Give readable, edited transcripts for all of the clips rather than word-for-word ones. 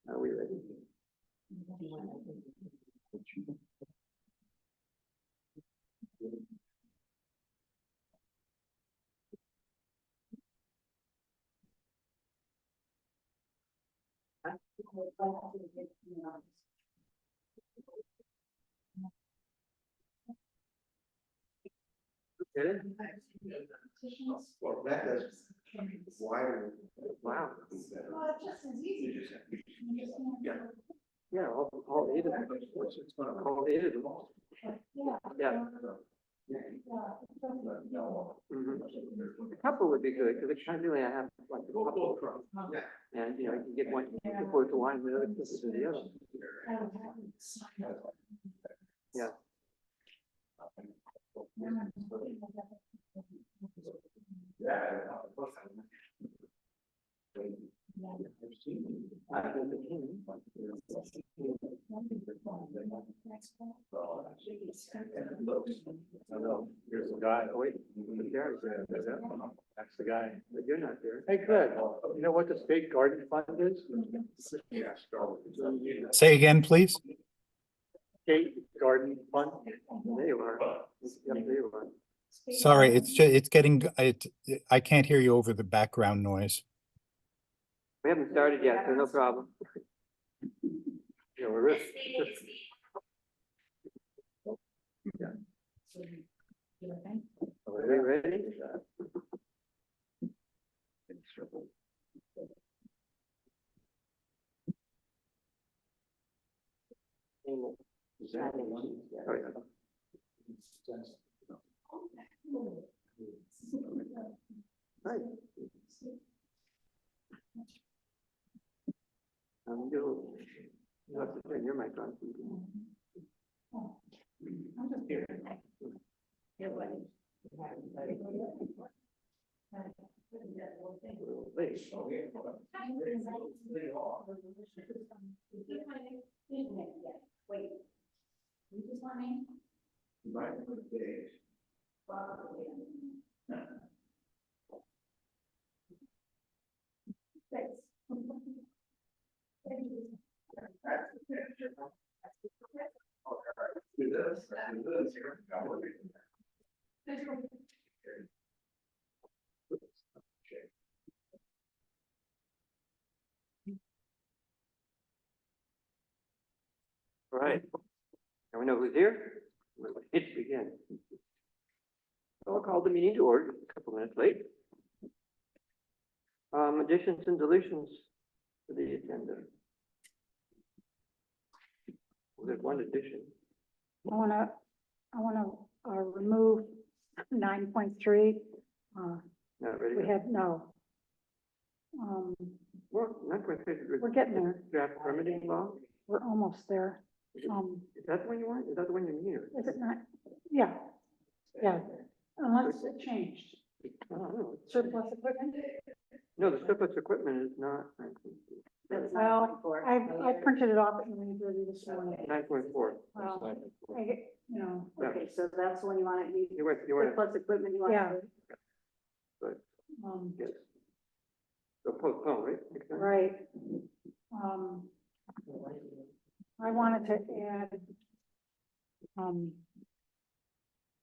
Are we ready? Well, that does. Wider. Wow. Well, it's just as easy. Yeah. Yeah, all eight of them. All eight of them. Yeah. A couple would be good, because occasionally I have like a couple, and you know, you can get one, before to one, and the other to the other. Yeah. Here's the guy. Oh, wait, Gary's there. That's the guy. But you're not there. Hey, Greg, you know what the state garden fund is? Say again, please. State garden fund. There you are. Yep, there you are. Sorry, it's getting, I can't hear you over the background noise. We haven't started yet, so no problem. You know, we're Are we ready? Oh, yeah. Right. You have to turn your mic on. Wait. You just want me? All right. Now we know who's here. Let's begin. I'll call the meeting to order, a couple minutes late. Additions and deletions to the agenda. Well, there's one addition. I wanna remove 9.3. Not ready. We have, no. Well, not quite finished. We're getting there. Draft permitting law. We're almost there. Is that the one you want? Is that the one you need? Is it not? Yeah, yeah, unless it changed. I don't know. Surplus equipment? No, the surplus equipment is not. Well, I printed it off at 9:30 this morning. 9.4. Well, I get, you know, Okay, so that's when you want it, You want, surplus equipment, you want yeah. it. yes. So postpone, right? Next time? Right. I wanted to add,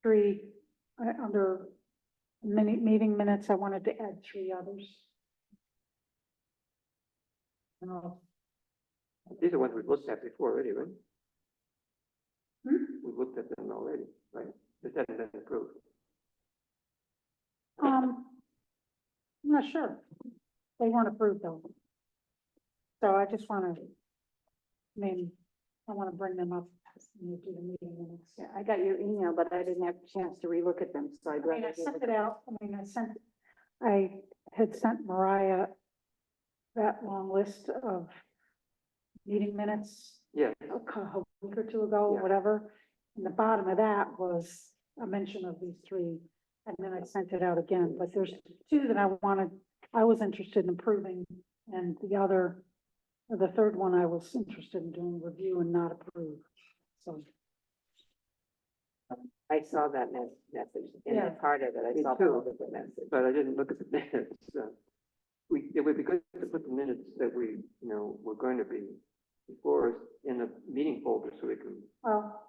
three, under meeting minutes, I wanted to add three others. These are ones we've looked at before already, right? Hmm? We've looked at them already, right? Just haven't been approved. I'm not sure. They weren't approved though. So I just wanna, I wanna bring them up when we do the meeting minutes. Yeah, I got your email, but I didn't have a chance to relook at them, so I'd I mean, rather. I give sent it- it out, I had sent Mariah that long list of meeting minutes Yeah, a week or two ago, Yeah. whatever. And the bottom of that was a mention of these three, and then I sent it out again, but there's two that I was interested in approving, and the third one I was interested in doing review and not approve, so. I saw that message, and Yeah. it's part of it, I Me saw too. part of the message. but I didn't look at the minutes. So. it would be good to put the minutes that we, you know, we're going to be before us in a meeting folder so we can, Well,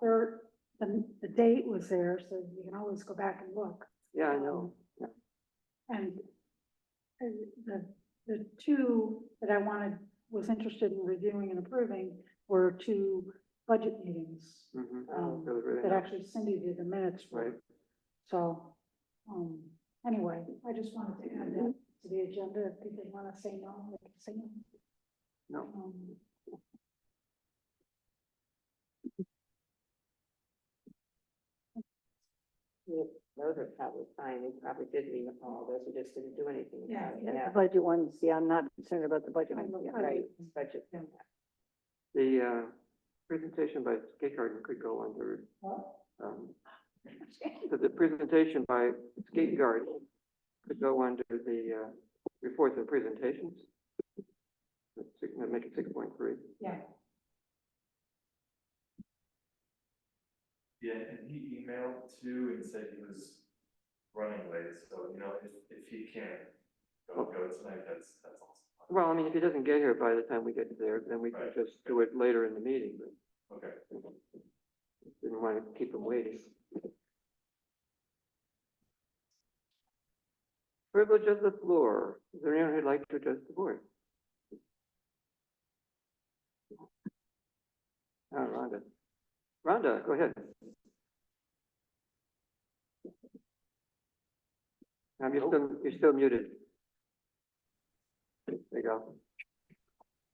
the date was there, so you can always go back and look. yeah, I know. Yeah. And the two that I was interested in reviewing and approving were two budget meetings. Mhm. Um, That was really that nice. actually Cindy did the minutes for. Right. So, anyway, I just wanted to add that to the agenda. If people want to say no, they can say no. No. Those are probably fine, they probably did read all this, we just didn't do anything Yeah, about it. yeah. Yeah, the budget ones, yeah, I'm not concerned about the budget I ones, look- yeah, I right, look- budget. Yeah. The presentation by Skate Garden could go under, What? the presentation by Skate Garden could go under the reports and presentations. Make it 6.3. Yeah. Yeah, and he emailed too and said he was running late, so, you know, if he can't go tonight, that's awesome. Well, I mean, if he doesn't get here by the time we get there, then we can Right. just do it later in the meeting, but Okay. didn't want to keep him waiting. Privilege of the floor. Is there anyone who'd like to address the board? Rhonda. Rhonda, go ahead. You're still muted. There you go.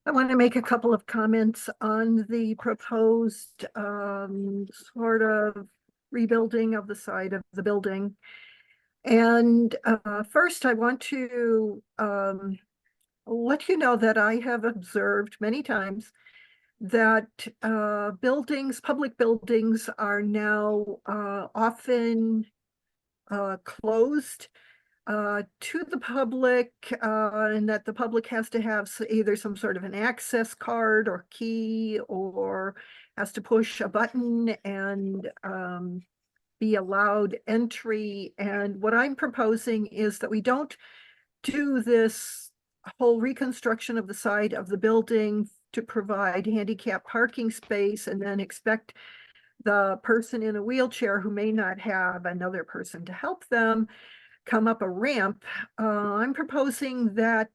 I want to make a couple of comments on the proposed sort of rebuilding of the side of the building. And first, I want to let you know that I have observed many times that public buildings are now often closed to the public, and that the public has to have either some sort of an access card or key, or has to push a button and be allowed entry. And what I'm proposing is that we don't do this whole reconstruction of the side of the building to provide handicap parking space and then expect the person in a wheelchair who may not have another person to help them come up a ramp. I'm proposing that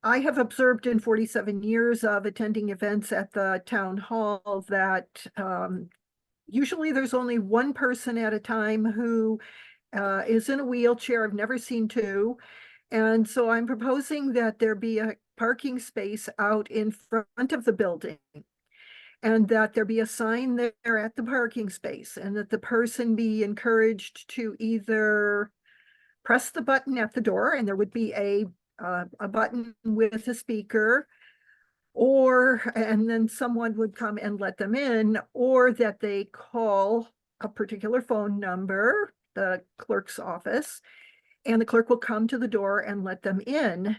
I have observed in 47 years of attending events at the town hall that usually there's only one person at a time who is in a wheelchair. I've never seen two. And so I'm proposing that there be a parking space out in front of the building, and that there be a sign there at the parking space, and that the person be encouraged to either press the button at the door, and there would be a button with a speaker, and then someone would come and let them in, or that they call a particular phone number, the clerk's office, and the clerk will come to the door and let them in.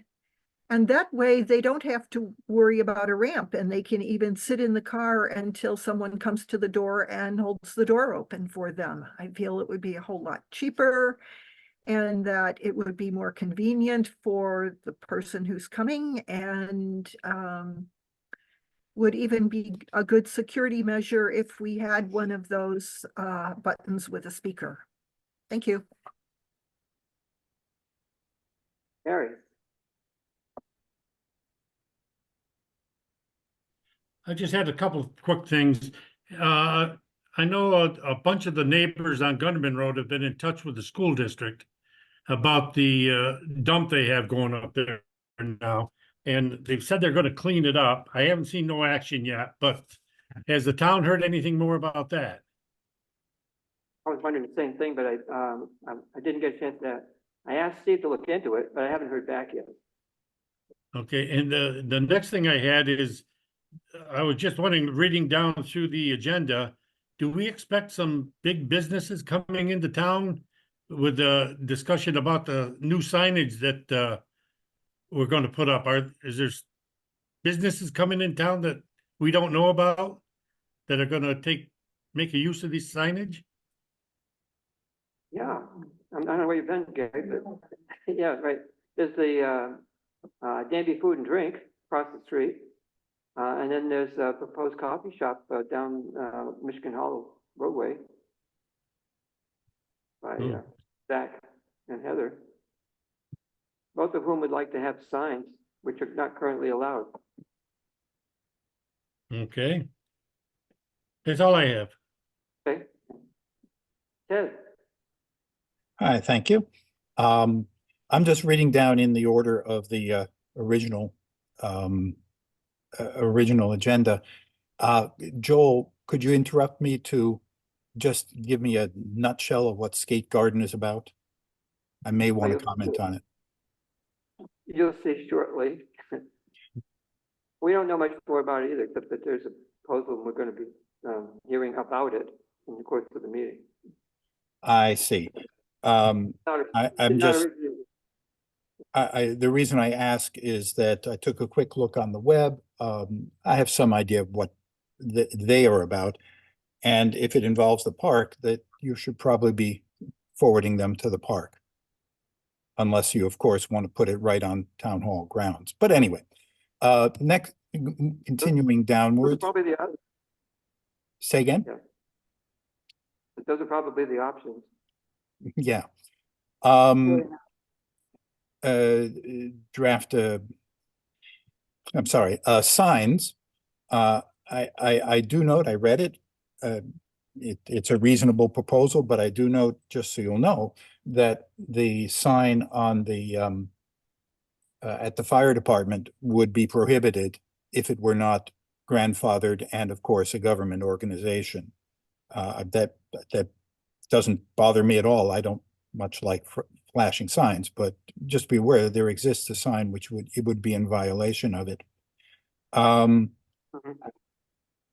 And that way they don't have to worry about a ramp, and they can even sit in the car until someone comes to the door and holds the door open for them. I feel it would be a whole lot cheaper, and that it would be more convenient for the person who's coming, and would even be a good security measure if we had one of those buttons with a speaker. Thank you. Harry. I just had a couple of quick things. I know a bunch of the neighbors on Gunderman Road have been in touch with the school district about the dump they have going up there now. And they've said they're going to clean it up. I haven't seen no action yet, but has the town heard anything more about that? I was wondering the same thing, but I didn't get a chance to, I asked Steve to look into it, but I haven't heard back yet. Okay, and the next thing I had is, I was just wondering, reading down through the agenda, do we expect some big businesses coming into town with the discussion about the new signage that we're going to put up? Is there businesses coming in town that we don't know about that are going to make a use of this signage? Yeah, I don't know where you've been, Gary, but Yeah, right. There's the, Danby Food and Drink across the street. And then there's a proposed coffee shop, down, Michigan Hollow roadway. By, Hmm. Zach and Heather. Both of whom would like to have signs, which are not currently allowed. Okay. That's all I have. Okay? Ted? Hi, thank you. I'm just reading down in the order of the original original agenda. Joel, could you interrupt me to just give me a nutshell of what Skate Garden is about? I may want to comment on it. You'll see shortly. We don't know much more about it either, except that there's a proposal and we're going to be hearing about it in the course of the meeting. I see. Not a- I'm not a just, review. the reason I ask is that I took a quick look on the web. I have some idea of what they are about. And if it involves the park, that you should probably be forwarding them to the park. Unless you, of course, want to put it right on town hall grounds. But anyway, next, continuing Those are downwards, probably the, op- say again? Yeah. those are probably the options. Yeah. Really Draft, I'm sorry, signs. I do note, I read it. It's a reasonable proposal, but I do note, just so you'll know, that the sign on the, at the fire department would be prohibited if it were not grandfathered and of course a government organization. That doesn't bother me at all. I don't much like flashing signs, but just be aware that there exists a sign which it would be in violation of it. Mhm.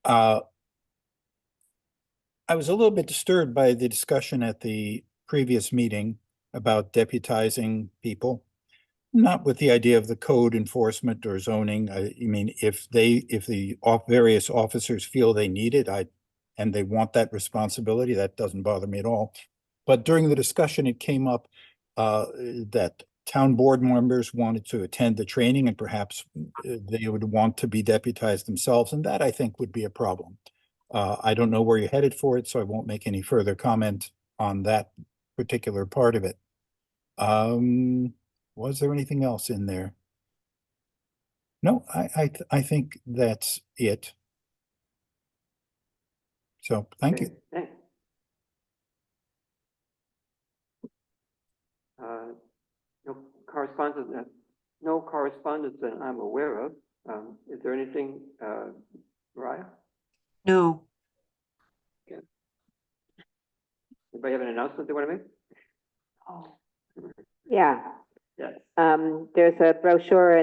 I was a little bit disturbed by the discussion at the previous meeting about deputizing people. Not with the idea of the code enforcement or zoning. I mean, if the various officers feel they need it, and they want that responsibility, that doesn't bother me at all. But during the discussion, it came up that town board members wanted to attend the training and perhaps they would want to be deputized themselves, and that I think would be a problem. I don't know where you're headed for it, so I won't make any further comment on that particular part of it. Was there anything else in there? No, I think that's it. So, thank you. Okay, thanks. No correspondence, no correspondence that I'm aware of. Is there anything, Mariah? No. Anybody have an announcement they want to make? Oh, Yeah, Yes. there's a brochure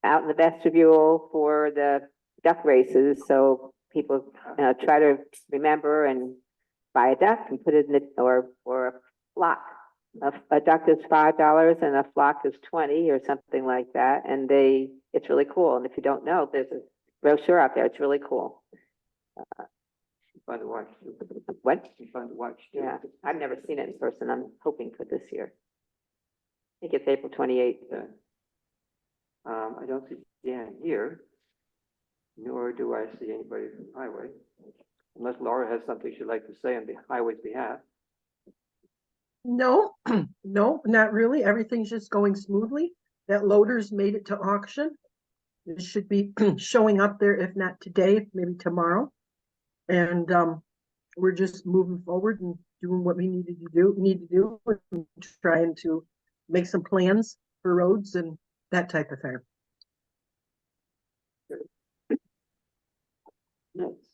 out in the vestibule for the duck races, so people, try to remember and buy a duck and put it in or a flock. A duck is $5 and a flock is 20 or something like that, and it's really cool, and if you don't know, there's a brochure out there, it's really cool. Fun to watch. Too. What? Fun to watch. Too. Yeah, I've never seen it in person, I'm hoping for this year. I think it's April 28th. Yeah. I don't see Dan here, nor do I see anybody from Highway, unless Laura has something she'd like to say on the Highway's behalf. No, no, not really. Everything's just going smoothly. That loader's made it to auction. It should be showing up there, if not today, maybe tomorrow. And we're just moving forward and doing what we need to do, and trying to make some plans for roads and that type of thing. Next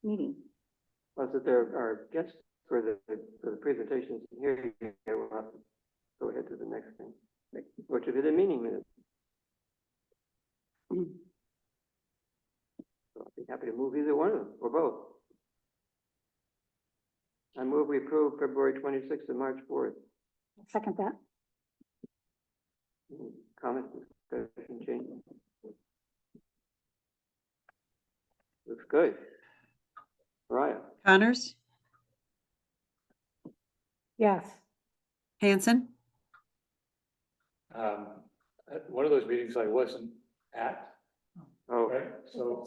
meeting. Plus, if there are guests for the presentations here, we'll have to go ahead to the next thing, which will be the meeting minutes. So I'd be happy to move either one of them, or both. I move we approve February 26th and March 4th. Second that. Comments, discussion, change? Looks good. Mariah? Connors? Yes. Hanson, At one of those meetings I wasn't at, Oh, right? So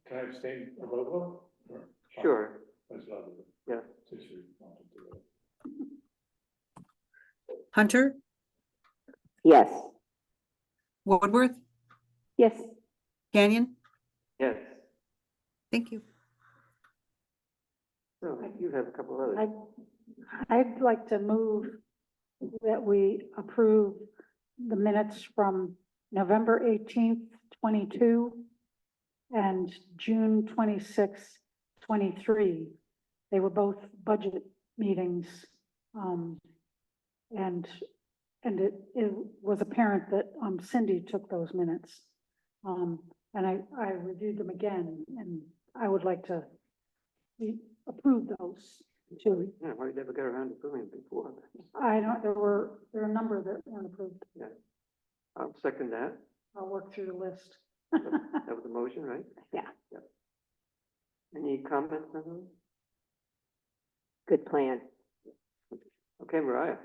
can I abstain from both of them? Or- sure, That's lovely. yeah. Since you wanted to do it. Hunter, Yes. Woodworth, Yes. Canyon. Yes. Thank you. So you have a couple others. I'd like to move that we approve the minutes from November 18th, 22 and June 26th, 23. They were both budget meetings. And it was apparent that Cindy took those minutes. And I reviewed them again, and I would like to approve those too. Yeah, why never got around to doing it before? There were a number that weren't approved. Yeah. I'll second that. I'll work through the list. That was a motion, right? Yeah. Yep. Any comments on those? Good plan. Okay, Mariah.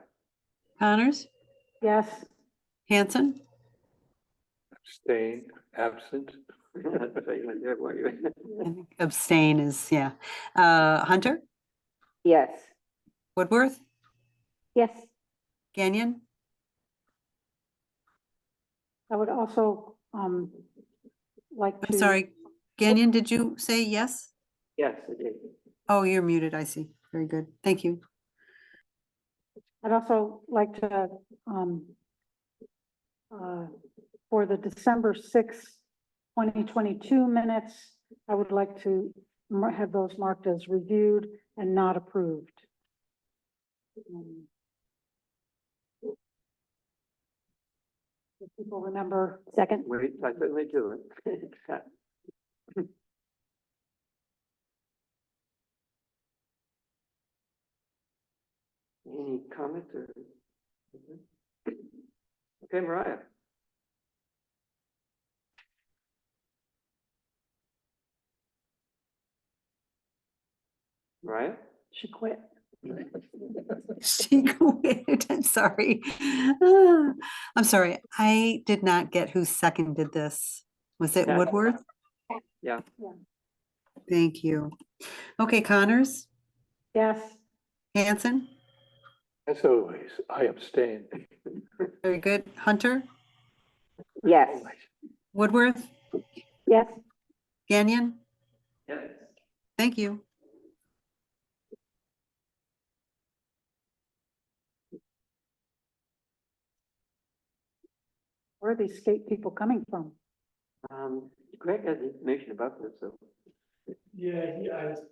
Connors, Yes, Hanson, Abstain, absent. That's right, you went there, weren't you? I think abstain is, yeah. Hunter, Yes. Woodworth, Yes. Canyon, I would also, like to. I'm sorry, Canyon, did you say yes? Yes, it did. Oh, you're muted, I see. Very good. Thank you. I'd also like to, for the December 6th, 2022 minutes, I would like to have those marked as reviewed and not approved. If people remember, Second? Wait, I certainly do. Any comments or? Okay, Mariah. Mariah? she quit. She quit. I'm sorry. Ah, I'm sorry. I did not get who seconded this. Was it Yeah. Woodworth? Yeah. Thank you. Okay, Connors, Yes, Hanson, As always, I abstain. very good. Hunter, Yes. Woodworth, Yes. Canyon, Yes. thank you. where are these state people coming from? Greg has information about this, so. Yeah, I just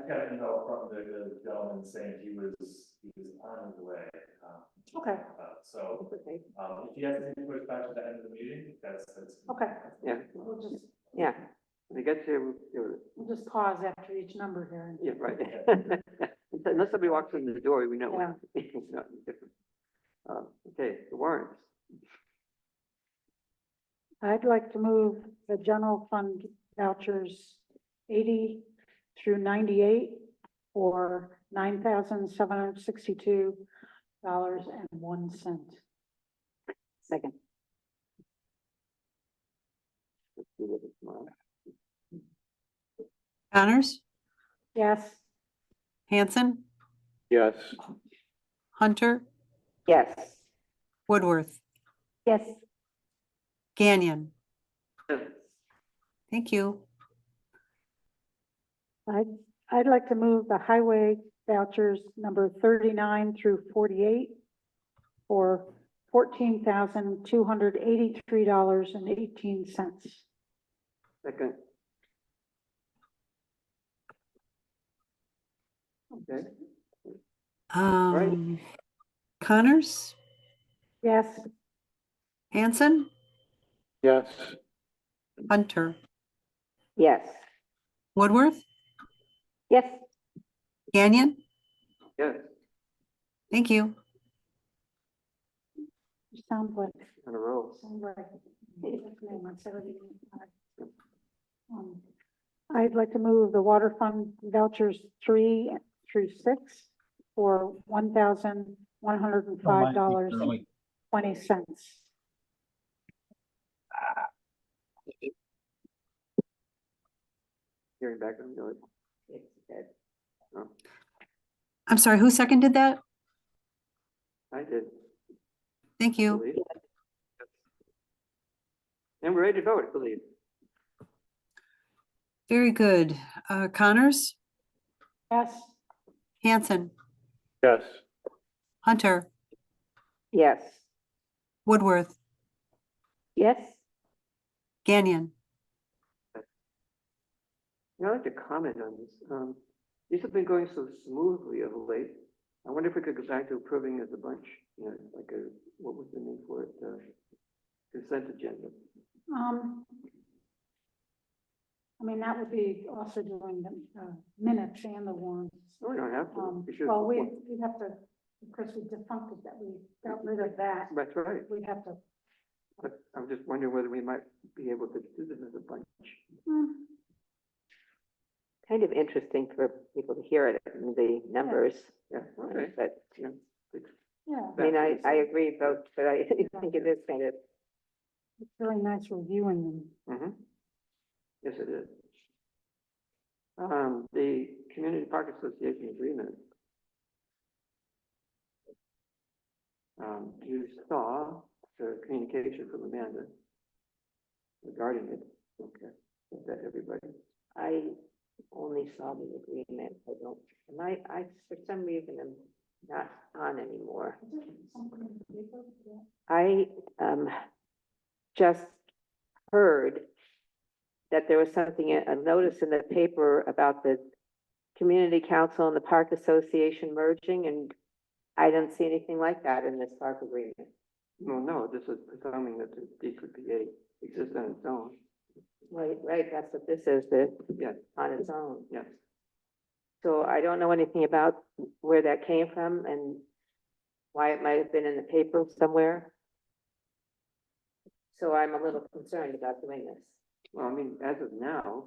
got an email from the gentleman saying he was on his way. Okay, So, if you have any push back to the end of the meeting, that's. okay. Yeah, Yeah. when it gets here, We'll just pause after each number here. and- yeah, right. Unless somebody walks in the door, we know. Yeah. It's not different. Okay, the warrants. I'd like to move the general fund vouchers 80 through 98 for $9,762.01. Second? Let's do it tomorrow. Connors, Yes, Hanson, Yes. Hunter, Yes. Woodworth, Yes. Canyon. Yes. Thank you. I'd like to move the highway vouchers number 39 through 48 for $14,283.18. Second. Okay, Connors, Yes, Hanson, Yes. Hunter, Yes. Woodworth, Yes. Canyon. yes, Thank you. sounds like. on a roll. I'd like to move the water fund vouchers 3 through 6 for $1,105.20. Hearing back on the, I'm sorry, who seconded that? I did. Thank you. believe. And we're ready to vote, I believe. Very good. Connors, Yes, Hanson, Yes. Hunter, Yes. Woodworth, Yes. Gagnon. I'd like to comment on this. These have been going so smoothly of late. I wonder if we could go back to approving as a bunch, you know, like a, what was the name for it? Consent agenda. I mean, that would be also doing the minutes and the warrants. No, we don't have to. We should- Well, we'd have to, because we defunct that we got rid of that, That's right. we'd have to. But I'm just wondering whether we might be able to do this as a bunch. Kind of interesting for people to hear it, the numbers. Yeah, okay. But, Yeah. Yeah, I mean, I agree both, but I think it is kind of, it's really nice reviewing them. Mm-hmm. Yes, it is. The Community Park Association agreement. You saw the communication from Amanda regarding it. Okay, is that everybody? I only saw the agreement. I don't, and I, for some reason, am not on anymore. I, just heard that there was something, a notice in the paper about the community council and the park association merging, and I don't see anything like that in this park agreement. Well, no, this is presuming that the DPPA exists on its own. Right, that's what this is, the, Yeah, on its own. yes. So I don't know anything about where that came from and why it might have been in the paper somewhere. So I'm a little concerned about doing this. Well, I mean, as of now,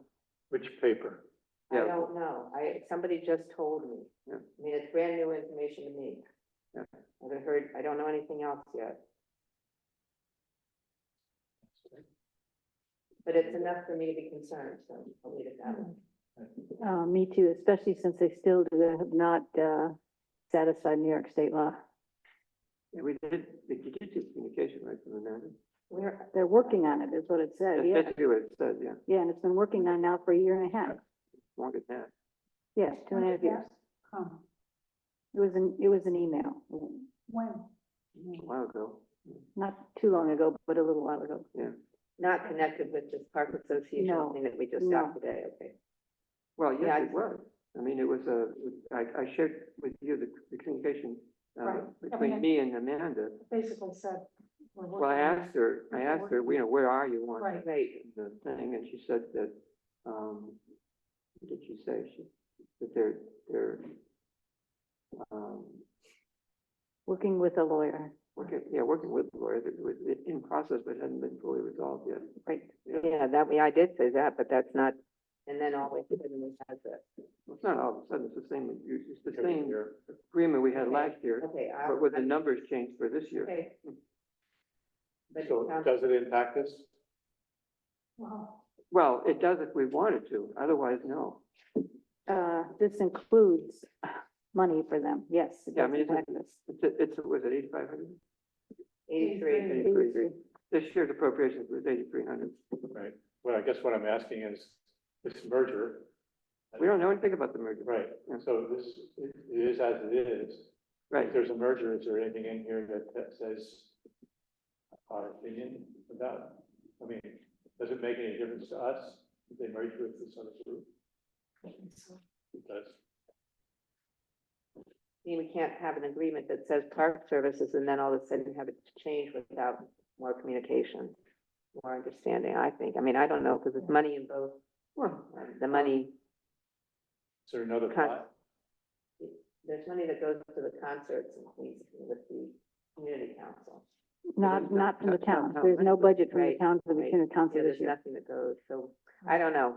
Which paper? I Yeah. don't know. Somebody just told me. Yeah. I mean, it's brand new information to me. Yeah. I haven't heard, I don't know anything else yet, but it's enough for me to be concerned, so I'll leave it that way. Me too, especially since they still have not satisfied New York state law. yeah, we did get communication right from Amanda. They're working on it, is what it said, That's yeah. basically what it said, yeah, Yeah, and it's been working on now for a year and a half. longer than that. Yes, 2.5 years. It was an email, When? A while ago, not too long ago, but a little while ago. yeah. Not connected with this park association No, thing that we just no. got today, okay? Well, Yeah, yes, it was. I mean, it was I shared with you the communication Right. I between mean, me and Amanda. Basically said. we're Well, I working on asked her, you know, where are you on Right. the thing? And she said that, what did she say? That they're, Working with a lawyer, working with the lawyer. It was in process, but hadn't been fully resolved yet. right? Yeah, I did say that, but that's not, and then all of a sudden we had the, Well, it's not all of a sudden, it's the same, it's the Every same year. agreement we had last year, okay. but with the numbers changed for this year. Okay. But it So sounds- does it impact us? Wow. Well, it does if we wanted to, otherwise, no. This includes money for them, yes. it Yeah, I does mean, impact us. Was it 8,500? 83. This year's appropriations was 8,300. Right. Well, I guess what I'm asking is, this merger. We don't know anything about the merger. Right, and so this, it is as it is. Right. If there's a merger, is there anything in here that says our opinion about? I mean, does it make any difference to us if they merge with this other group? It does. We can't have an agreement that says park services and then all of a sudden have it change without more communication, more understanding, I think. I mean, I don't know, because there's money in both. Well, The money, Is there another Con- pot? there's money that goes to the concerts and things with the community council. Not from the That's not town. town, There's right? no budget from the Right, town for the right. Tuna Yeah, Council there's this year. nothing that goes, so I don't know.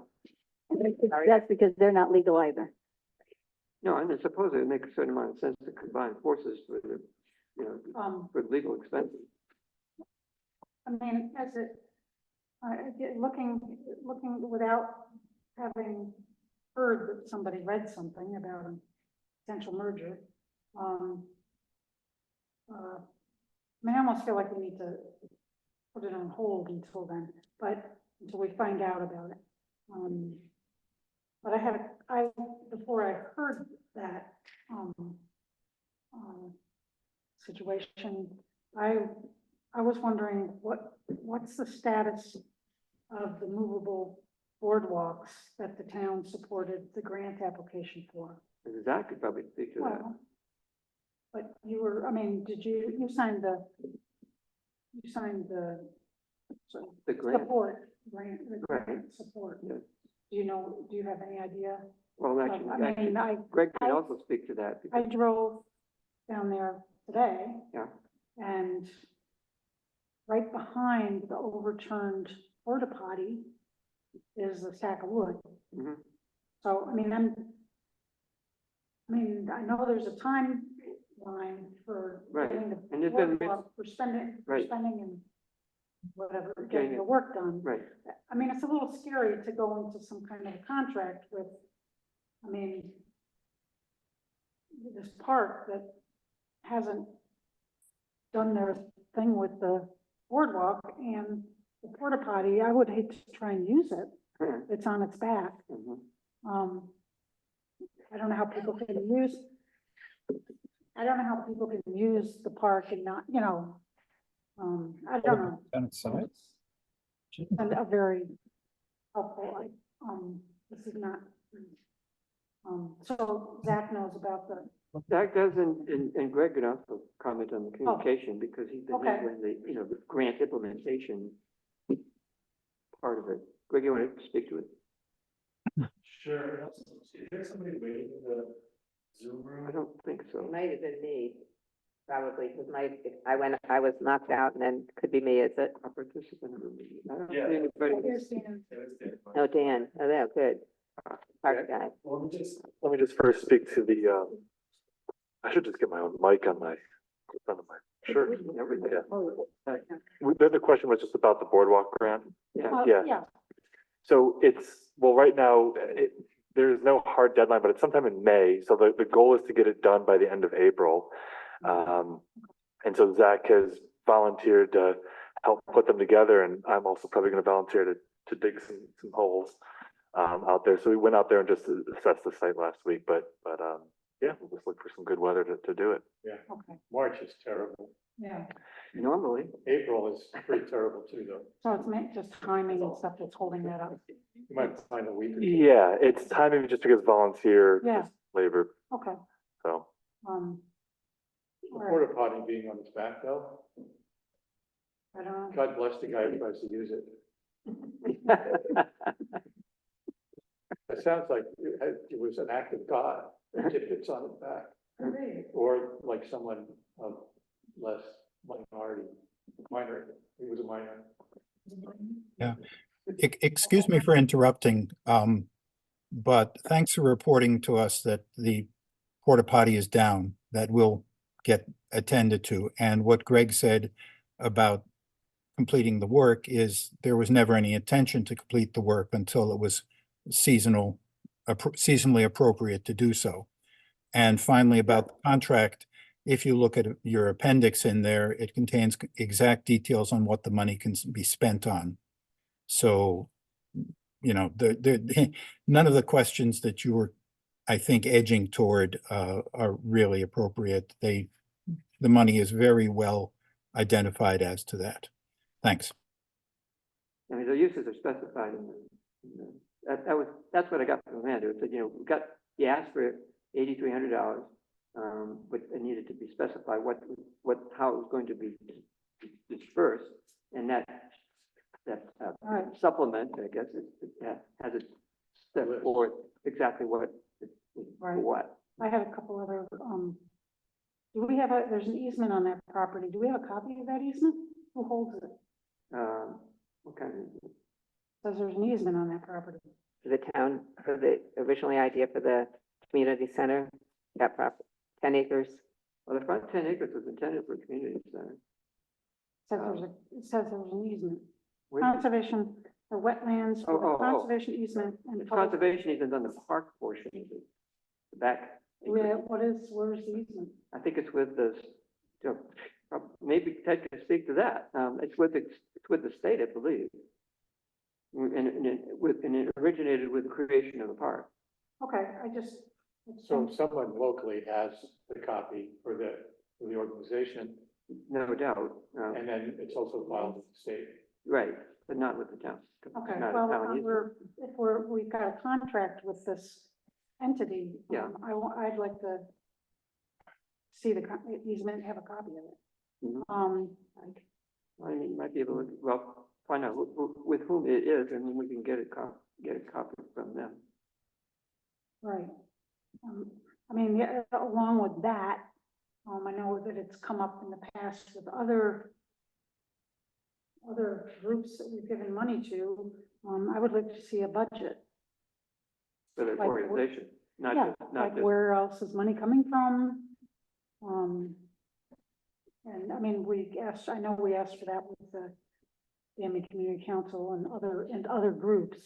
Sorry. That's because they're not legal either. No, and I suppose it would make a certain amount of sense to combine forces for the, you know, for legal expenses. I mean, as it, looking without having heard that somebody read something about a potential merger, I mean, I almost feel like we need to put it on hold until then, but until we find out about it. But before I heard that, situation, I was wondering what's the status of the movable boardwalks that the town supported the grant application for? Zach could probably speak to that. Well, but you were, I mean, you signed the The grant, support, the Right. grant support. Yeah. Do you have any idea? well, I actually, mean, Greg can I- also speak to that. I because- drove down there today. Yeah. And right behind the overturned porta potty is a stack of wood. Mhm. So, I mean, I know there's a timeline for Right. getting the And there's been- boardwalk, for spending Right. and whatever, Getting getting it- the work done. Right, I mean, it's a little scary to go into some kind of a contract with, I mean, this park that hasn't done their thing with the boardwalk and the porta potty. I would hate to try and use it. It's on its back. Mhm. I don't know how people can use, the park and not, I don't know. On its side? And a very helpful, this is not, so Zach knows about the, Zach does, and Greg could also comment on the communication, because he's been Oh. Okay. handling the grant implementation part of it. Greg, you want to speak to it? Sure. And also, is there somebody waiting in the Zoom room? I don't think so. It might have been me, probably, because I was knocked out, and then could be me, is it? A participant in the meeting. I don't Yeah. see anybody. here's Dan. It was there. Oh, Dan, oh, yeah, good. Park guy. Let me just first speak to the, I should just get my own mic on my, front of my shirt. Everything. Yeah. The other question was just about the boardwalk grant. Yeah. Yeah. So well, right now, there's no hard deadline, but it's sometime in May. So the goal is to get it done by the end of April. And so Zach has volunteered to help put them together, and I'm also probably gonna volunteer to dig some holes out there. So we went out there and just assessed the site last week, but yeah, we'll just look for some good weather to do it. Okay, March is terrible. yeah. Normally, April is pretty terrible too, though. So it's just timing and stuff that's holding that up. You might find a week or two. Yeah, it's timing just because volunteer Yeah. labor, Okay, so. The all right. porta potty being on its back though, I don't know. God bless the guy who tries to use it. It sounds like it was an act of God, if it's on its back. Or like someone of less minor, he was a minor. Excuse me for interrupting, but thanks for reporting to us that the porta potty is down. That will get attended to. And what Greg said about completing the work is there was never any intention to complete the work until it was seasonally appropriate to do so. And finally, about the contract, if you look at your appendix in there, it contains exact details on what the money can be spent on. So, none of the questions that you were, I think, edging toward are really appropriate. The money is very well identified as to that. Thanks. I mean, the uses are specified that's what I got from Amanda. It said, he asked for $8,300, but it needed to be specified how it was going to be dispersed, and that right. supplement, I guess, has it set forth exactly what. Right. I have a couple other, do we have there's an easement on that property. Do we have a copy of that easement? Who holds it? What kind of? Says there's an easement on that property. The town, for the originally idea for the community center, that property, 10 acres. Well, the front 10 acres was intended for a community center. It says there's an easement, Where- conservation, the wetlands, Oh, with a oh, oh. conservation easement and The public. conservation isn't on the park portion of it. The back. Where's the easement? I think it's with the, maybe Ted can speak to that. It's with the state, I believe. And it originated with the creation of the park. Okay, So someone locally has the copy for the organization, No doubt. and then it's also filed with the state. Right, but not with the town. Okay, Not a well, town easement. we've got a contract with this entity. Yeah. I'd like to see the easement and have a copy of it. Mhm. I mean, you might be able to, well, find out with whom it is, and then we can get a copy from them. Right. I mean, yeah, along with that, I know that it's come up in the past with other groups that we've given money to. I would like to see a budget. For the Like, organization, not Yeah, just, not like just. where else is money coming from? And I mean, I know we asked for that with the Danby Community Council and other groups.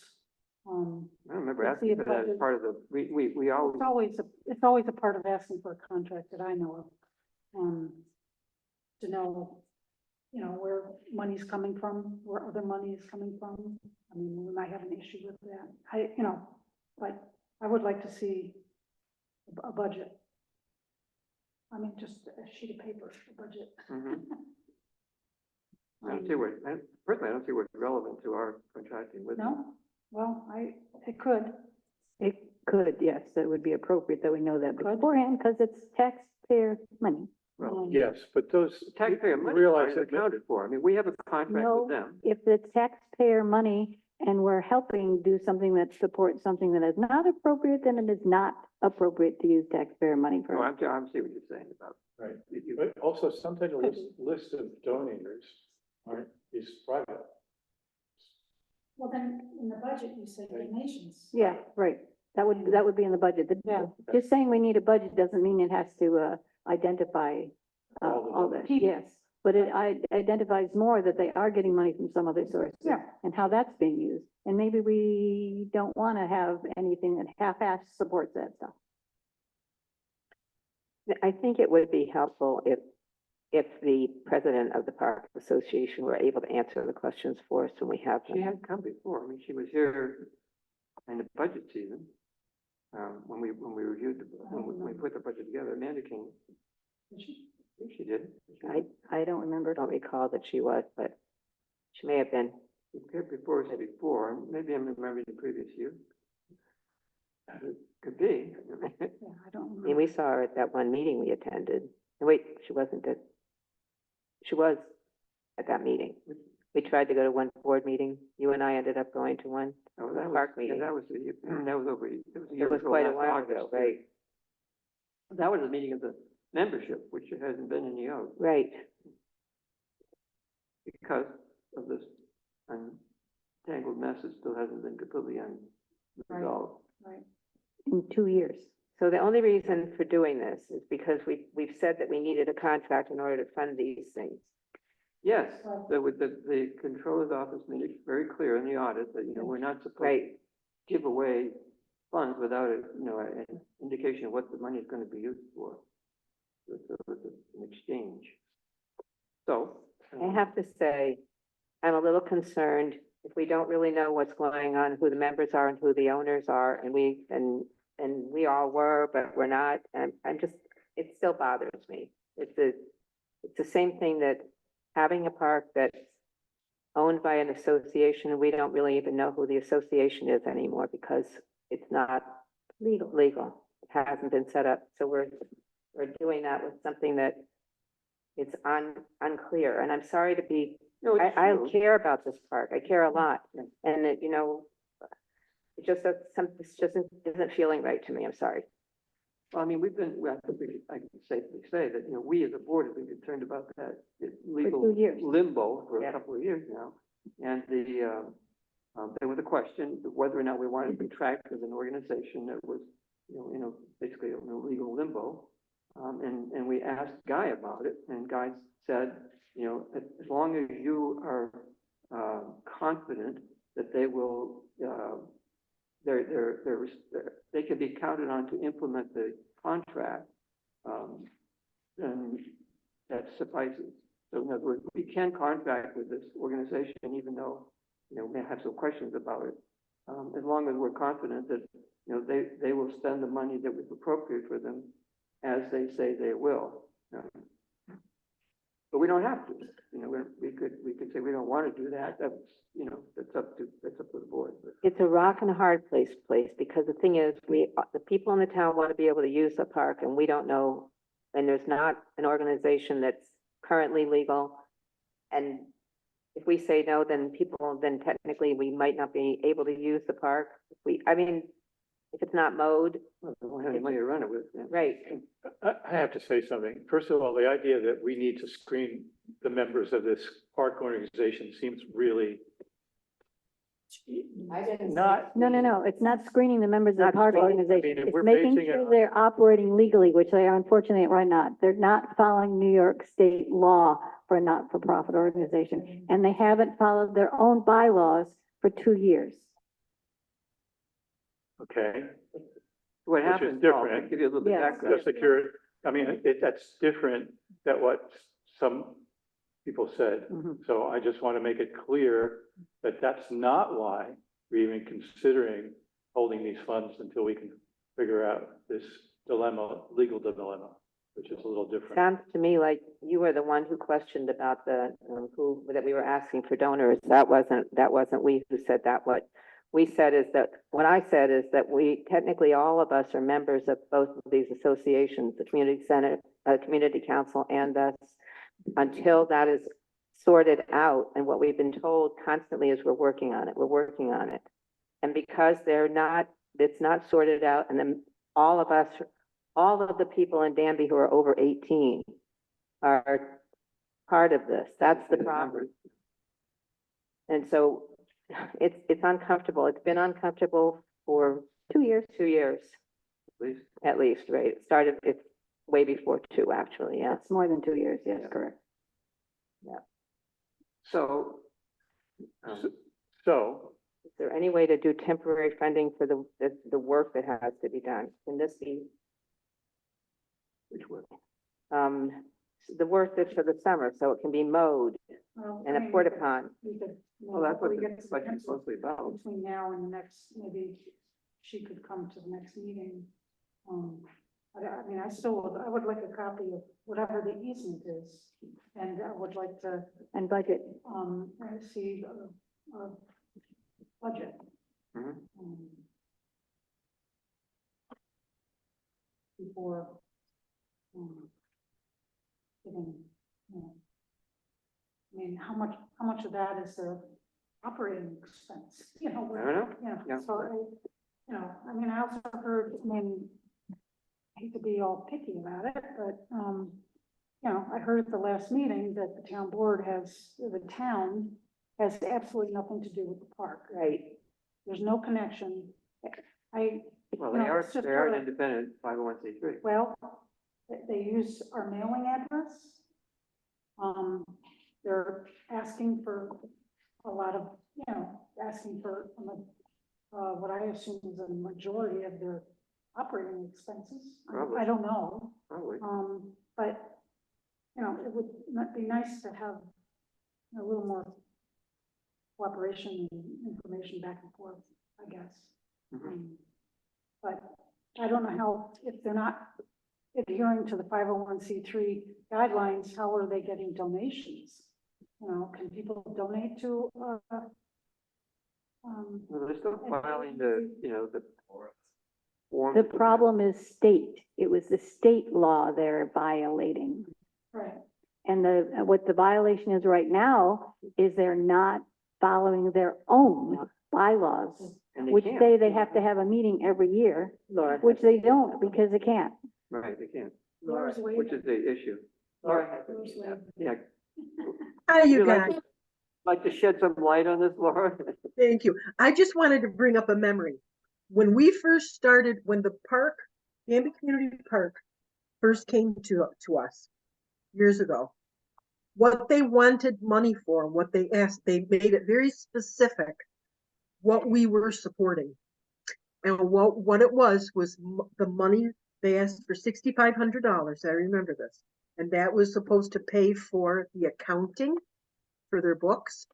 I don't remember let's see asking if for that as budget- part of the, we always, It's always a part of asking for a contract that I know of. To know, where money's coming from, where other money is coming from. I mean, we might have an issue with that. But I would like to see a budget. I mean, just a sheet of paper, a budget. mhm. I don't see personally, I don't see what's relevant to our contracting with them. No, well, it could. It could, yes, that would be appropriate that we know that Could. beforehand, because it's taxpayer money. Well, Yes, but those. taxpayer money realize is that- accounted for. I mean, we have a contract No. with them. If it's taxpayer money and we're helping do something that supports something that is not appropriate, then it is not appropriate to use taxpayer money Oh, for. I'm see what you're saying about. Right. You- But also sometimes a list of donors is private. Well, then, in the budget, you say donations. Yeah, right. That would be in the budget. Yeah. Just saying we need a budget doesn't mean it has to, identify, All the all that. donors. Yes, but it identifies more that they are getting money from some other source. Yeah. And how that's being used. And maybe we don't want to have anything that half-ass supports that stuff. I think it would be helpful if the president of the Park Association were able to answer the questions for us when we have She them. had come before. I mean, she was here in the budget season. When we reviewed, when we put the budget together, Amanda came. I think she did. I don't remember, don't recall that she was, but she may have been. She appeared before us before. Maybe I'm remembering the previous year. It could be. Yeah, I don't I mean, remember. we saw her at that one meeting we attended. No, wait, she wasn't at, she was at that meeting. We tried to go to one board meeting. You and I ended up going to one. Oh, The that was, park yeah, meeting. that was over, it was a It year was ago, quite a last while August, ago, yeah. right, That was the meeting of the membership, which hasn't been any of, right. because of this untangled mess that still hasn't been completely unresolved. Right. In 2 years. So the only reason for doing this is because we've said that we needed a contract in order to fund these things. Yes, the controller's office made it very clear in the audit that, we're not supposed to Right, give away funds without an indication of what the money is going to be used for. With an exchange. So. I have to say, I'm a little concerned if we don't really know what's going on, who the members are and who the owners are, and we all were, but we're not, and I'm just, it still bothers me. It's the same thing that having a park that's owned by an association, and we don't really even know who the association is anymore because it's not legal. It hasn't been set up, so we're doing that with something that it's unclear, and I'm sorry to be, No, it's I true. care about this park, I care a lot, and that, it just, this just isn't feeling right to me, I'm sorry. Well, I mean, I can safely say that, we as a board have been concerned about that legal 2 years. limbo for Yeah. a couple of years now. And there was a question of whether or not we wanted to be tracked as an organization that was basically in a legal limbo. And we asked Guy about it, and Guy said, as long as you are confident that they will, they can be counted on to implement the contract, then that suffices. So in other words, we can contract with this organization, even though, we may have some questions about it. As long as we're confident that, they will spend the money that was appropriate for them as they say they will. But we don't have to, we could say we don't want to do that. That's, that's up to the board. But It's a rock and a hard place, because the thing is, the people in the town want to be able to use the park, and we don't know, and there's not an organization that's currently legal. And if we say no, then technically we might not be able to use the park. If it's not mowed, well, they won't have any money to run it with. Yeah. right, I have to say something. First of all, the idea that we need to screen the members of this park organization seems really not. No, it's not screening the members of the Not park screening. organization. if It's we're making basing it sure on- they're operating legally, which they are unfortunately right not. They're not following New York state law for a not-for-profit organization. And they haven't followed their own bylaws for 2 years. Okay, What Which is happens, Paul, different. I'll give you a little bit of Yes. background. just secure, that's different than what some people said. Mhm. So I just want to make it clear that that's not why we're even considering holding these funds until we can figure out this legal dilemma, which is a little different. sounds to me like you were the one who questioned about that we were asking for donors. That wasn't we who said that. What I said is that we, technically, all of us are members of both of these associations, the community center, community council, and us, until that is sorted out. And what we've been told constantly is we're working on it. And because it's not sorted out, and then all of the people in Danby who are over 18 are part of this. That's the problem. And so it's uncomfortable. It's been uncomfortable for 2 years. 2 years, Please. at least, right? It's way before 2, actually, yeah. It's more than 2 years, yes, Yeah. correct. So, So, Is there any way to do temporary funding for the work that has to be done? Can this be, which one? the work that's for the summer, so it can be mowed and a porta potty? Well, that's what the budget's mostly about. Between now and the next, maybe she could come to the next meeting. I would like a copy of whatever the easement is, and I would like to, And budget. see a budget. Mhm. Before, giving, how much of that is their operating expense, I don't know. Yeah. so I also heard, I hate to be all picky about it, but, I heard at the last meeting that the town board the town has absolutely nothing to do with the park. Right. There's no connection. Well, You know, they are, it's just they are an sort of- independent 501c3. Well, they use our mailing address. They're asking for a lot of, asking for, what I assume is a majority of their operating expenses. Probably. I don't know. Probably. But, it would be nice to have a little more cooperation and information back and forth, I guess. Mhm. But I don't know how, if they're not adhering to the 501c3 guidelines, how are they getting donations? Can people donate to, Well, they're still filing the form. The problem is state. It was the state law they're violating. right, And what the violation is right now is they're not following their own bylaws, And they which can't. say they have to have a meeting every year, Laura. which they don't because they can't. Right, they can't, Laura's which waving. is the issue. Laura. Laura's waving. Yeah. Hi, you Would guys. like to shed some light on this, Laura? Thank you. I just wanted to bring up a memory. when we first started, when the park, Danby Community Park first came to us years ago, what they wanted money for, what they asked, they made it very specific what we were supporting. And what it was the money, they asked for $6,500, I remember this. And that was supposed to pay for the accounting for their books,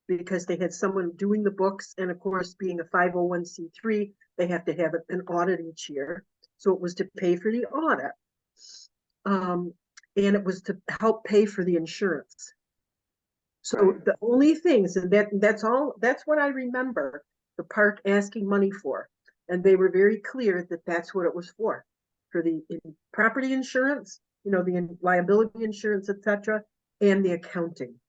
because they had someone doing the books, and of course, being a 501c3, they have to have an audit each year. So it was to pay for the audit. And it was to help pay for the insurance. So Right. the only things, and that's what I remember the park asking money for. And they were very clear that that's what it was for the property insurance, the liability insurance, etc., and the accounting.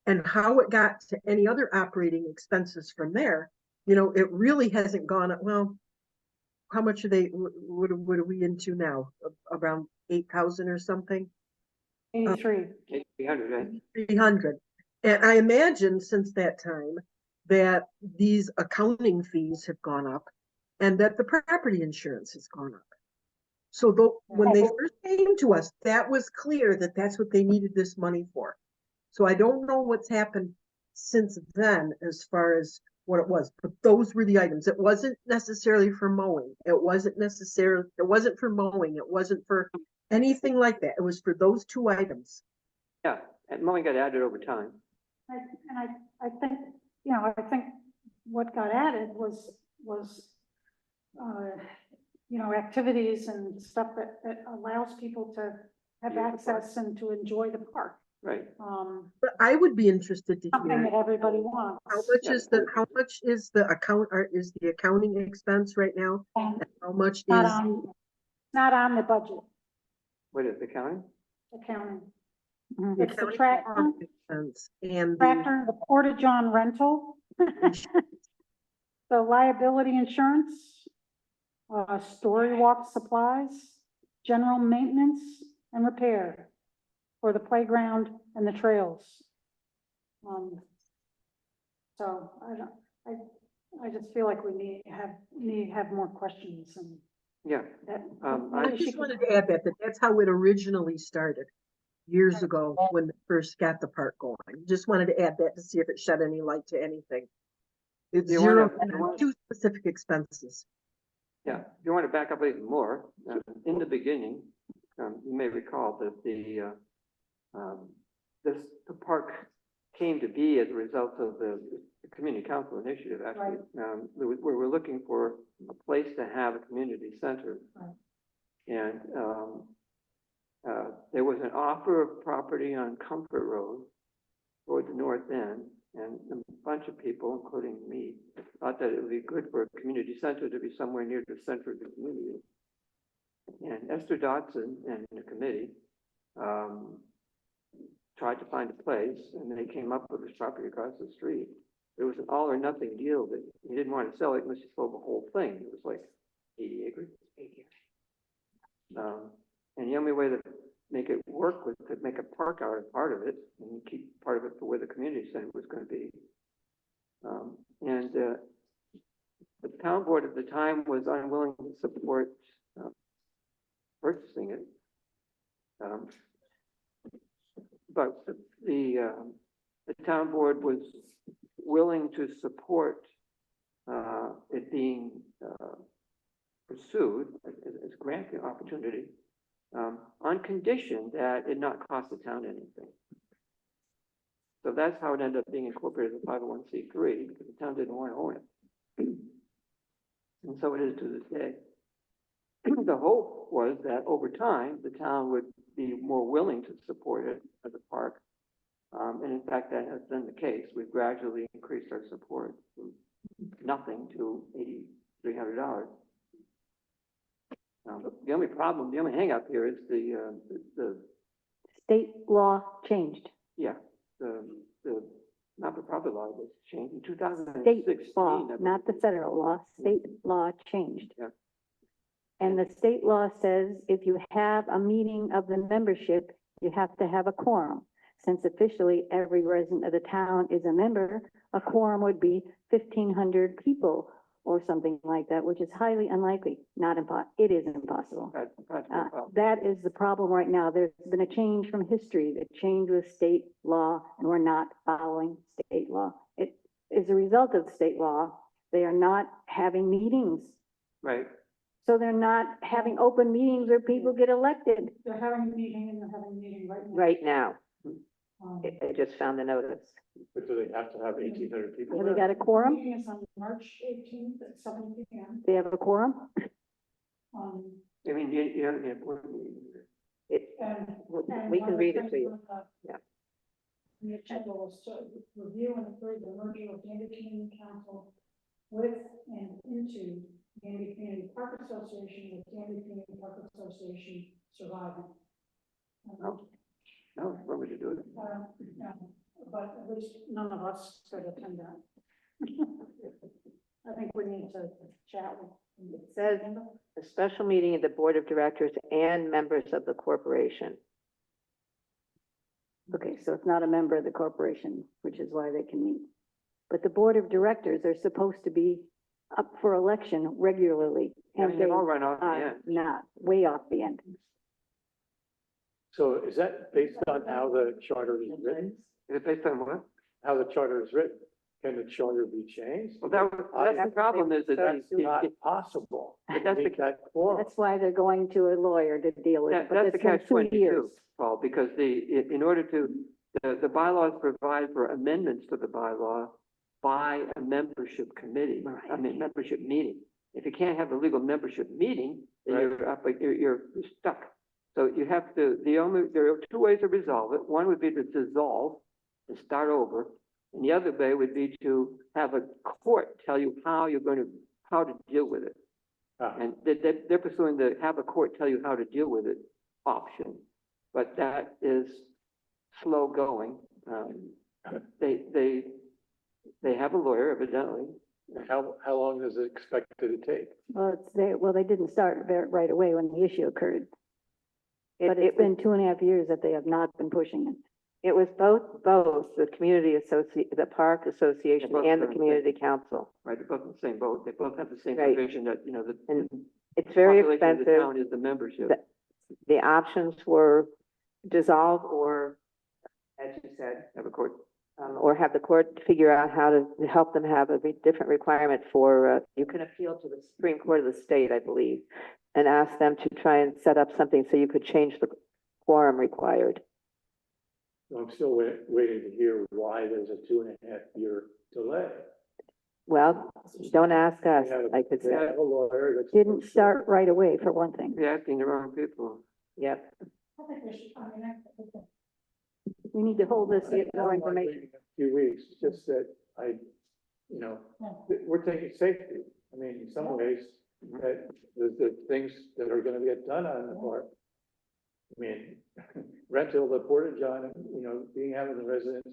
And how it got to any other operating expenses from there, it really hasn't gone up. Well, how much are they, what are we into now? Around 8,000 or something? 83. 300, right? 300. And I imagine since that time that these accounting fees have gone up and that the property insurance has gone up. So when they first came to us, that was clear that that's what they needed this money for. So I don't know what's happened since then as far as what it was, but those were the items. It wasn't necessarily for mowing. It wasn't for mowing. It wasn't for anything like that. It was for those two items. Yeah, and mowing got added over time. I think, I think what got added was, activities and stuff that allows people to have access and to enjoy the park. Right. But I would be interested to Something hear that everybody wants. how much is the accounting expense right now? And And how much not is not on the budget, What is accounting? accounting. Mhm. It's the accounting tractor, expense and the tractor, the porta-john rental, the liability insurance, story walk supplies, general maintenance and repair for the playground and the trails. So I just feel like we need to have more questions and Yeah. that. I just wanted to add that's how it originally started years ago when they first got the park going. Just wanted to add that to see if it shed any light to anything. It's You zero wanna- and two specific expenses. Yeah, if you want to back up even more, in the beginning, you may recall that the park came to be as a result of the community council initiative, actually. We were looking for a place to have a community center. Right. And there was an offer of property on Comfort Road toward the north end, and a bunch of people, including me, thought that it would be good for a community center to be somewhere near the center of the community. And Esther Dotson and the committee tried to find a place, and they came up with this property across the street. It was an all or nothing deal that he didn't want to sell it unless he sold the whole thing. It was like 80 acres. And the only way to make it work was to make a park out of part of it and keep part of it for where the community center was going to be. The town board at the time was unwilling to support purchasing it. But the town board was willing to support it being pursued as a grant opportunity on condition that it not cost the town anything. So that's how it ended up being incorporated as a 501c3, because the town didn't want to own it. And so it is to this day. The hope was that over time, the town would be more willing to support it as a park. And in fact, that has been the case. We've gradually increased our support from nothing to $8,300. The only problem, the only hang-up here is the State law changed. the not-for-profit law was changed in State 2016. law, not the federal law, state law changed. Yeah. And the state law says if you have a meeting of the membership, you have to have a quorum. Since officially every resident of the town is a member, a quorum would be 1,500 people or something like that, which is highly unlikely, not it is impossible. That's no problem. That is the problem right now. There's been a change from history, the change with state law, and we're not following state law. It is a result of state law. They are not having meetings. Right. So they're not having open meetings where people get elected. They're having a meeting and they're having a meeting right now. Right now, Um, I just found the notice. But do they have to have 1,800 people? Have they there? got a quorum? Meeting is on March 18th at 7 p.m. They have a quorum? Um, I mean, you haven't had one meeting. It, and. we can read it to you. Yeah. The agenda was to review and approve the merger of Danby Community Council with and into Danby Community Park Association with Danby Community Park Association surviving. Oh. No, what would you do it? But at least none of us could attend that. I think we need to chat with. It says a special meeting of the board of directors and members of the corporation. Okay, so it's not a member of the corporation, which is why they can meet. But the board of directors are supposed to be up for election regularly. I And mean, they they all run off the are end. not, way off the end. So is that based on how the charter is written? Is it based on what? How the charter is written? Can the charter be changed? Well, that's the problem is that That's not possible. But that's the- Make that quorum. That's why they're going to a lawyer to deal with it. But that's the it's been catch 2 years. 22, Paul, because in order to, the bylaws provide for amendments to the bylaw by a membership committee, I mean, membership meeting. If you can't have a legal membership meeting, then you're up, you're stuck. So you have to, there are two ways to resolve it. One would be to dissolve, to start over. And the other way would be to have a court tell you how to deal with it. Ah. And they're pursuing the have a court tell you how to deal with it option. But that is slow going. They have a lawyer evidently. How long is it expected to take? Well, they didn't start right away when the issue occurred. But it's been 2.5 years that they have not been pushing it. It was both the community the park association Both and the are in community council. Right, they're both in the same boat. They both have the same Right. provision that, And the it's very population of the expensive. town is the membership. The options were dissolve or, as you said, Have a court. or have the court figure out how to help them have a different requirement for, you can appeal to the Supreme Court of the state, I believe, and ask them to try and set up something so you could change the quorum required. I'm still waiting to hear why there's a 2.5-year delay. Well, don't ask us, They have- I could They say. have a lawyer that's. Didn't start right away, for one thing. You're asking the wrong people. Yep. I think we should, We need to hold this, to get more I don't mind information. waiting a few weeks, it's just that we're taking safety. I mean, in some ways, that the things that are gonna get done on the park. I mean, rental, the porta john, being having the residents,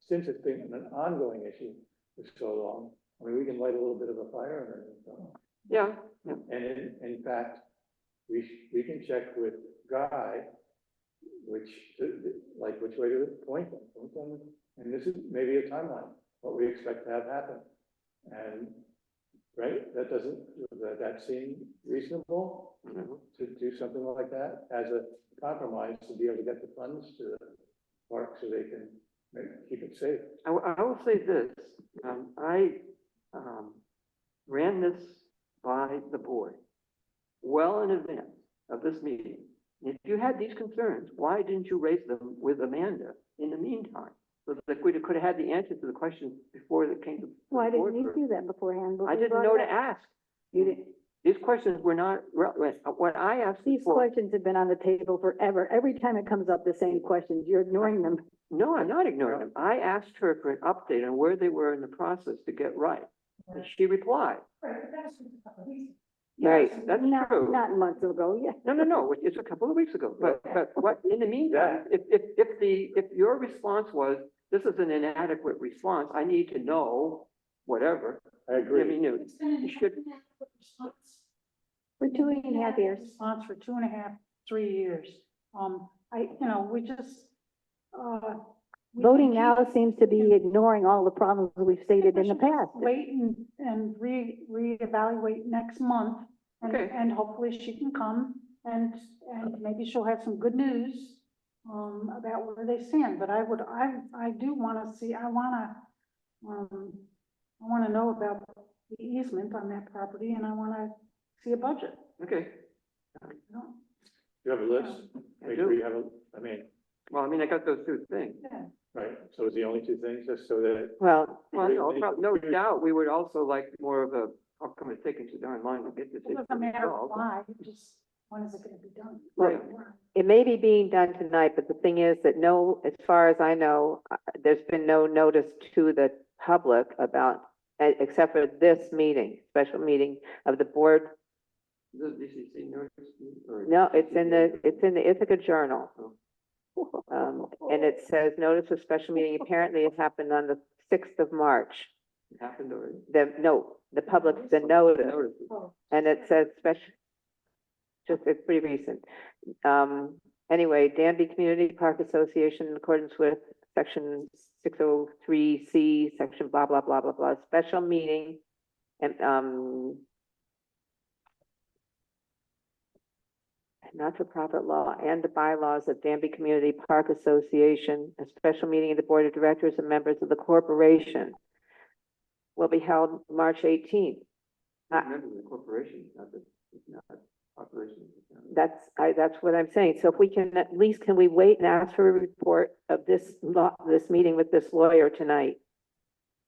since it's been an ongoing issue for so long, I mean, we can light a little bit of a fire under it. So. Yeah, yeah. And in fact, we can check with Guy, which way to point them, and this is maybe a timeline, what we expect to have happen. And, right, that seem reasonable to do something like that as a compromise to be able to get the funds to the park so they can keep it safe. I will say this, I ran this by the board well in advance of this meeting. If you had these concerns, why didn't you raise them with Amanda in the meantime? So that we could have had the answer to the questions before it came to. Why the board didn't you first. do that beforehand? I didn't know to ask. You didn't. These questions were not relevant. What I asked These for, questions have been on the table forever. Every time it comes up, the same questions, you're ignoring them. no, I'm not ignoring them. I asked her for an update on where they were in the process to get right. And she replied, Right. yes, that's Not true. months ago, yeah. No, it's a couple of weeks ago, but what, in the meantime, if your response was, this is an inadequate response, I need to know, whatever. I agree. I mean, you should, For 2.5 years. response for 2.5, 3 years. We just, we can Voting keep- now seems to be ignoring all the problems we've stated in the we should past. Wait and reevaluate next month. Okay. And hopefully she can come and maybe she'll have some good news about where they stand. But I do want to see, I want to know about the easement on that property and I want to see a budget. Okay. You know? You have a list? I Make do. sure you have a, I mean, Well, I mean, I got those two things. Yeah. right, so it's the only two things, just so that, Well, Well, no doubt, we would also like more of a, how come it's taking so darn long to get this It issue doesn't matter resolved? why, just when is it going to be done? Right. it may be being done tonight, but the thing is that no, as far as I know, there's been no notice to the public about, except for this meeting, special meeting of the board. The DCC notice? or- No, it's in the Ithaca Journal. And it says notice of special meeting, apparently it happened on the 6th of March. It happened already? The public, the notice, Notice. and it says special, it's pretty recent. Anyway, Danby Community Park Association, in accordance with section 603C, section blah, blah, blah, blah, blah, special meeting. And, not-for-profit law and the bylaws of Danby Community Park Association, a special meeting of the Board of Directors and members of the corporation will be held March 18th. Remember the corporation, not the, not operation. That's what I'm saying. So if we can, at least can we wait and ask for a report of this this meeting with this lawyer tonight?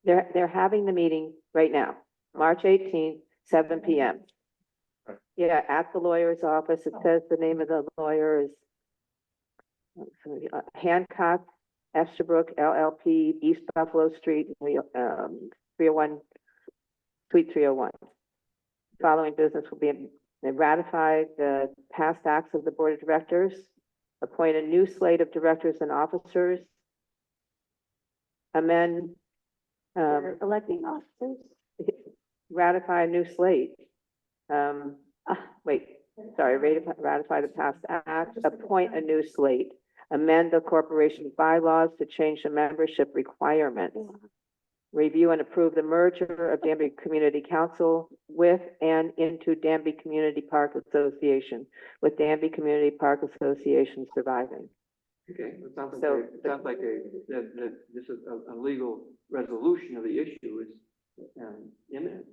They're having the meeting right now, March 18th, 7 PM. Yeah, at the lawyer's office. It says the name of the lawyer is Hancock, Estabrook, LLP, East Buffalo Street, 301, Suite 301. Following business will be ratify the past acts of the Board of Directors, appoint a new slate of directors and officers, amend, They're electing officers. ratify a new slate. Ratify the past act, appoint a new slate, amend the corporation bylaws to change the membership requirements, review and approve the merger of Danby Community Council with and into Danby Community Park Association, with Danby Community Park Association surviving. Okay, it sounds like, So- that this is a legal resolution of the issue is imminent.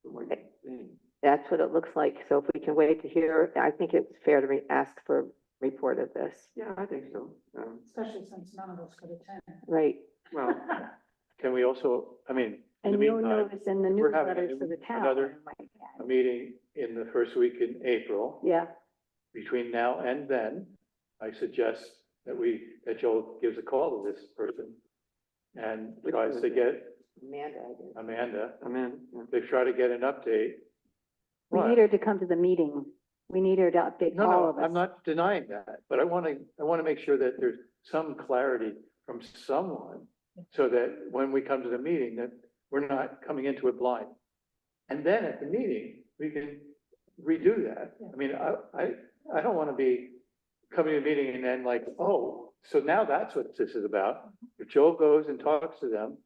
From what you're saying. That's what it looks like. So if we can wait to hear, I think it's fair to ask for a report of this, Yeah, I think so. Especially since none of us could attend. right? Well, can we also, I mean, in the And you'll meantime, notice in the we're having newsletters to the town. another- a meeting in the first week in April. Yeah, Between now and then, I suggest that Joel gives a call to this person and tries to get Amanda, I guess. Amanda, I'm in. Yeah. they try to get an update. we What? need her to come to the meeting. We need her to update all No, of us. I'm not denying that, but I want to make sure that there's some clarity from someone so that when we come to the meeting, that we're not coming into it blind. And then at the meeting, we can redo that. I mean, I don't want to be coming to the meeting and then like, oh, so now that's what this is about. If Joel goes and talks to them,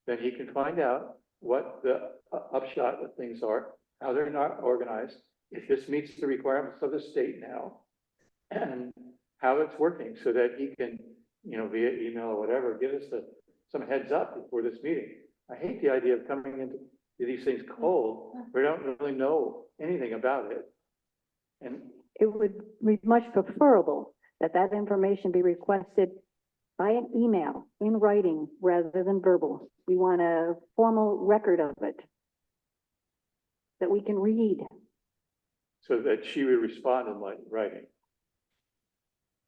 then he can find out what the upshot of things are, how they're not organized, if this meets the requirements of the state now, and how it's working, so that he can, via email or whatever, give us some heads up before this meeting. I hate the idea of coming into these things cold. We don't really know anything about it. And It would be much preferable that that information be requested by an email in writing rather than verbal. We want a formal record of it that we can read. so that she would respond in like writing.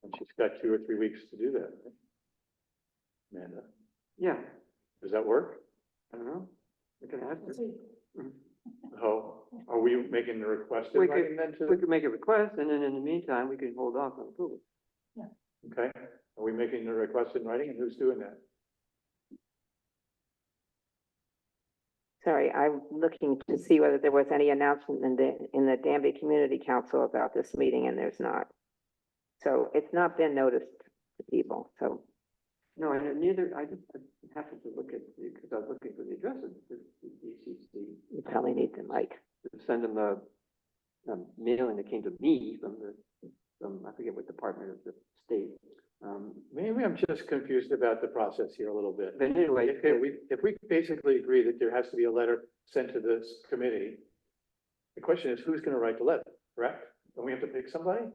And she's got 2 or 3 weeks to do that, right? Amanda, Yeah, does that work? I don't know. We can ask Let's her. see. Oh, are we making the request in We could- writing then to? We could make a request and then in the meantime, we can hold off on approval. Okay, are we making the request in writing, and who's doing that? Sorry, I'm looking to see whether there was any announcement in the Danby Community Council about this meeting, and there's not. So it's not been noticed to people, so No, and neither, I happened to look at, because I was looking for the address of the DCC. You probably need them, Mike. To send them a mailing that came to me from, I forget what department of the state. Maybe I'm just confused about the process here a little bit. But anyway, If we basically agree that there has to be a letter sent to this committee, the question is, who's gonna write the letter, correct? Don't we have to pick somebody?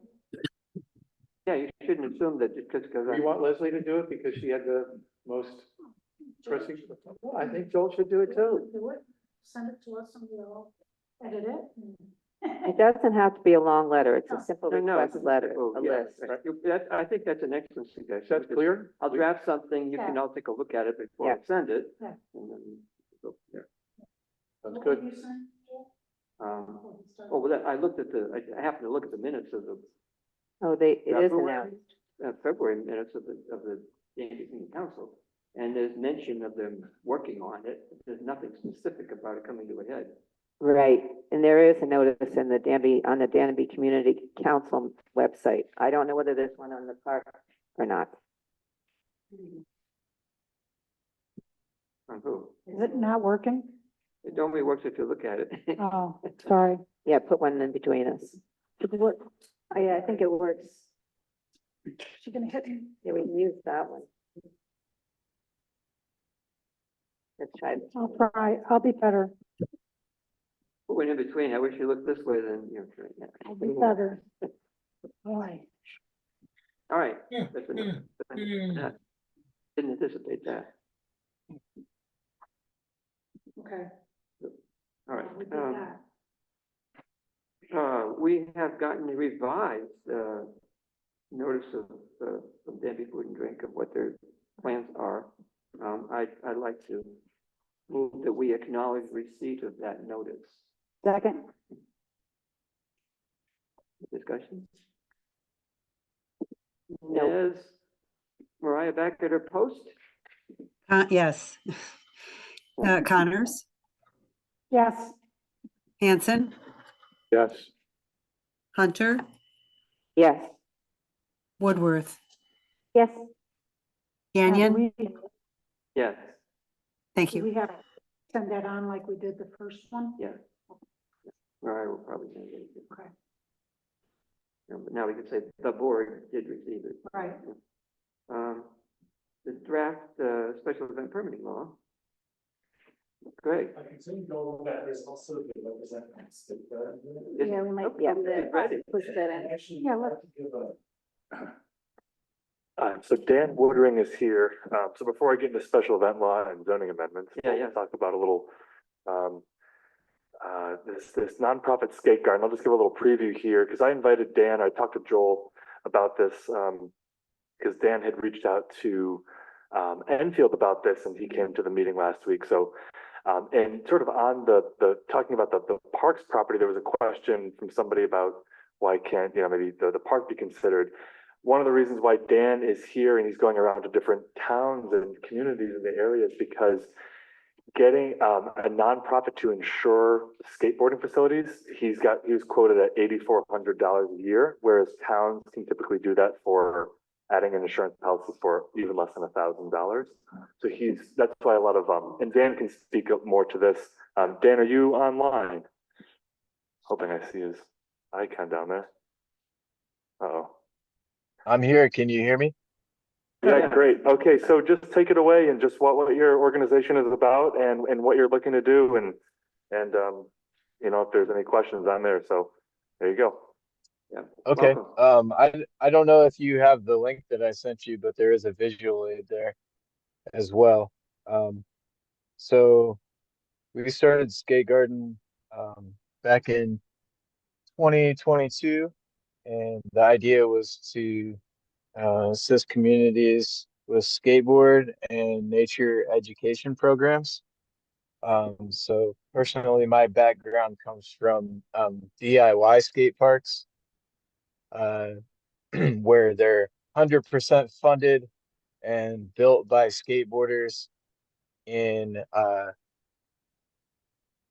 yeah, you shouldn't assume that just because Do you want Leslie to do it because she had the most pressing? Well, I think Joel should do it too. Do it, send it to us and we'll edit it. It doesn't have to be a long letter. It's a simple No, request it's letter, simple, a yeah, list. right. I think that's an excellent suggestion. That's clear? I'll draft something, you can all take a look at it before I Yeah. send it. Yeah. And then go from there. That's What good. did you send, Joel? Oh, well, I looked at I happened to look at the minutes of the Oh, it is February? announced. February minutes of the Danby Community Council. And there's mention of them working on it. There's nothing specific about it coming to a head. Right, and there is a notice in the on the Danby Community Council website. I don't know whether there's one on the park or not. On who? Is it not working? It only works if you look at it. Oh, sorry. Yeah, put one in between us. What, oh, yeah, I think it works. She gonna hit me? Yeah, we can use that one. Let's try this. I'll try, I'll be better. Put one in between. I wish you looked this way then, you know. Yeah. I'll be better. Boy. All right. That's enough. Didn't anticipate that. Okay. All right. We did that. We have gotten a revised, notice of, from Danby Food and Drink of what their plans are. I'd like to move that we acknowledge receipt of that notice. Second, Discussion? No, Is Mariah back at her post? Yes. Connors, Yes, Hanson, Yes. Hunter, yes, Woodworth, yes, and Gagnon. we, Yes, Thank do you. we have to send that on like we did the first one? yes. Mariah will probably send it. Okay, But now we can say the board did receive it. right. The draft, special event permitting law. Great. I can soon go that there's also the representatives. yeah, we might Yeah, have to ready. push that in. Actually, Yeah, I'd let's- like to give a So Dan Woodring is here. So before I get into special event law and zoning amendments, Yeah, we'll yeah. talk about a little, this nonprofit skate garden. I'll just give a little preview here because I invited Dan, I talked to Joel about this, because Dan had reached out to Enfield about this and he came to the meeting last week. So, and sort of on the talking about the parks property, there was a question from somebody about why can't, maybe the park be considered. One of the reasons why Dan is here and he's going around to different towns and communities in the area is because getting a nonprofit to insure skateboarding facilities, he was quoted at $8,400 a year, whereas towns can typically do that for adding an insurance policy for even less than $1,000. So that's why a lot of, and Dan can speak up more to this. Dan, are you online? Hoping I see his icon down there. Uh-oh. I'm here. Can you hear me? Yeah, great. Okay, so just take it away and just what your organization is about and what you're looking to do and if there's any questions on there. So there you go. Yeah. Okay. Welcome. I don't know if you have the link that I sent you, but there is a visual aid there as well. So we started Skate Garden back in 2022, and the idea was to assist communities with skateboard and nature education programs. So personally, my background comes from DIY skate parks, where they're 100% funded and built by skateboarders in,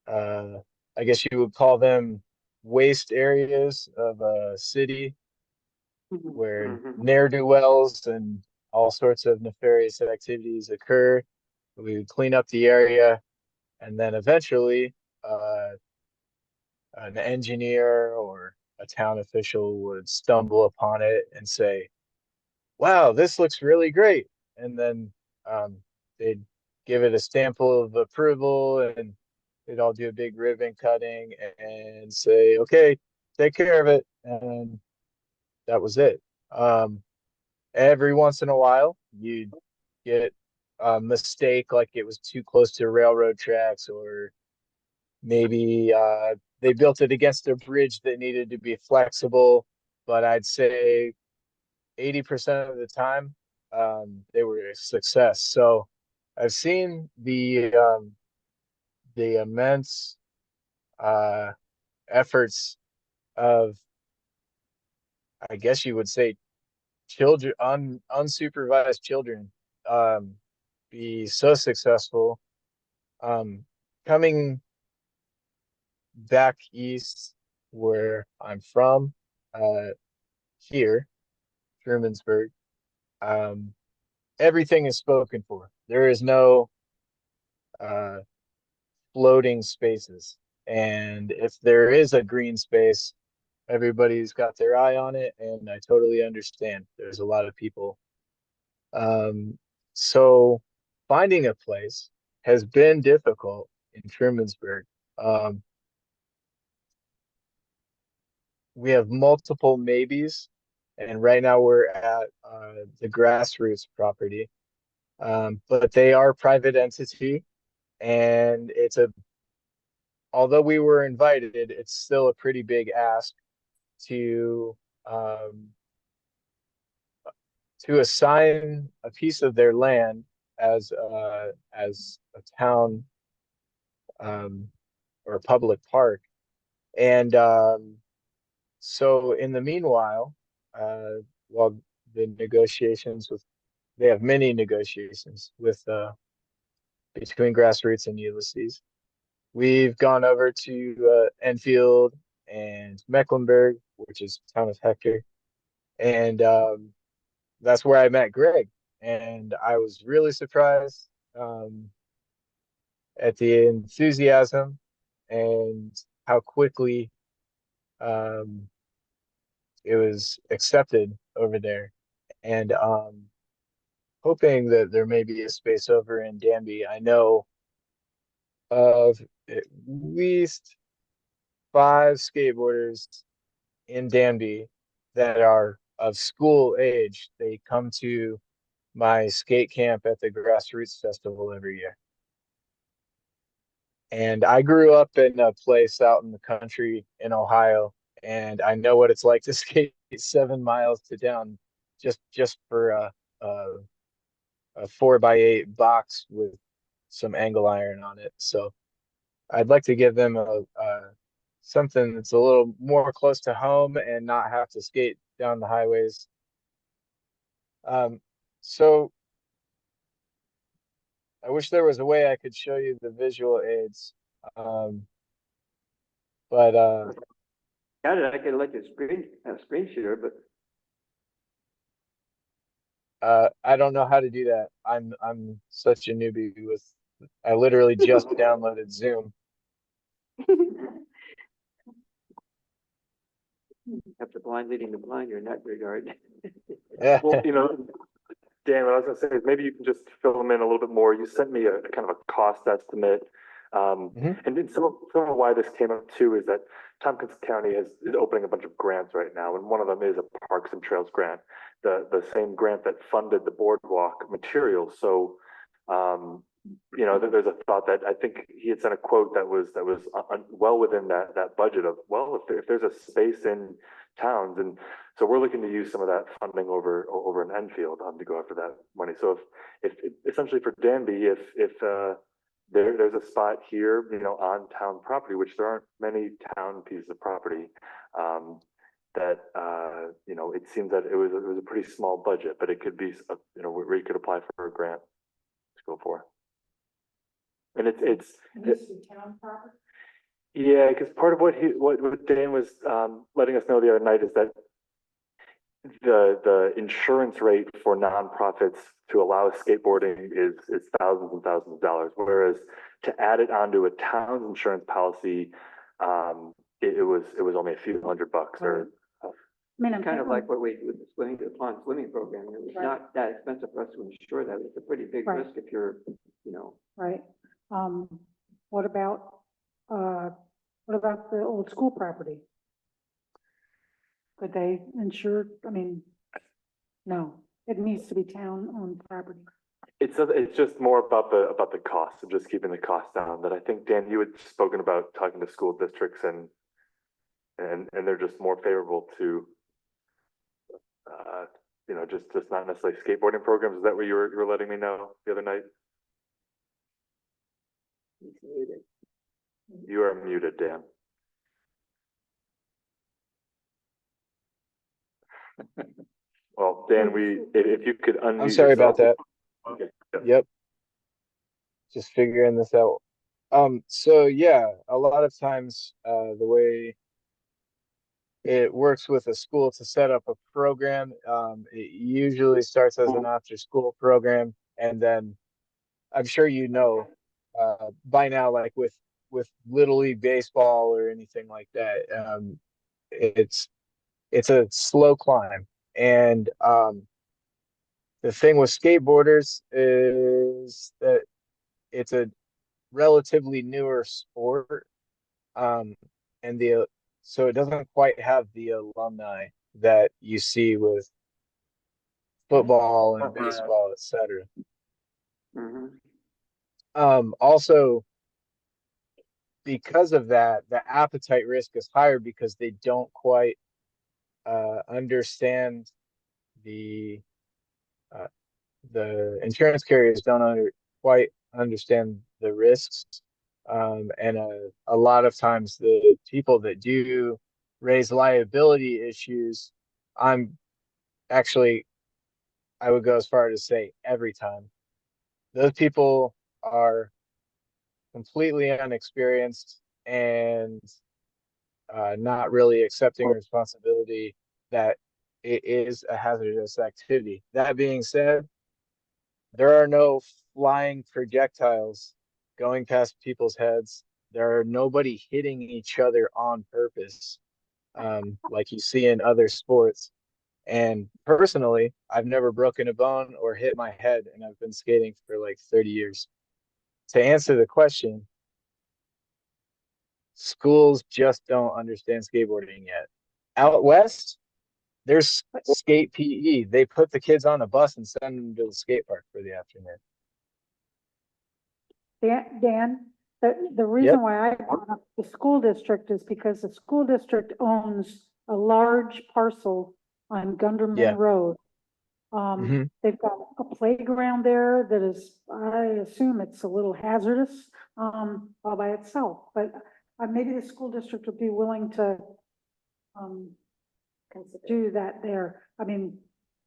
I guess you would call them waste areas of a city, where Mhm. ne'er-do-wells and all sorts of nefarious activities occur. We would clean up the area, and then eventually, an engineer or a town official would stumble upon it and say, wow, this looks really great. And then they'd give it a stamp of approval, and they'd all do a big ribbon cutting and say, okay, take care of it. And that was it. Every once in a while, you'd get a mistake, like it was too close to railroad tracks, or maybe they built it against a bridge that needed to be flexible. But I'd say 80% of the time, they were a success. So I've seen the immense efforts of, I guess you would say, children, unsupervised children, be so successful. Coming back east where I'm from, here, Trumansburg, everything is spoken for. There is no floating spaces. And if there is a green space, everybody's got their eye on it, and I totally understand. There's a lot of people. So finding a place has been difficult in Trumansburg. We have multiple maybes, and right now we're at the Grassroots property. But they are private entity, and although we were invited, it's still a pretty big ask to assign a piece of their land as a town or a public park. And so in the meanwhile, while the negotiations they have many negotiations with between Grassroots and Ulysses. We've gone over to Enfield and Mecklenburg, which is town of Hector, and that's where I met Greg, and I was really surprised at the enthusiasm and how quickly it was accepted over there, and hoping that there may be a space over in Danby. I know of at least 5 skateboarders in Danby that are of school age. They come to my skate camp at the Grassroots Festival every year. And I grew up in a place out in the country in Ohio, and I know what it's like to skate 7 miles to down just for a 4x8 box with some angle iron on it. So I'd like to give them something that's a little more close to home and not have to skate down the highways. So I wish there was a way I could show you the visual aids. But Got it, I could let you screen share, but I don't know how to do that. I'm such a newbie with, I literally just downloaded Zoom. have the blind leading the blind in that regard. Well, Dan, what I was gonna say is maybe you can just fill them in a little bit more. You sent me a kind of a cost estimate. And then some of why this came up too is that Tompkins County is opening a bunch of grants right now, and one of them is a Parks and Trails grant, the same grant that funded the boardwalk materials. So, there's a thought that I think he had sent a quote that was well within that budget of, well, if there's a space in towns, and so we're looking to use some of that funding over in Enfield to go after that money. So if essentially for Danby, if there's a spot here, on town property, which there aren't many town pieces of property, that it seems that it was a pretty small budget, but it could be where you could apply for a grant to go for. And it's town property? yeah, because part of what Dan was letting us know the other night is that the insurance rate for nonprofits to allow skateboarding is thousands and thousands of dollars, whereas to add it onto a town's insurance policy, it was only a few $100 or. I mean, I'm Kind of thinking- like what we did with the swimming, the pond swimming program. It was Right. not that expensive for us to insure that. It's a pretty big Right. risk if you're, you know, Right, what about, the old school property? Could they insure, I mean, no, it needs to be town-owned property. It's just more about the cost, of just keeping the cost down, that I think, Dan, you had spoken about talking to school districts and they're just more favorable to, you know, just not necessarily skateboarding programs. Is that what you were letting me know the other night? You are muted, Dan. Well, Dan, if you could unmute I'm sorry about yourself. that. Okay. Yep. Just figuring this out. So yeah, a lot of times, the way it works with a school to set up a program, it usually starts as an after-school program, and then I'm sure you know, by now, like with Little League baseball or anything like that, it's a slow climb. And the thing with skateboarders is that it's a relatively newer sport, and so it doesn't quite have the alumni that you see with football and baseball, etc. Also, because of that, the appetite risk is higher because they don't quite understand the insurance carriers don't quite understand the risks, and a lot of times the people that do raise liability issues, I would go as far as to say every time, those people are completely unexperienced and not really accepting responsibility that it is a hazardous activity. That being said, there are no flying projectiles going past people's heads. There are nobody hitting each other on purpose, like you see in other sports. And personally, I've never broken a bone or hit my head, and I've been skating for like 30 years. To answer the question, schools just don't understand skateboarding yet. Out west, there's skate PE. They put the kids on a bus and send them to the skate park for the afternoon. Dan, the reason why I brought up the school district is because the school district owns a large parcel on Gunderman Road. They've got a playground there that is, I assume it's a little hazardous, all by itself, but maybe the school district would be willing to, do that there. I mean,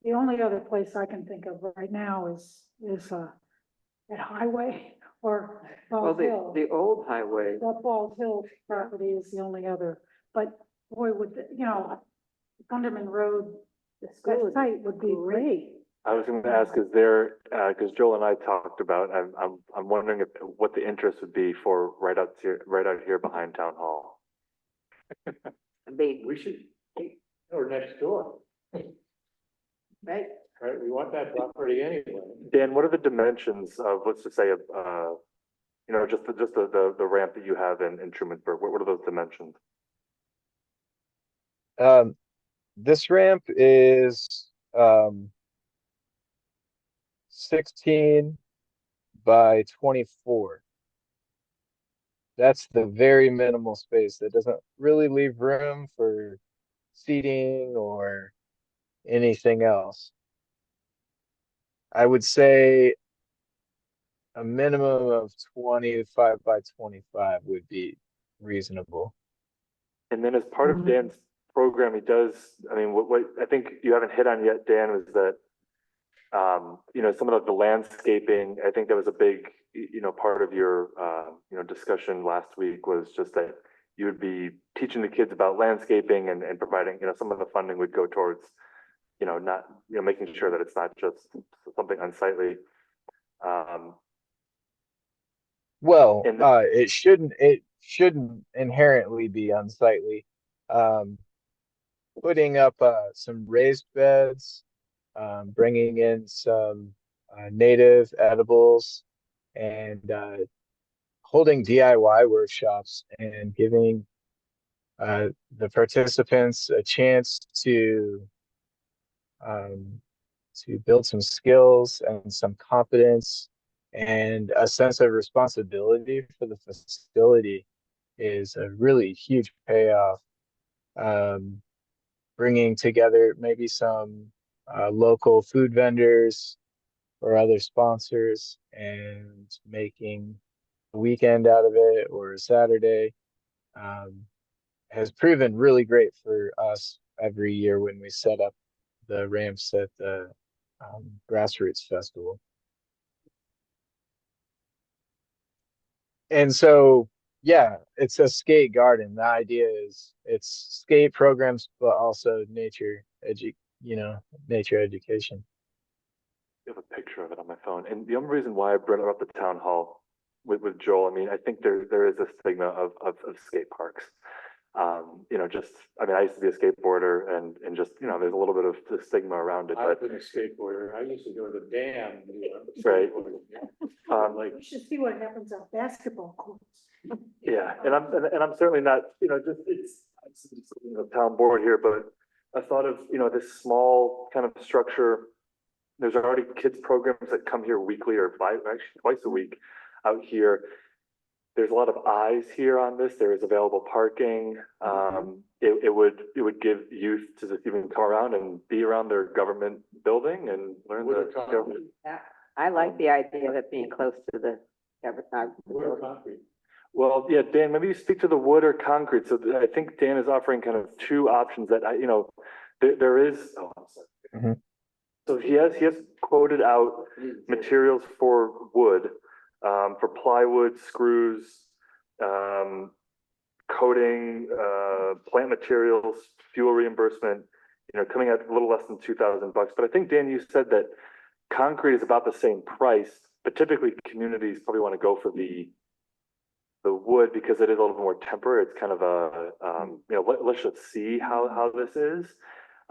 the only other place I can think of right now is at Highway or well, Falls Hill. the old highway, That Falls Hill property is the only other, but boy, Gunderman Road, that site would be great. I was going to ask, is there, because Joel and I talked about, I'm wondering what the interest would be for right out here behind Town Hall. We should, or next door, Right. right? We want that property anyway. Dan, what are the dimensions of, let's just say, just the ramp that you have in Trumansburg? What are those dimensions? This ramp is 16 by 24. That's the very minimal space that doesn't really leave room for seating or anything else. I would say a minimum of 25 by 25 would be reasonable. And then as part of Dan's program, he does, what I think you haven't hit on yet, Dan, was that, some of the landscaping, I think that was a big, part of your, discussion last week, was just that you would be teaching the kids about landscaping and providing, some of the funding would go towards not, making sure that it's not just something unsightly. Well, And it shouldn't inherently be unsightly. Um, Putting up, some raised beds, bringing in some, native edibles, and, holding DIY workshops and giving, the participants a chance um, to build some skills and some confidence and a sense of responsibility for the facility is a really huge payoff. Um, Bringing together maybe some, local food vendors or other sponsors and making a weekend out of it or a Saturday, um, has proven really great for us every year when we set up the ramps at the, grassroots festival. And so, yeah, it's a skate garden. The idea is it's skate programs, but also nature education. I have a picture of it on my phone. And the only reason why I brought up the town hall with Joel, I mean, I think there is a stigma of skate parks. I used to be a skateboarder and just, there's a little bit of the stigma around it, I've but been a skateboarder. I used to go to the dam. Right. Like, You should see what happens on basketball courts. yeah, and I'm certainly not, it's town board here, but I thought of, this small kind of structure. There's already kids programs that come here weekly or actually twice a week out here. There's a lot of eyes here on this. There is available parking. It would give youth to just even come around and be around their government building and learn Wood or the concrete? government. I like the idea of it being close to the, wood or concrete? Well, yeah, Dan, maybe you speak to the wood or concrete. So I think Dan is offering kind of two options that there is. Oh, I'm sorry. Mhm. So he has quoted out materials for wood, for plywood, screws, coating, plant materials, fuel reimbursement, coming out a little less than $2,000. But I think, Dan, you said that concrete is about the same price, but typically communities probably want to go for the wood because it is a little more temporary. It's kind of let's just see how this is.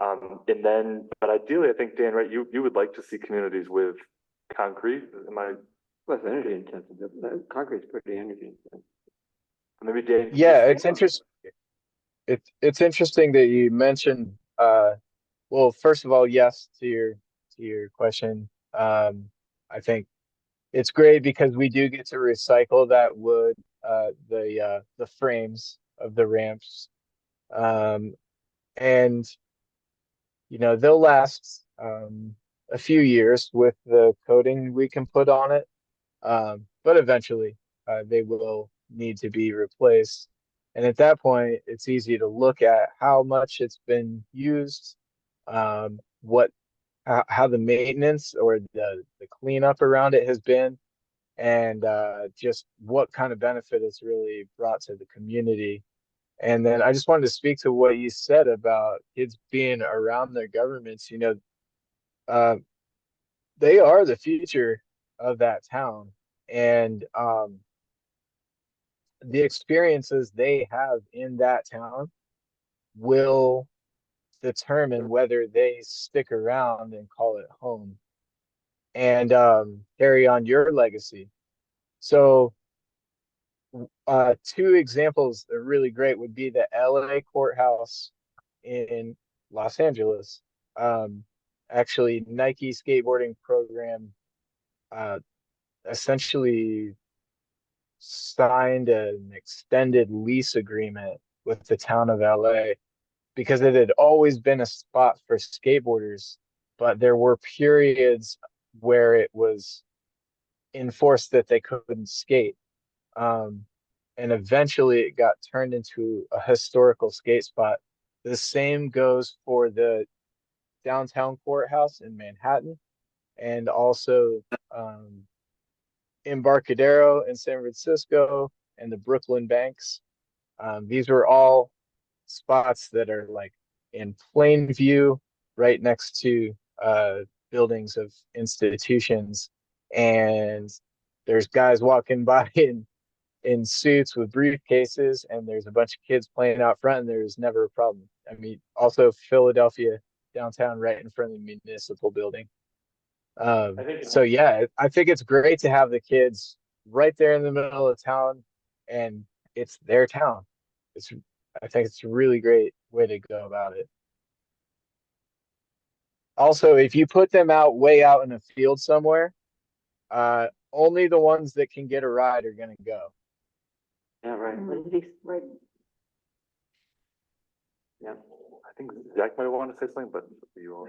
And then, but ideally, I think, Dan, right, you would like to see communities with concrete. Am I? Less energy intensive. Concrete's pretty energy intensive. Maybe Dan. Yeah, it's interesting. It's interesting that you mentioned, well, first of all, yes to your question. I think it's great because we do get to recycle that wood, the frames of the ramps. And they'll last, a few years with the coating we can put on it. But eventually, they will need to be replaced. And at that point, it's easy to look at how much it's been used, um, what, how the maintenance or the cleanup around it has been, and, just what kind of benefit it's really brought to the community. And then I just wanted to speak to what you said about kids being around their governments. Uh, they are the future of that town. And, the experiences they have in that town will determine whether they stick around and call it home and, carry on your legacy. So, two examples that are really great would be the LA courthouse in Los Angeles. Actually, Nike skateboarding program, uh, essentially signed an extended lease agreement with the town of LA because it had always been a spot for skateboarders, but there were periods where it was enforced that they couldn't skate. Um, and eventually it got turned into a historical skate spot. The same goes for the downtown courthouse in Manhattan and also, Embarcadero in San Francisco and the Brooklyn Banks. These were all spots that are like in plain view right next to buildings of institutions, and there's guys walking by in suits with briefcases, and there's a bunch of kids playing out front, and there's never a problem. I mean, also Philadelphia downtown, right in front of the municipal building. So yeah, I think it's great to have the kids right there in the middle of town, and it's their town. It's, I think it's a really great way to go about it. Also, if you put them out way out in a field somewhere, only the ones that can get a ride are gonna go. Yeah, right. Right. I think Zach might want to say something, but you all.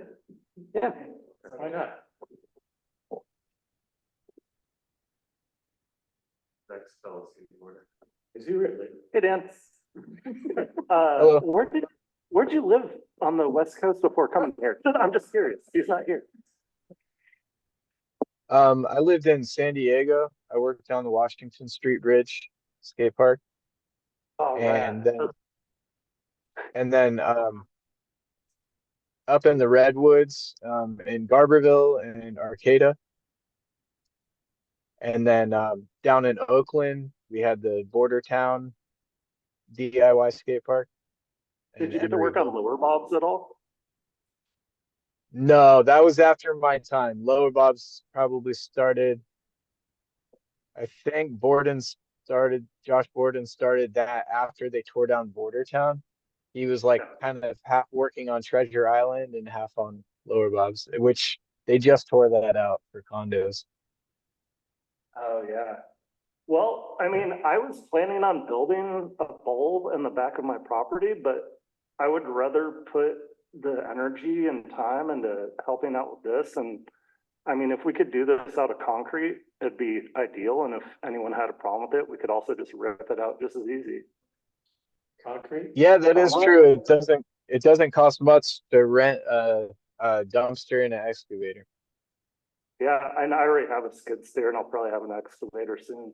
Yeah. Why not? Next fellow skateboarder. Is he really? Hey, Dan. Hello. Where'd you live on the West Coast before coming here? I'm just curious. He's not here. I lived in San Diego. I worked on the Washington Street Bridge skate park, Oh, and right. then up in the Redwoods, in Garberville and Arcata. And then down in Oakland, we had the Border Town DIY skate park. Did in you get to work on Emeryville. lower bobs at all? No, that was after my time. Lower Bob's probably started. I think Josh Borden started that after they tore down Border Town. He was like kind of half working on Treasure Island and half on Lower Bob's, which they just tore that out for condos. Oh, yeah. Well, I mean, I was planning on building a bowl in the back of my property, but I would rather put the energy and time into helping out with this. And I mean, if we could do this out of concrete, it'd be ideal. And if anyone had a problem with it, we could also just rip it out just as easy. Concrete? Yeah, that is true. It doesn't cost much to rent a dumpster and an excavator. Yeah, and I already have a skid steer and I'll probably have an excavator soon.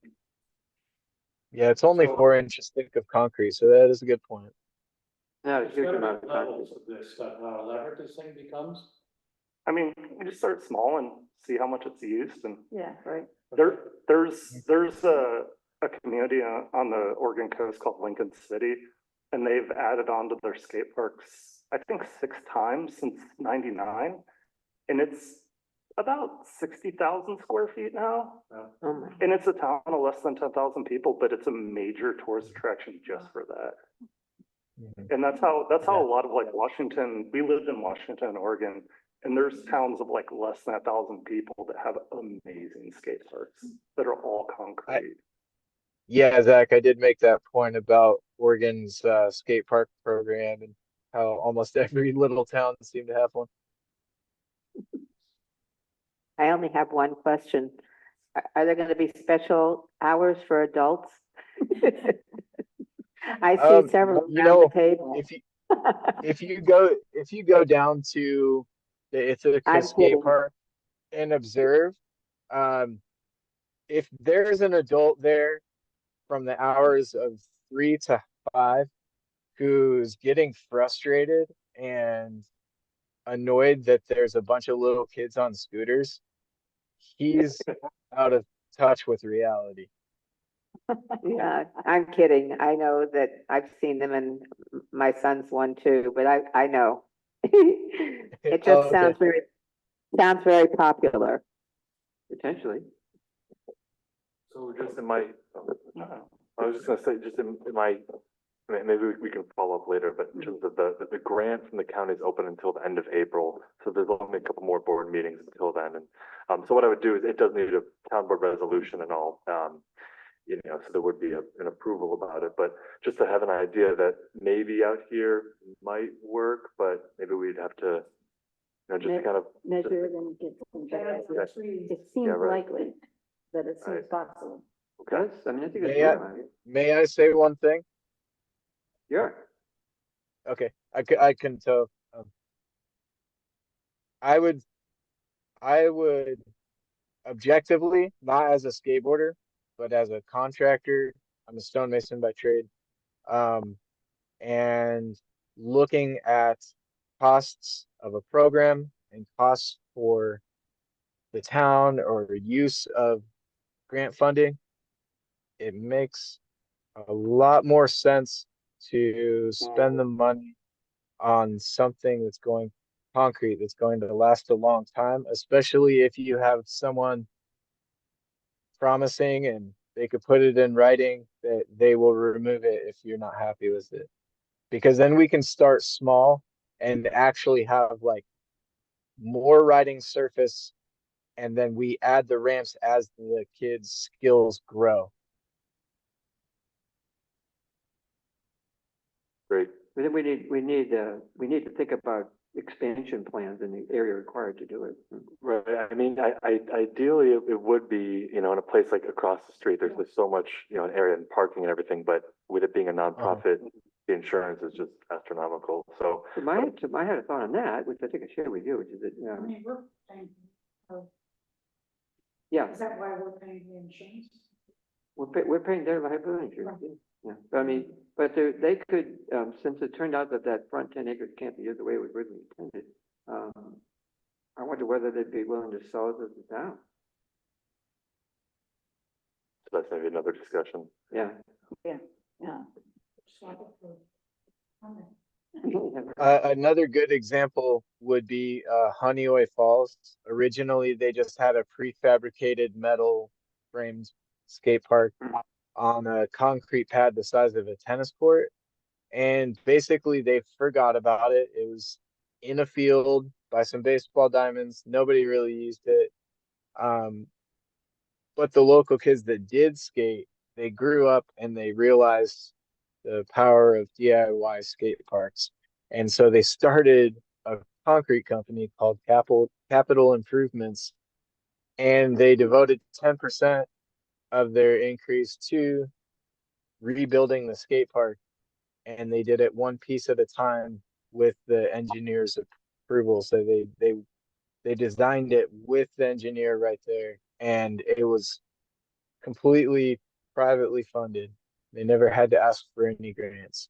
Yeah, it's only So- 4 inches thick of concrete, so that is a good point. Yeah, a There's huge gotta amount be of concrete. levels of this stuff, how elaborate this thing becomes. I mean, you just start small and see how much it's used. And Yeah, right. there's a community on the Oregon coast called Lincoln City, and they've added on to their skate parks, I think 6 times since '99. And it's about 60,000 square feet now. Oh my. And it's a town of less than 10,000 people, but it's a major tourist attraction just for that. And that's how a lot of like Washington, we lived in Washington, Oregon, and there's towns of like less than 1,000 people that have amazing skate parks that are all concrete. Yeah, Zach, I did make that point about Oregon's skate park program and how almost every little town seemed to have one. I only have one question. Are there gonna be special hours for adults? I see several you around know, the table. if you go down to the Ithaca I'm skate kidding. park and observe, if there's an adult there from the hours of 3 to 5 who's getting frustrated and annoyed that there's a bunch of little kids on scooters, he's out of touch with reality. Yeah, I'm kidding. I know that I've seen them and my son's one too, but I know. It just Okay. sounds very popular. Potentially. So just in my, I was just gonna say, just in my, maybe we can follow up later, but in terms of the grant from the county is open until the end of April. So there's only a couple more board meetings until then. And so what I would do is, it does need a town board resolution and all, so there would be an approval about it, but just to have an idea that maybe out here might work, but maybe we'd have to, just Maybe- kind of. Measure it and get some. It seems Yeah, right. likely that it seems Right. possible. Yes, I mean, I think it's. May I say one thing? Yeah. Okay, I can tell. I would objectively, not as a skateboarder, but as a contractor, I'm a stonemason by trade. And looking at costs of a program and costs for the town or use of grant funding, it makes a lot more sense to spend the money on something that's going concrete, that's going to last a long time, especially if you have someone promising and they could put it in writing that they will remove it if you're not happy with it. Because then we can start small and actually have like more riding surface, and then we add the ramps as the kids' skills grow. Great. But then we need to think about expansion plans in the area required to do it. Right. I mean, ideally, it would be, you know, in a place like across the street, there's just so much, you know, an area and parking and everything, but with it being a nonprofit, the insurance is just astronomical. So So I had a thought on that, which I think I shared with you, which is that, I mean, we're paying, yeah, is that why we're paying the insurance? we're paying their liability insurance. Yeah, but I mean, but they could, since it turned out that that front 10 acres can't be used the way it was originally intended, I wonder whether they'd be willing to sell it to the town. that's maybe another discussion. Yeah. Yeah. Another good example would be Honeoye Falls. Originally, they just had a prefabricated metal framed skate park on a concrete pad the size of a tennis court. And basically, they forgot about it. It was in a field by some baseball diamonds. Nobody really used it. But the local kids that did skate, they grew up and they realized the power of DIY skate parks. And so they started a concrete company called Capital Improvements, and they devoted 10% of their increase to rebuilding the skate park. And they did it one piece at a time with the engineer's approval. So they designed it with the engineer right there, and it was completely privately funded. They never had to ask for any grants.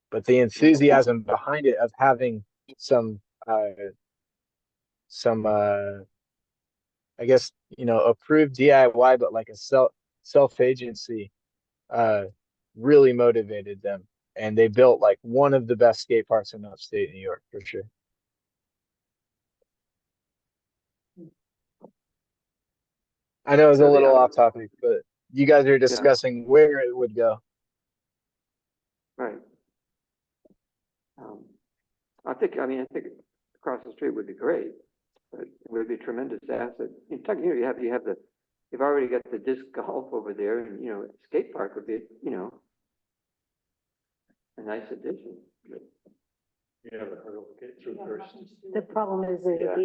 But the enthusiasm behind it of having some I guess, you know, approved DIY, but like a self-agency, really motivated them. And they built like one of the best skate parks in upstate New York for sure. I know it's a little off topic, but you guys are discussing where it would go. Right. I think across the street would be great, but it would be a tremendous asset. In fact, you know, you've already got the disc golf over there, and, you know, skate park would be, you know, a nice addition. You have a hurdle to get through first. The problem is that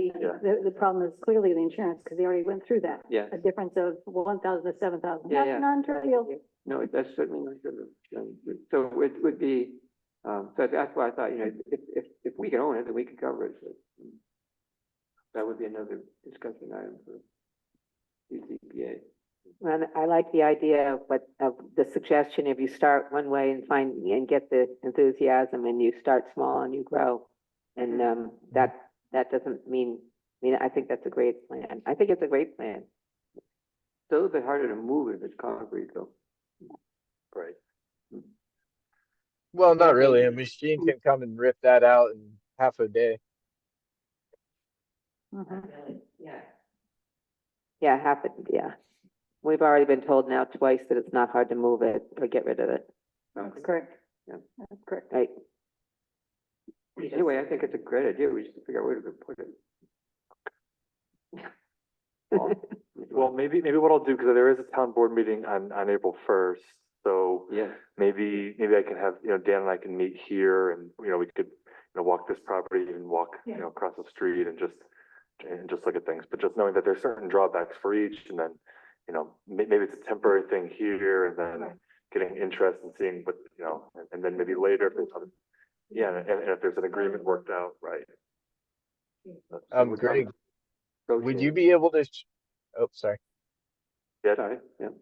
the problem is clearly the insurance, because they already went through that. Yeah. A difference of 1,000 to 7,000. Yeah, That's yeah. non-trivial. No, that's certainly not good. So it would be, so that's why I thought, you know, if we can own it, then we can cover it. So that would be another discussion item for CCPA. And I like the idea of the suggestion, if you start one way and get the enthusiasm, and you start small and you grow. And that doesn't mean, I think that's a great plan. I think it's a great plan. It's a little bit harder to move if it's concrete though. Right. Well, not really. A machine can come and rip that out in half a day. Yeah. We've already been told now twice that it's not hard to move it or get rid of it. That's correct. Yeah. That's correct. Right. Anyway, I think it's a great idea. We just figure out where to put it. Well, maybe what I'll do, because there is a town board meeting on April 1st. So Yeah. maybe I can have, you know, Dan and I can meet here, and, you know, we could, you know, walk this property and walk, you know, across the street and just look at things. But just knowing that there's certain drawbacks for each, and then, you know, maybe it's a temporary thing here, and then getting interest and seeing what, you know, and then maybe later if there's other, and if there's an agreement worked out, right? Greg, would you be able to? Oh, sorry. Yeah. Sorry. Yeah.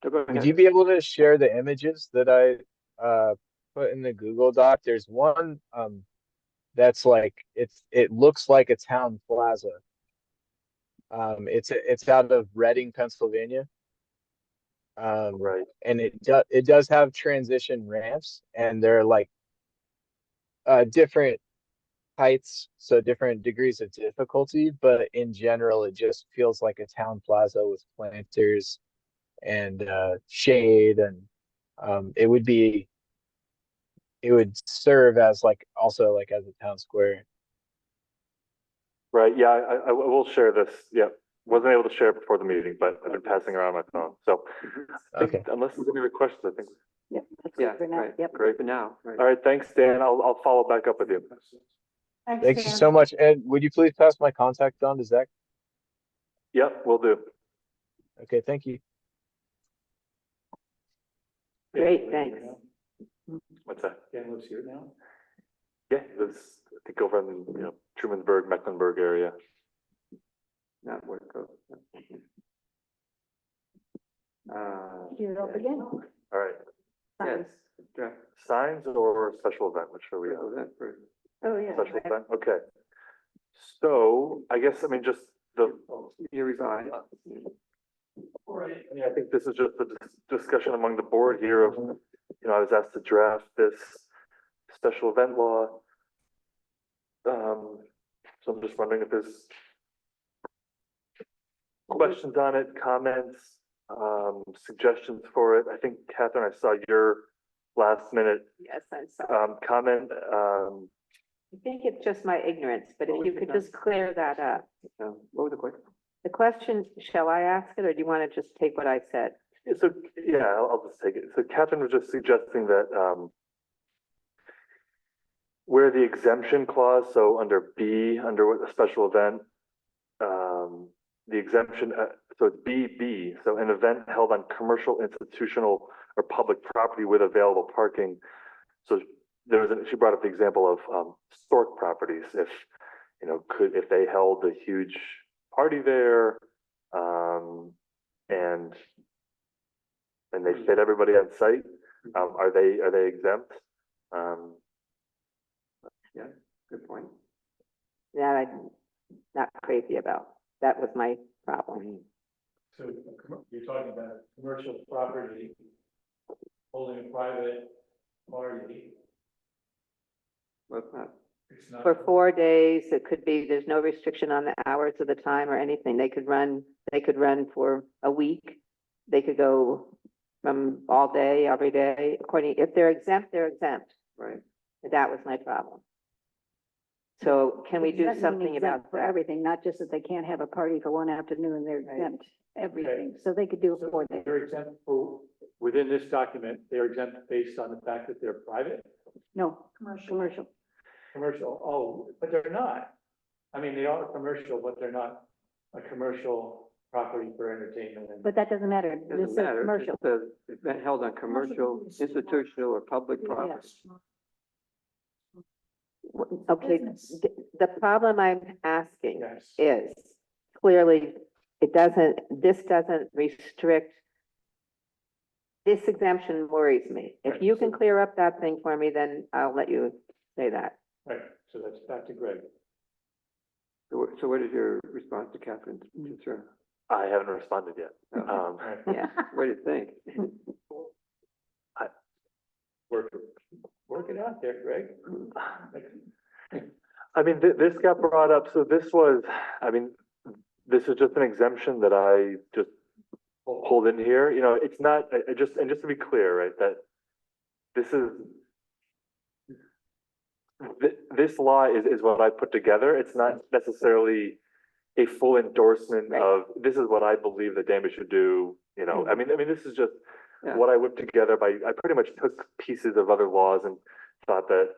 Would you be able to share the images that I put in the Google Doc? There's one that's like, it looks like a town plaza. It's out of Reading, Pennsylvania. Right. And it does have transition ramps, and they're like different heights, so different degrees of difficulty, but in general, it just feels like a town plaza with planters and shade, and it would serve as like also like as a town square. Right, yeah, I will share this, yeah, wasn't able to share it before the meeting, but I've been passing around my phone, so. I think Okay. unless there's any other questions, I think, Yep, that's Yeah, good for now. right. Yep. great. For now, right. All right, thanks, Dan, I'll follow back up with you. Thank you so much. And would you please pass my contact on to Zach? Yep, will do. Okay, thank you. Great, thanks. What's that? Dan lives here now? Yeah, it was, I think over in, Trumansburg, Mecklenburg area. Not where it goes. You're up again. All right, Yes, draft, signs or special event, which are we on? that first. Oh, yeah. Special event, okay. So, I guess, just the, You revised. I think this is just a discussion among the board here of, I was asked to draft this special event law. So I'm just wondering if there's questions on it, comments, suggestions for it. I think Catherine, I saw your last minute Yes, I'm sorry. comment. I think it's just my ignorance, but if you could just clear that up. What was the question? The question, shall I ask it, or do you want to just take what I said? So, yeah, I'll just take it. So Catherine was just suggesting that, where the exemption clause, so under B, under what a special event, the exemption, so it's BB, so an event held on commercial, institutional, or public property with available parking. So she brought up the example of stork properties. If, if they held a huge party there, and they fit everybody on site, are they exempt? Yeah, good point. That I'm not crazy about. That was my problem. So you're talking about commercial property holding a private party. Well, it's not. It's not. For 4 days, it could be, there's no restriction on the hours of the time or anything. They could run for a week. They could go from all day, every day, if they're exempt, they're exempt. Right. That was my problem. So can we do Doesn't mean something exempt about for that? everything, not just that they can't have a party for one afternoon, they're Right. exempt everything, so they could do it So 4 days. they're exempt for, within this document, they're exempt based on the fact that they're private, No, commercial. commercial. Oh, but they're not. I mean, they are commercial, but they're not a commercial property for entertainment and. But that doesn't matter, this Doesn't is matter. commercial. It's an event held on commercial, institutional, or public property. Okay, Business. the problem I'm asking Yes. is clearly, this doesn't restrict. This exemption worries me. If Right, you can so- clear up that thing for me, then I'll let you say that. Right, so that's back to Greg. So what is your response to Catherine's concern? I haven't responded yet. Oh. Right, Yeah. What do you think? work it out there, Greg. This got brought up, so this was, this is just an exemption that I just pulled in here, it's not, and just to be clear, right, that this law is what I put together, it's not necessarily a full endorsement Right. of, this is what I believe that Danby should do, this is just Yeah. what I whipped together I pretty much took pieces of other laws and thought that,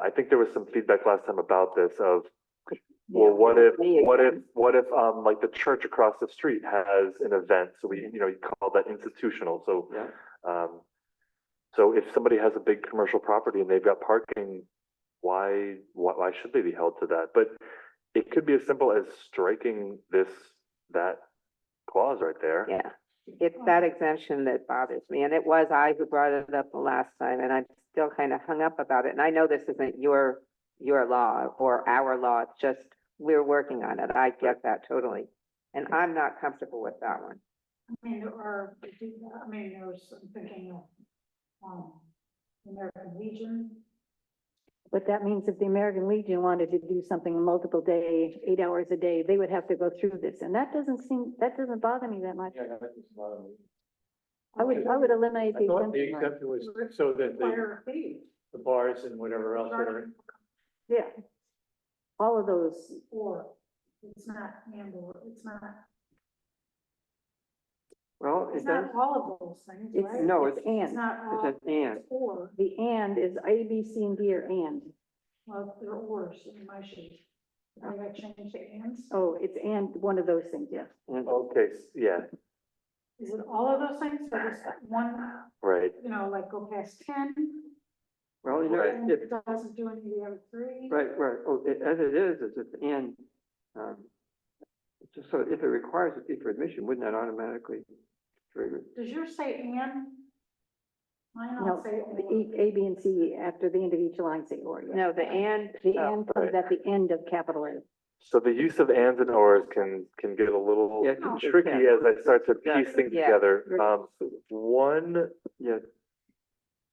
I think there was some feedback last time about this of, well, what if, like the church across the street has an event, so we, you call that institutional, so, Yeah. so if somebody has a big commercial property and they've got parking, why should they be held to that? But it could be as simple as striking that clause right there. Yeah, it's that exemption that bothers me, and it was I who brought it up the last time, and still kind of hung up about it. And I know this isn't your law or our law, it's just, we're working on it. I get that totally. And I'm not comfortable with that one. I mean, or, I mean, there's, I'm thinking of, American Legion. But that means if the American Legion wanted to do something multiple day, 8 hours a day, they would have to go through this, and that doesn't bother me that much. Yeah, that is a lot of. I would eliminate I the thought the exemption. exception was so that Fire fee. the bars and whatever else that are. Yeah. All of those, Or, it's not, and or, it's not, Well, it's it does, not all of those things, it's, right? no, it's It's and. not all, it's an and. or, The and is A, B, C, and D or and. well, they're ors in my sheet. I got changed to ands. Oh, it's and one of those things, yes. And Okay, yeah, Is it all of those things, or just one, right. you know, like go past 10? Well, you know, Right. And it, it doesn't do any of the other three? right, right, oh, as it is, it's and, just so if it requires a fee for admission, wouldn't that automatically trigger? Does yours say and? Mine No, don't say the or. A, B, and C after the end of each line say or, yes. No, the and, The oh, and comes at the end of capital A. So the use of ands and ors can get a little Yeah, it tricky can. as I start to piece Exactly. things Yeah. together. Right. One, Yeah,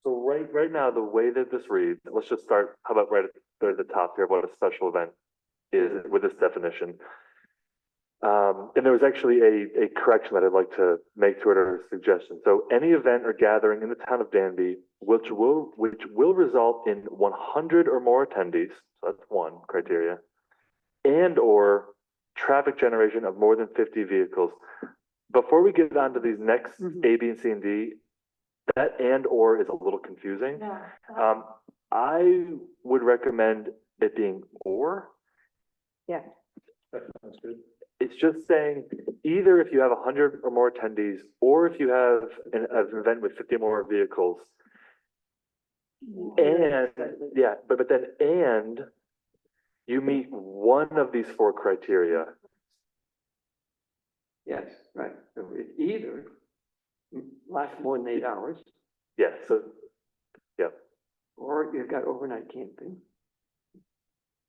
so right now, the way that this reads, let's just start, how about right at the top here, of what a special event is with this definition. And there was actually a correction that I'd like to make to it, or a suggestion. So any event or gathering in the town of Danby, which will result in 100 or more attendees, so that's one criteria, and or traffic generation of more than 50 vehicles. Before we get on to these next Mhm. A, B, and C, and D, that and or is a little confusing. Yeah. I would recommend it being or. yeah, That sounds good. It's just saying either if you have 100 or more attendees, or if you have an event with 50 or more vehicles. And, yeah, but then, and you meet one of these four criteria. yes, right, so it either lasts more than 8 hours, Yeah, so, or you've got overnight camping,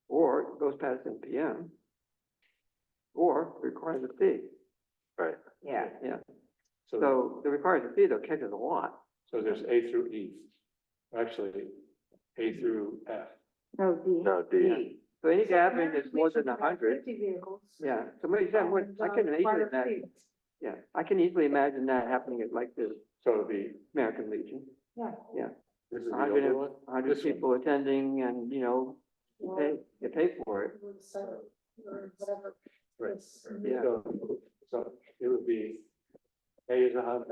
or it goes past 10 PM, or requires a fee, right. yeah. yeah. So, So the requires a fee, though, catches a lot. so there's A through E. Actually, A through F. No, D. No, D. So any gathering that's more than 100, 50 vehicles. yeah, somebody said, what, I can easily Fire imagine, fee. yeah, I can easily imagine that happening at like the So it'll be, American Legion. Yeah. Yeah, this is the 100, older one? 100 This one. people attending and, you know, you pay for it. Or whatever. Right. It's- Yeah. So it would be, A is 100,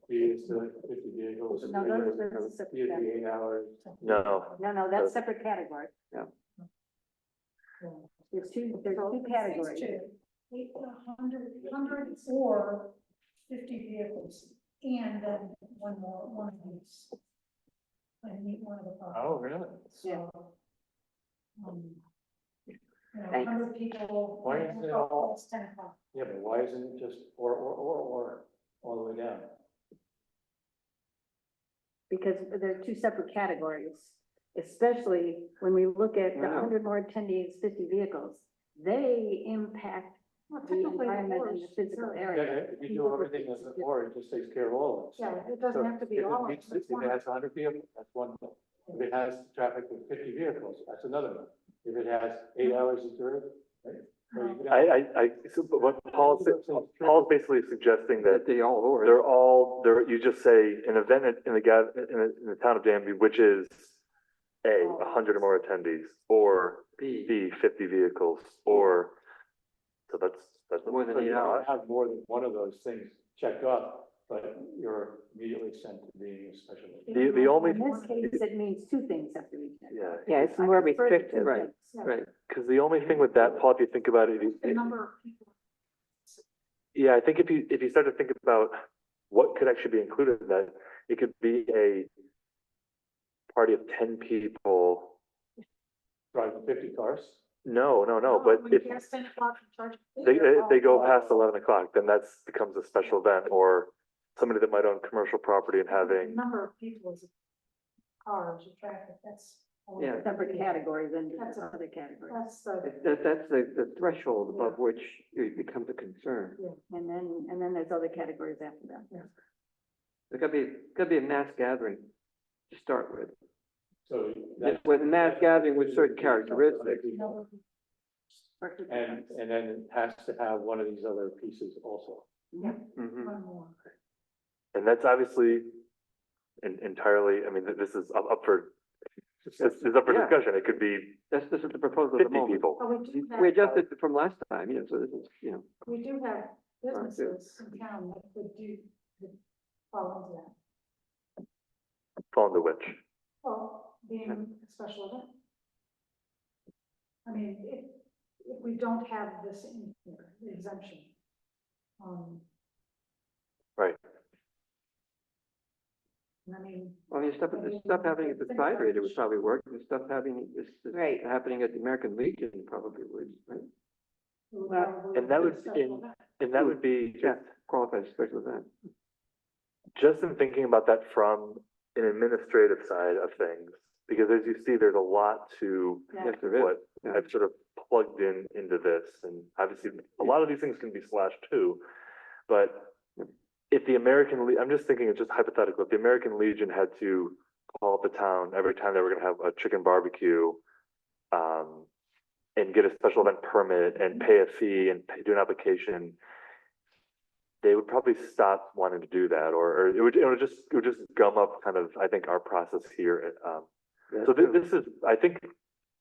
B is 50 vehicles. No, those are separate C is the categories. 8 hours. No, No, that's separate category. Yeah. There's two So it's categories. 100 or 50 vehicles, and then one of these. I need one of the. Oh, really? So. Thanks. 100 people. Why isn't it all- It's 10 o'clock. Yeah, but why isn't it just or all the way down? Because they're two separate categories, especially when we look at the I know. 100 more attendees, 50 vehicles. They impact Well, the technically, environment and the horse, physical sure. area. Yeah, if you do everything as a board, it just takes care of all of it. Yeah, it doesn't have to be all of it. If it has 100 vehicles, that's one thing. If it has traffic with 50 vehicles, that's another one. If it has 8 hours of service, right? So you could have- so what Paul's basically suggesting That that they all or. you just say an event in the town of Danby, which is A, 100 or more attendees, or B. B, 50 vehicles, or, so that's. More than So 8 you hours. have more than one of those things checked off, but you're immediately sent to being a special. event. The only, In this case, it means two things have to be checked. yeah, Yeah, it's I more prefer the two restrictive. Right. things. Right, because the only thing with that, Paul, if you think about it, The number of people. yeah, I think if you start to think about what could actually be included in that, it could be a party of 10 people. Driving 50 cars. No, but When if you guys 10 o'clock and charge a fee, they you're all- go past 11 o'clock, then that's becomes a special event, or somebody that might own commercial property and The having, number of people is. cars or traffic, that's. Yeah. Separate categories and That's a- other categories. That's the, That's the threshold above which it becomes a concern. And then there's other categories after that. There gotta be a mass gathering to start with. So. With mass gathering with certain characteristics. And then it has to have one of these other pieces also. Mhm. one more. And that's obviously entirely, I mean, this is up for, this is up for Yeah. discussion. It could be This is the proposal at the 50 moment. people. But we do We have, adjusted it from last time, so this is, we do have businesses in town that could fall into that. fall into which. Well, being a special event. I mean, if we don't have this in here, the exemption. Right. I mean. the stuff happening at the side rate, it would probably work, the stuff Right. happening at the American Legion probably would, right? it would Well, probably and that be a would, special event. and that would be Yeah, qualified as special event. just in thinking about that from an administrative side of things, because as you see, there's a lot to Yes, there is. what Yeah. I've sort of plugged into this, and obviously, a lot of these things can be slashed too. But if the I'm just thinking, it's just hypothetical, if the American Legion had to call up the town every time they were gonna have a chicken barbecue, and get a special event permit and pay a fee and do an application, they would probably stop wanting to do that, or it would just gum up kind of, I think, our process here. So this is, I think,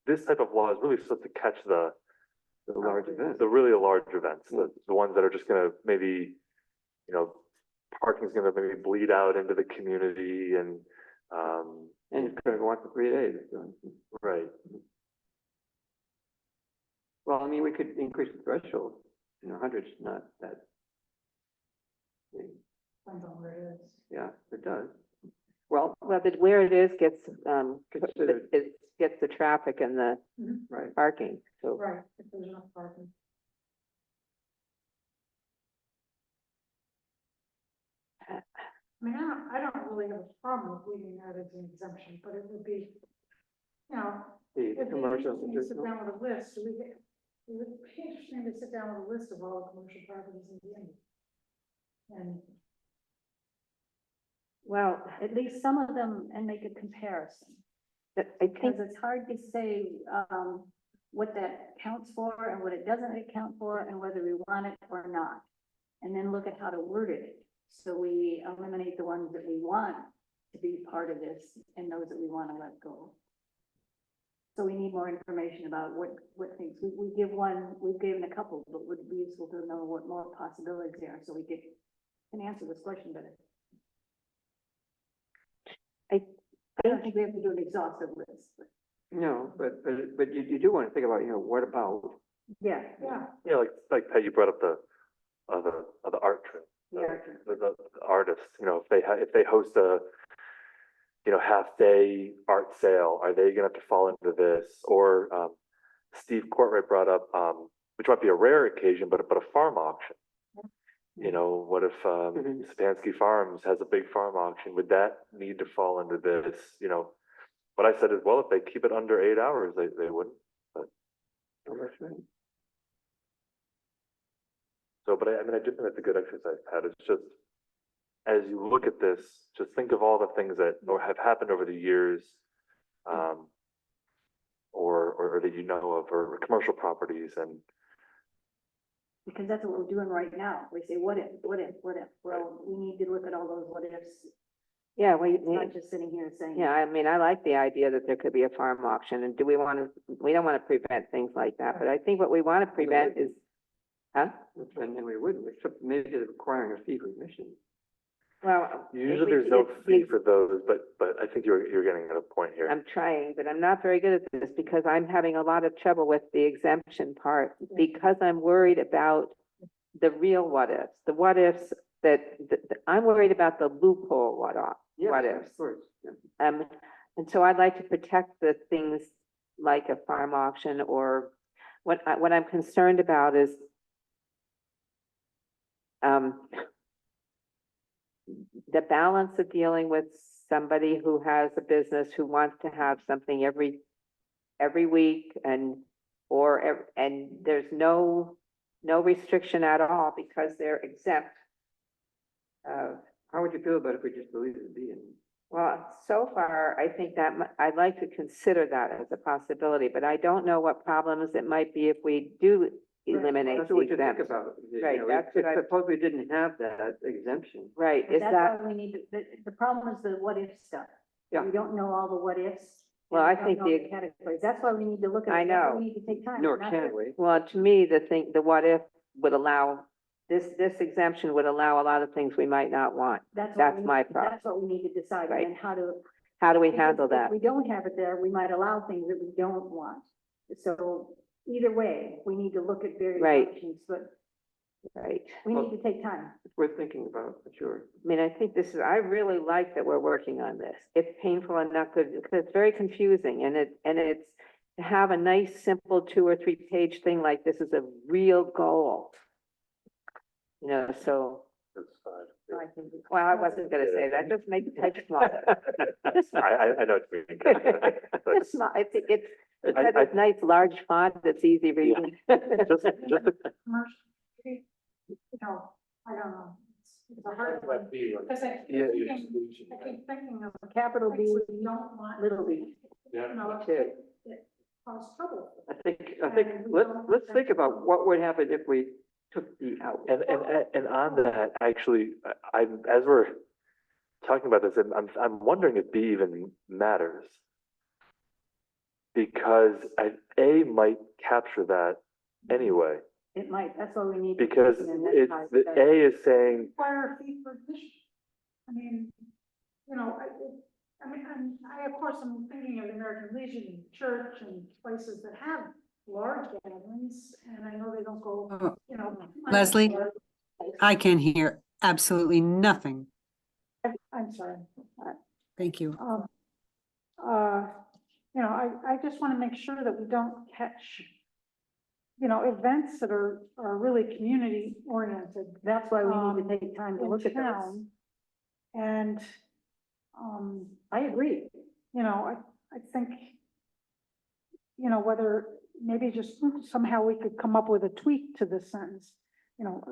this type of law is really supposed to catch the large event. the really large events, the ones that are just gonna maybe, parking's gonna maybe bleed out into the community and, And it's gonna go on for 3 days, so. right. Well, I mean, we could increase the threshold, 100's not that. big. Depends on where it is. Yeah, it does. Well, Well, where it is gets, Considered. it gets the traffic and the right. parking, so. Right, if there's enough parking. I mean, I don't really have a problem with leaving that as an exemption, but it would be, The it'd be commercial, interesting to sit down with a list, it would be interesting to sit down with a list of all the commercial properties in the end. And Well, At least some of them, and make a comparison. I Because think, it's hard to say, what that counts for and what it doesn't account for and whether we want it or not. And then look at how to word it. So we eliminate the ones that we want to be part of this and those that we want to let go. So we need more information about what things, we've given a couple, but would it be useful to know what more possibilities there are so we can answer this question better. I don't think we have to do an exhaustive list, but no, but you do want to think about, what about? yeah. Yeah, like Pat, you brought up the art trip. Yeah. The artists, if they host a, half-day art sale, are they gonna have to fall into this? Or, Steve Courtwright brought up, which might be a rare occasion, but a farm auction. What if, Sapansky Farms has a big farm auction? Would that need to fall into this? What I said is, well, if they keep it under 8 hours, they wouldn't. Oh, that's right. So, but I just think that's a good exercise, Pat. It's just, as you look at this, just think of all the things that have happened over the years, or that you know of, or commercial properties, and Because that's what we're doing right now. We say, what if? Well, we need to look at all those what ifs. yeah, It's not just sitting here saying. yeah, I mean, I like the idea that there could be a farm auction, and we don't want to prevent things like that, but I think what we want to prevent is, huh? And then we wouldn't, except maybe requiring a fee for admission. Well. usually there's no fee for those, but I think you're getting at a point here. I'm trying, but I'm not very good at this because I'm having a lot of trouble with the exemption part, because I'm worried about the real what ifs, the what ifs I'm worried about the loophole what ifs. Of course, yeah. And so I'd like to protect the things like a farm auction, or what I'm concerned about is the balance of dealing with somebody who has a business who wants to have something every week and there's no restriction at all because they're exempt. How would you feel about if we just deleted the B? Well, so far, I think that I'd like to consider that as a possibility, but I don't know what problems it might be if we do eliminate That's the what we should think exempt. about. You Right, know, that's if what I- suppose we didn't have that exemption. Right, But is that's that, why we need to, the problem is the what if stuff. Yeah. We don't know all the what ifs. Well, and I we don't think know the- categories. That's why we need to look at it. I That's why know. We need to take time. Nor Not can that- we. well, to me, the what if would allow, this exemption would allow a lot of things we might not want. That's what That's we my need- problem. That's what we need to decide, Right. and how to. How do we because handle if that? we don't have it there, we might allow things that we don't want. So either way, we need to look at various Right. options, but Right. we Well- need to take time. It's worth thinking about, for sure. I mean, I think I really like that we're working on this. It's painful enough because it's very confusing and it's to have a nice, simple 2 or 3 page thing like this is a real goal. You know, so, I think it's- well, I wasn't gonna say that, just make the text smaller. Just I know what you mean. Just small, I think it's I- a nice large font that's easy reading. Just a Commercial, you know, I don't know. It's a hard one. Because I keep Yeah. thinking of Capital B, things we don't want. little b. You know, too. it cause trouble. I think, let's think about what would happen if we took B out. And on that, actually, as we're talking about this, I'm wondering if B even matters. Because A might capture that anyway, It might, that's what we need. to because do, and that's it's, how the it's A is saying, Require a fee for admission. I mean, you know, I, of course, I'm thinking of the American Legion and church and places that have large gatherings, and I know they don't go, Oh, you know. Leslie? I can hear absolutely nothing. I'm sorry. Thank you. You know, I just want to make sure that we don't catch, you know, events that are really community oriented. That's why we need to take time to in look at those. town. And, I agree, you know, I think, you know, whether maybe just somehow we could come up with a tweak to this sentence, you know,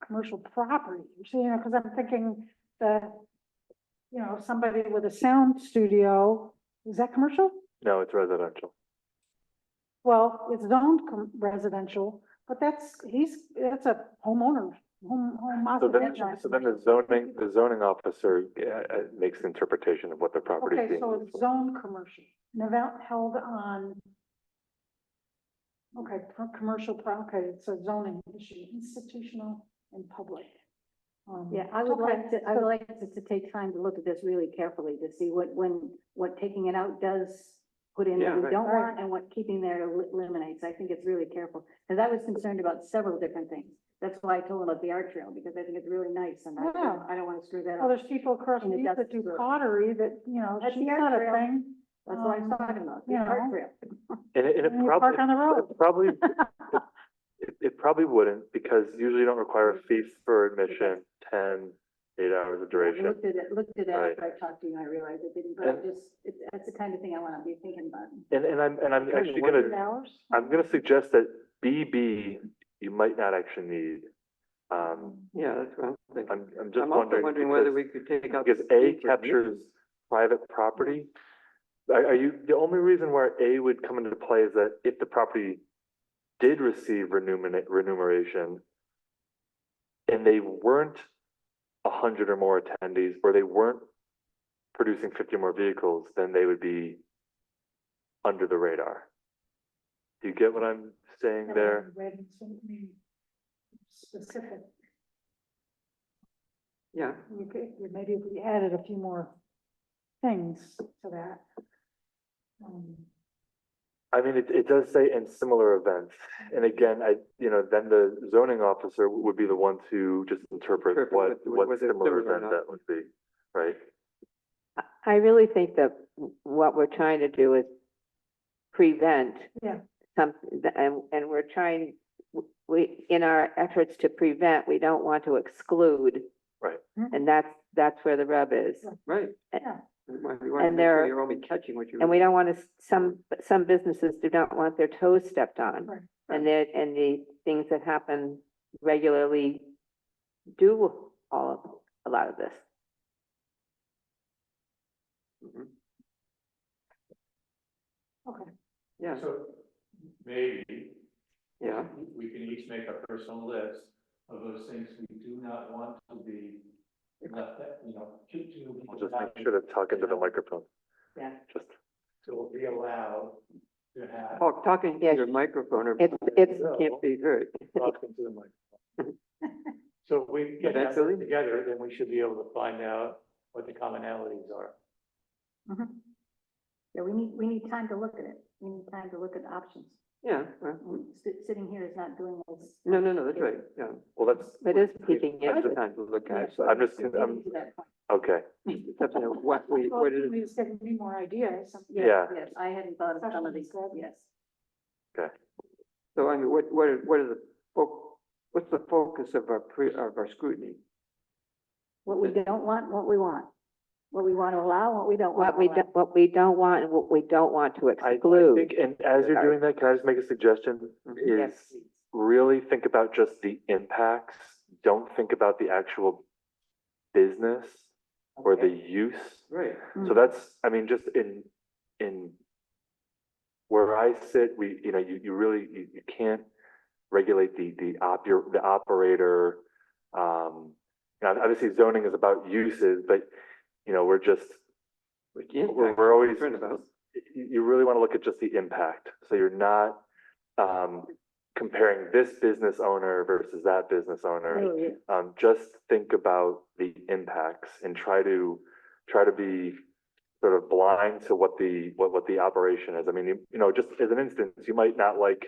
commercial property, you know, because I'm thinking that, you know, somebody with a sound studio, is that commercial? no, it's residential. Well, it's zoned residential, but that's a homeowner, home So then, occupation. so then the zoning officer makes the interpretation of what the property is Okay, being so used it's for. zone commercial, an event held on. Okay, commercial, okay, it's a zoning issue, institutional and public. Yeah, I would okay, like to, I would like us to take time to look at this really carefully to see what taking it out does put in Yeah, that we right. don't want and what keeping there eliminates. I think it's really careful. Because I was concerned about several different things. That's why I told them about the art trail, because I think it's really nice and Yeah. I don't want to screw that Well, up. there's people across the And it street that does do work. pottery that, you know, That's she's the art got a trail. thing. That's what I'm talking about, the you art know. trail. And it And you probably, park on the road. it probably wouldn't, because usually you don't require a fee for admission, 8 hours of I duration. looked at it Right. after I talked to you and I realized it didn't, but I And- just, that's the kind of thing I want to be thinking about. And I'm actually gonna suggest that BB, you might not actually need. Yeah, that's what I'm thinking. I'm just I'm also wondering whether we could take out. because the A fee for captures private property. Are you, the only reason where A would come into play is that if the property did receive remuneration and they weren't 100 or more attendees, or they weren't producing 50 more vehicles, then they would be under the radar. Do you get what I'm saying there? Specific. Yeah, Maybe if we added a few more things to that. I mean, it does say in similar events, and again, then the zoning officer would be the one to just interpret Interpret what whether it's similar similar or event not. that would be, right? I really think that what we're trying to do is prevent Yeah. and we're trying, in our efforts to prevent, we don't want to exclude. Right. And that's where the rub is. right. Yeah. You want to And make sure they're- you're only catching what you. And we don't want to, some businesses do not want their toes stepped on. Right. And the things that happen regularly do a lot of this. Mhm. Okay. Yeah, So maybe yeah, we can each make a personal list of those things we do not want to be left, I'll just make sure to talk into the microphone. Yeah. Just, to be allowed to have. talking to Yeah. your microphone or. It's- Can't be heard. Talk into the microphone. So if we get that Eventually. together, then we should be able to find out what the commonalities are. Mhm. Yeah, we need time to look at it. We need time to look at options. Yeah, well, Sitting here is not doing this. no, that's right, yeah. well, that's, It is piquing That's the interest. time to look at it. Yeah. I'm just, We're getting I'm, to that point. okay, Except, you know, what Well, it is. it's giving me more ideas. Yeah. Yes, I hadn't thought of some of these, Especially yes. okay. So I mean, what are the, what's the focus of our scrutiny? What we don't want, what we want. What we want to allow, what we don't want What to allow. what we don't want and what we don't want to I exclude. think, and as you're doing that, can I just make a suggestion? Yes. Is really think about just the impacts. Don't think about the actual business or the use. Right. So that's, I mean, just in where I sit, you really, you can't regulate the operator. Obviously zoning is about uses, but we're just, we're always, concerned about. you really want to look at just the impact. So you're not, comparing this business owner versus that business owner. Oh, yeah. Just think about the impacts and try to be sort of blind to what the operation is. I mean, just as an instance, you might not like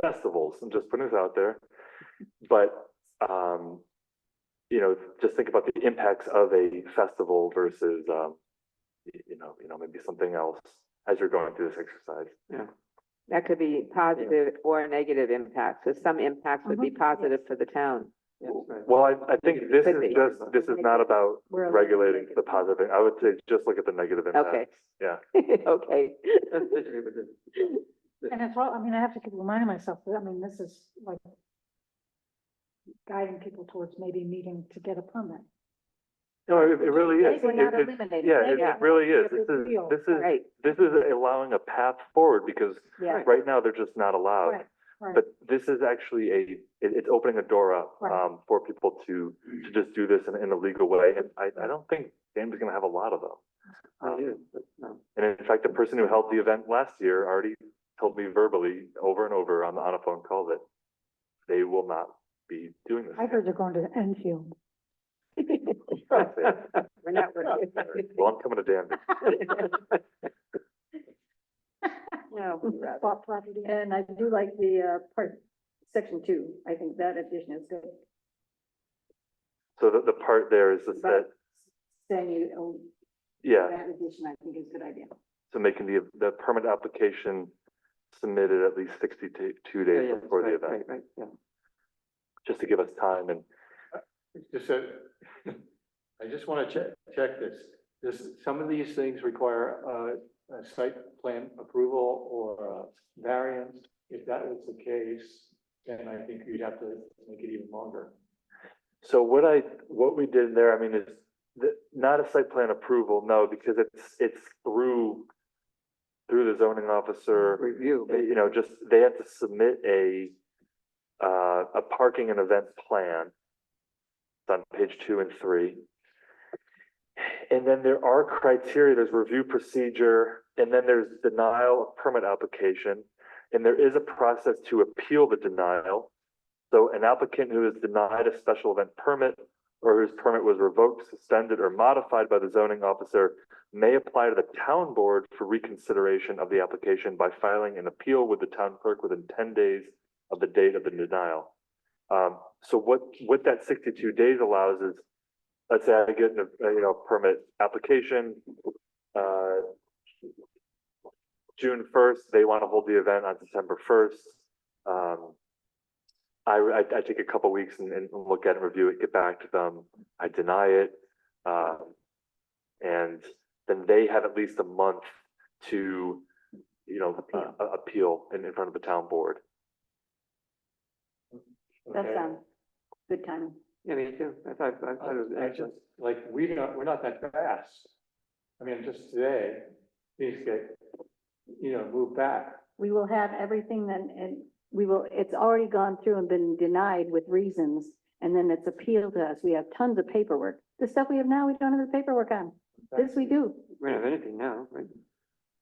festivals. I'm just putting this out there, but just think about the impacts of a festival versus maybe something else as you're going through this exercise. Yeah. That could be positive or negative impacts. So some impacts would be positive for the town. Yes, right. Well, I think this Could be. this is not about We're regulating the positive. I would say just look at the negative impacts. Okay. Yeah. Okay. That's basically what it is. And it's all, I mean, I have to keep reminding myself that, I mean, this is like guiding people towards maybe needing to get a permit. No, it really is. We're not It- eliminating. Yeah, it really is. It's a big deal. Right. This is allowing a path forward because Yeah. right now they're just not allowed. Right, right. But this is actually it's opening a door up, Right. for people to just do this in a legal way. And I don't think Danby's gonna have a lot of them. It is, but, no. And in fact, the person who held the event last year already told me verbally over and over on a phone call that they will not be doing this. I heard they're going to Enfield. We're not. Well, I'm coming to Danby. No. Bought property. And I do like the, part, section 2. I think that addition is good. So the part there is just that, Saying you, oh, yeah, that addition, I think is a good idea. so making the permit application submitted at least 62 Yeah, days yeah, before the right, event, right, yeah. just to give us time and, It's just that, I just want to check this. Some of these things require a site plan approval or a variance. If that was the case, then I think you'd have to make it even longer. so what we did there, I mean, is not a site plan approval, no, because it's through the zoning officer, Review, but just, they have to submit a parking and events plan. It's on page 2 and 3. And then there are criteria, there's review procedure, and then there's denial of permit application. And there is a process to appeal the denial. So an applicant who is denied a special event permit or whose permit was revoked, suspended, or modified by the zoning officer may apply to the town board for reconsideration of the application by filing an appeal with the town clerk within 10 days of the date of the denial. So what that 62 days allows is, let's say I get a permit application, June 1st, they want to hold the event on September 1st. I take a couple weeks and look at it, review it, get back to them. I deny it. And then they have at least a month to, you know, appeal in front of the town board. That Okay. sounds good timing. Yeah, me too. I thought it was I excellent. just, like, we're not that fast. I mean, just today, things get, moved back. We will have everything then, and we will, it's already gone through and been denied with reasons, and then it's appealed to us. We have tons of paperwork. The stuff we have now, we don't have the paperwork on. This we do. We don't have anything now, right?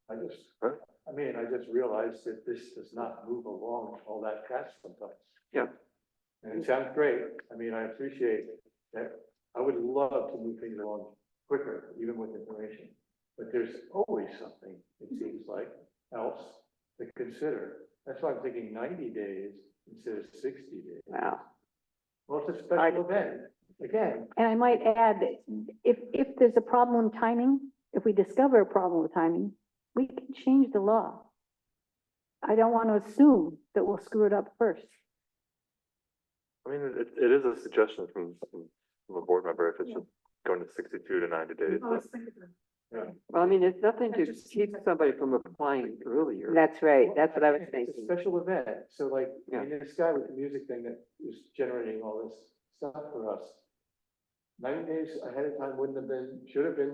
I just realized that this does not move along all that fast sometimes. Yeah. And it sounds great. I mean, I appreciate that. I would love to move things along quicker, even with information. But there's always something, it seems like, else to consider. That's why I'm thinking 90 days instead of 60 days. Wow. Well, it's a special event, again. And I might add that if there's a problem with timing, if we discover a problem with timing, we can change the law. I don't want to assume that we'll screw it up first. I mean, it is a suggestion from a board member if it's just going to 62 to 90 days. Well, I mean, it's nothing to keep somebody from applying earlier. That's right. That's what I was It's a thinking. special event, so like, Yeah. this guy with the music thing that was generating all this stuff for us. 90 days ahead of time wouldn't have been, should have been,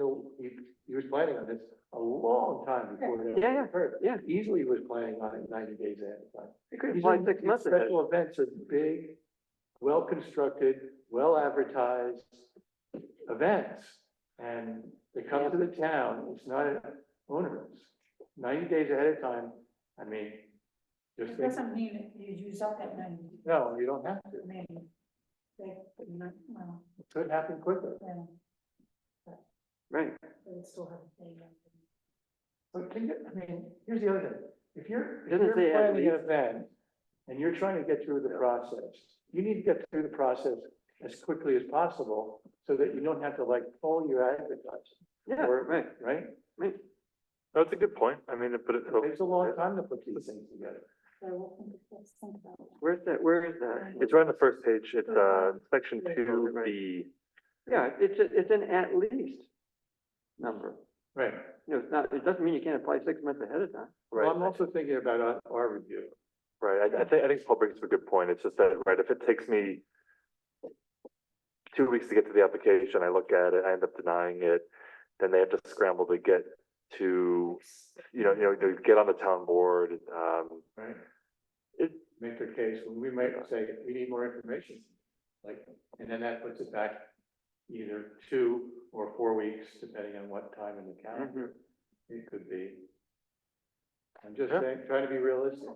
he was planning on this a long time before it Yeah, yeah, occurred. yeah. Easily was planning on it 90 days ahead of time. You could These apply are- 6 these months ahead. Special events are big, well-constructed, well-advertised events. And they come to the town, it's not onerous. 90 days ahead of time, I mean, just think, mean that you use up that money. no, you don't have to. I mean, It could happen quicker. Right. But here's the other thing. If you're It doesn't say at planning an least. event and you're trying to get through the process, you need to get through the process as quickly as possible so that you don't have to like pull your advertising. Yeah, Or- right, Right? right. That's a good point. I mean, but It takes a long time to put these things together. Where's that, where is that? it's right on the first page. It's, section 2B. Yeah, it's an at least number. Right. It's not, it doesn't mean you can't apply 6 months ahead of time. Well, I'm also thinking about our review. Right, I think Paul brings up a good point. It's just that, right, if it takes me 2 weeks to get to the application, I look at it, I end up denying it, then they have to scramble to get to, to get on the town board. Right. It- Make their case, when we might say, we need more information. Like, and then that puts it back either 2 or 4 weeks, depending on what time in the calendar it could be. I'm just Yeah. saying, trying to be realistic.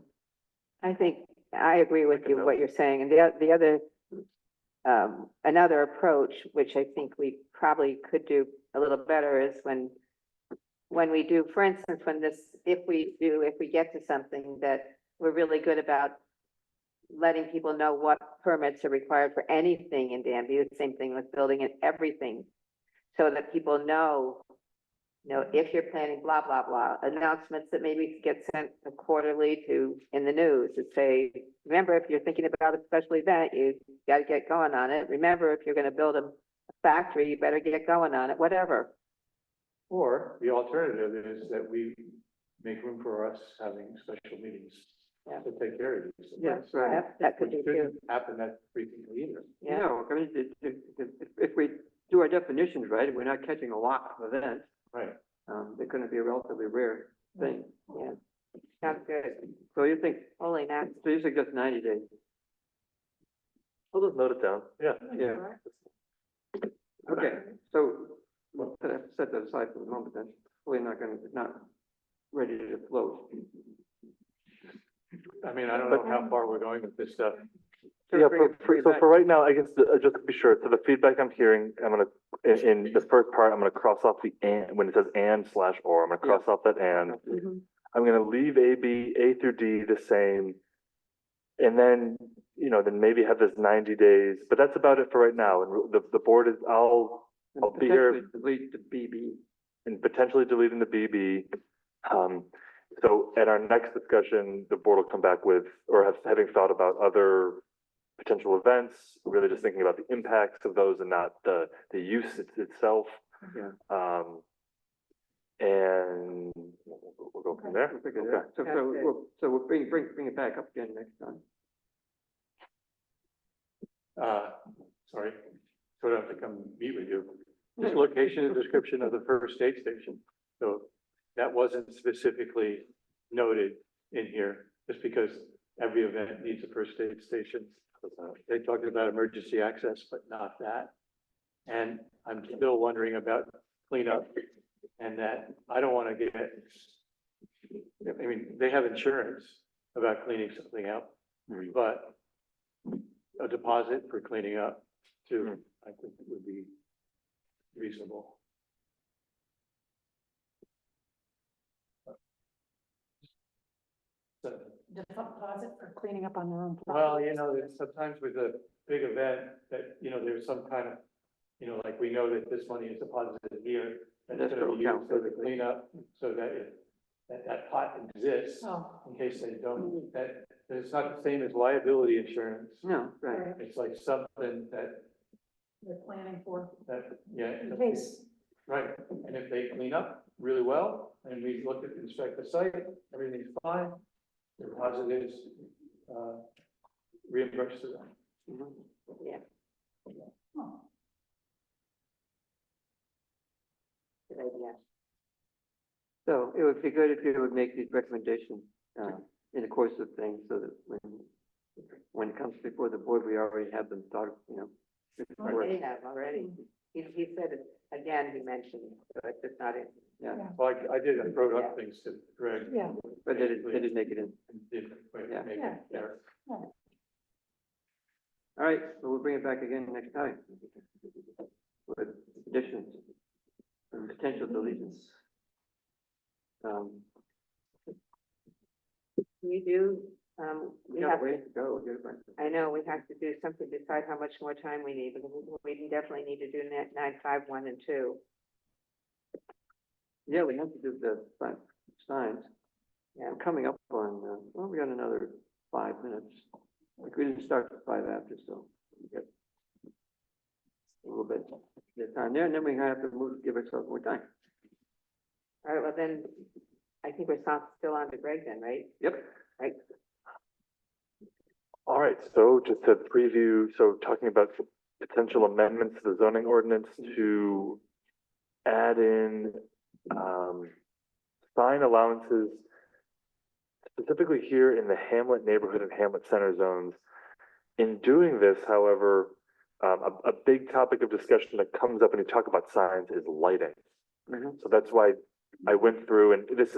I think, I agree with you, what you're saying, and the other, another approach, which I think we probably could do a little better is when we do, for instance, if we get to something that we're really good about letting people know what permits are required for anything in Danby, the same thing with building and everything, so that people know, if you're planning blah, blah, blah, announcements that maybe get sent quarterly in the news that say, remember, if you're thinking about a special event, you got to get going on it. Remember, if you're going to build a factory, you better get going on it, whatever. Or the alternative is that we make room for us having special meetings to take care of these. Yes, right. That could be Which too. shouldn't happen that frequently either. Yeah. No, I mean, if we do our definitions right, we're not catching a lot of events. Right. They're gonna be a relatively rare thing. Yeah. Sounds good. So you think, Holy mackerel. so you suggest 90 days? I'll just note it down, yeah. Yeah. Okay, so we'll set that aside for the moment then. We're not ready to float. I mean, I don't know how far we're going with this stuff. Yeah, Bring it so back. for right now, I guess, just to be sure, so the feedback I'm hearing, I'm gonna, in the first part, I'm gonna cross off the and, when it says and/or, I'm gonna cross off that and. I'm gonna leave A through D the same. And then, then maybe have this 90 days, but that's about it for right now. And the board is, I'll be here. Potentially delete the BB. And potentially deleting the BB. So at our next discussion, the board will come back with, or having thought about other potential events, really just thinking about the impacts of those and not the use itself. Yeah. And we'll go from there. We'll figure it Okay. out. So, Sounds good. we'll bring it back up again next time. Sorry, so I don't have to come meet with you. This location and description of the first aid station. So that wasn't specifically noted in here, just because every event needs a first aid station. They talked about emergency access, but not that. And I'm still wondering about cleanup, and that I don't want to get, I mean, they have insurance about cleaning something up, but a deposit for cleaning up too, I think it would be reasonable. So, Deposit for cleaning up on their own. well, you know, there's sometimes with a big event that, you know, there's some kind of, you know, like we know that this money is deposited here. That's That's gonna what be used counts, for the basically. cleanup, so that that pot exists Oh, in case they don't, that it's not the same as liability insurance. No, right. right, It's like something they're planning for, yeah. in case. Right, and if they clean up really well, and we look at, inspect the site, everything's fine, the deposit is, reimbursed to them. Mhm. Yeah, Oh, good idea. So it would be good if you would make these recommendations, in the course of things, so that when it comes before the board, we already have them thought, of, you know. before. They have already. He said it, again, he mentioned, so it's just not in. Yeah, Well, I did, I wrote up things to Greg. yeah, but they didn't make it in. Did, wait, Yeah. make Yeah. it there. All right, so we'll bring it back again next time. With additions and potential deletions. We do, We we got have a to, ways to go. We'll get it back. I know, we have to do something, decide how much more time we need, because we definitely need to do 951 and 2. Yeah, we have to do the signs. Yeah. We're coming up on, well, we got another 5 minutes. Like we didn't start at 5 after, so we got a little bit of time there, and then we have to give ourselves more time. All right, well then, I think we're still on to Greg then, right? Yep. Right, All right, so just to preview, so talking about potential amendments to the zoning ordinance to add in, sign allowances specifically here in the Hamlet neighborhood and Hamlet center zones. In doing this, however, a big topic of discussion that comes up when you talk about signs is lighting. Mhm. So that's why I went through, and this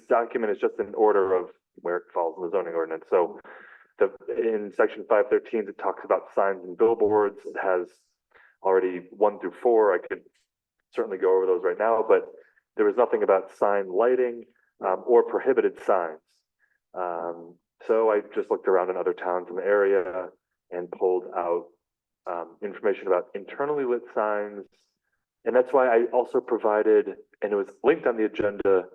document is just in order of where it falls in the zoning ordinance. So in section 513, it talks about signs and billboards. It has already 1 through 4. I could certainly go over those right now, but there was nothing about sign lighting, or prohibited signs. So I just looked around in other towns in the area and pulled out, information about internally lit signs. And that's why I also provided, and it was linked on the agenda,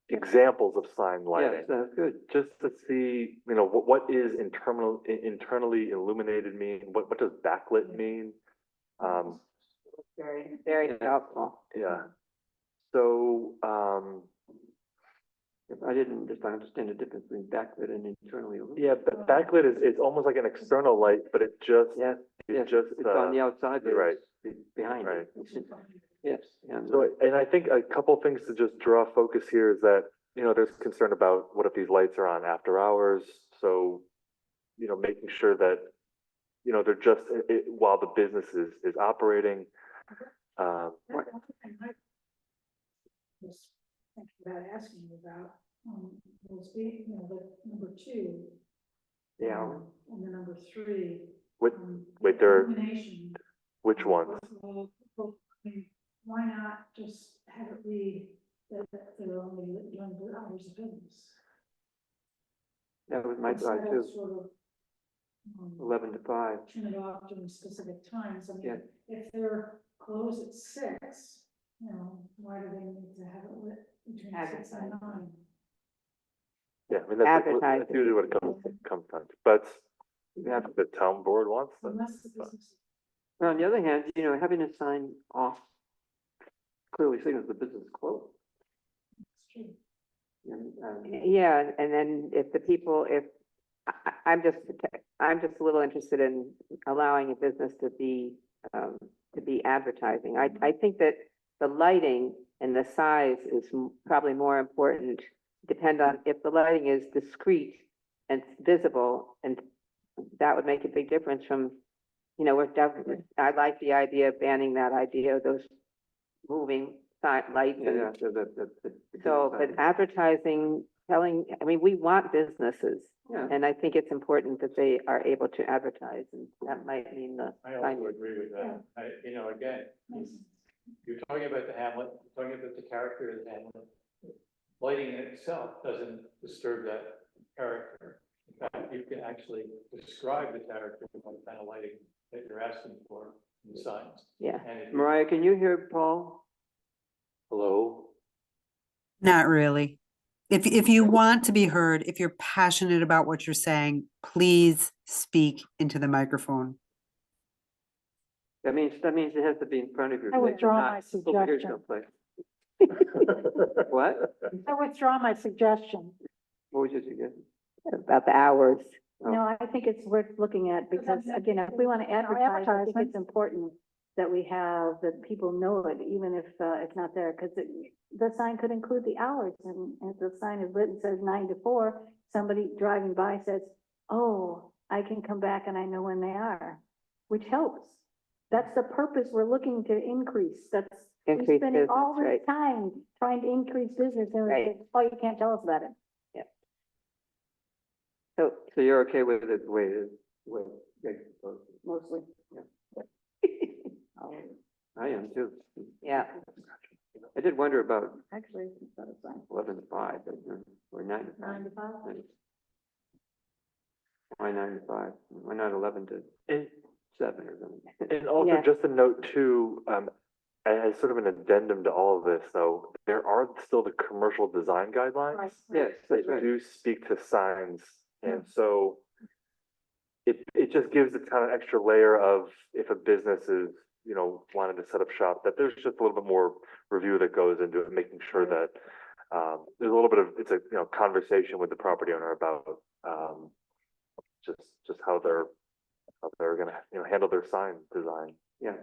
examples of sign lighting. Yes, that's good. Just to see, you know, what is internally illuminated mean? What does backlit mean? very, very Yeah. helpful. Yeah. So, If I didn't just understand the difference between backlit and internally illuminated. yeah, but backlit is almost like an external light, but it just, Yes, it yes, just, it's on the outside, but you're right. it's behind Right. it. Yes, and, So, and I think a couple things to just draw focus here is that, you know, there's concern about what if these lights are on after hours? So, you know, making sure that, you know, they're just, while the business is operating. What I might was thinking about asking you about, was the, the number 2. Yeah. And the number 3. Wait, um, wait, there are- illumination. Which ones? Well, I mean, why not just have it read that they're only lit during the hours of business? that was my thought Instead too, of sort of, 11 to 5. turn it off during specific times. I Yeah. mean, if they're closed at 6, why do they need to have it lit between 6 and 9? Yeah, I mean, that's Advertising. usually what it comes down to, but the town board wants them. Unless the business. Well, on the other hand, having a sign off clearly signals the business is closed. And, Yeah, and then if the people, if, I'm just a little interested in allowing a business to be advertising. I think that the lighting and the size is probably more important, depend on if the lighting is discreet and visible, and that would make a big difference from, you know, we're definitely, I like the idea of banning that idea of those moving lights. yeah, So, but advertising, telling, I mean, we want businesses, yeah, and I think it's important that they are able to advertise, and that might mean the I also agree with that. You know, again, you're talking about the hamlet, you're talking about the character of the hamlet. Lighting in itself doesn't disturb that character. In fact, you can actually describe the character by the kind of lighting that you're asking for in the signs. Yeah. And if Mariah, can you hear Paul? Hello? Not really. If you want to be heard, if you're passionate about what you're saying, please speak into the microphone. That means it has to be in front of your I face, withdraw not my over here suggestion. someplace. What? I withdraw my suggestion. What was your suggestion? about the hours. Oh. No, I think it's worth looking at because again, if we want to advertise, I think advertisement. it's important that we have, that people know it, even if it's not there, because the sign could include the hours, and if the sign is lit and says 9 to 4, somebody driving by says, oh, I can come back and I know when they are, which helps. That's the purpose we're looking to increase. That's, we're Increase spending business, all this right. time trying to increase business, and Right. it's, oh, you can't tell us about it. So, So you're okay with it the way it is, the way Greg proposed it? Mostly. I am too. yeah, I did wonder about Actually, it's not a sign. 11 to 5, but, or 9 to 5. 9 to 5? Why 9 to 5? Why not 11 to And, 7 or something? and also Yeah. just a note too, as sort of an addendum to all of this, though, there are still the commercial design guidelines. Right. Yes, that's That right. do speak to signs, and so it just gives a kind of extra layer of if a business is, you know, wanting to set up shop, that there's just a little bit more review that goes into it, making sure that there's a little bit of, it's a, you know, conversation with the property owner about just how they're gonna, you know, handle their sign design. Yeah.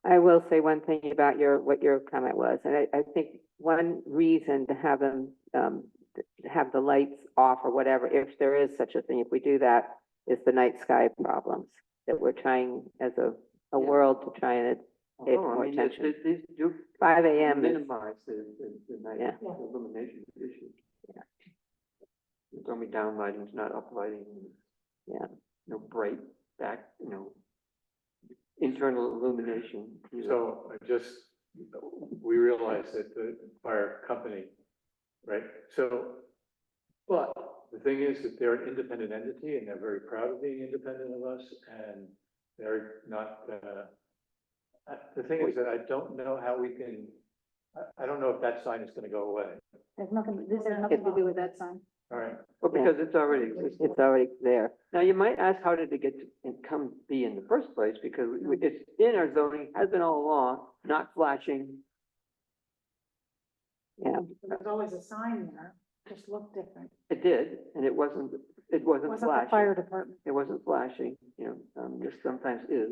I will say one thing about what your comment was, and I think one reason to have them, have the lights off or whatever, if there is such a thing, if we do that, is the night sky problems that we're trying as a world to try and pay Oh, more I mean, attention. these do 5 a.m. is, minimize the night Yeah. illumination issue. Yeah. It's only down lighting, it's not up lighting. yeah, No bright back, internal illumination. either. So we realize that the fire company, right? So, but the thing is that they're an independent entity and they're very proud of being independent of us, and they're not, the thing is that I don't know how we can, I don't know if that sign is gonna go away. There's nothing, this has nothing to do with that sign. All right, Well, because it's already existing. it's already there. Now, you might ask, how did it get to, and come be in the first place? Because it's in our zoning, has been all along, not flashing. Yeah, There's always a sign there, just looked different. It did, and it wasn't Wasn't the flashing. fire department. It wasn't flashing, this sometimes is,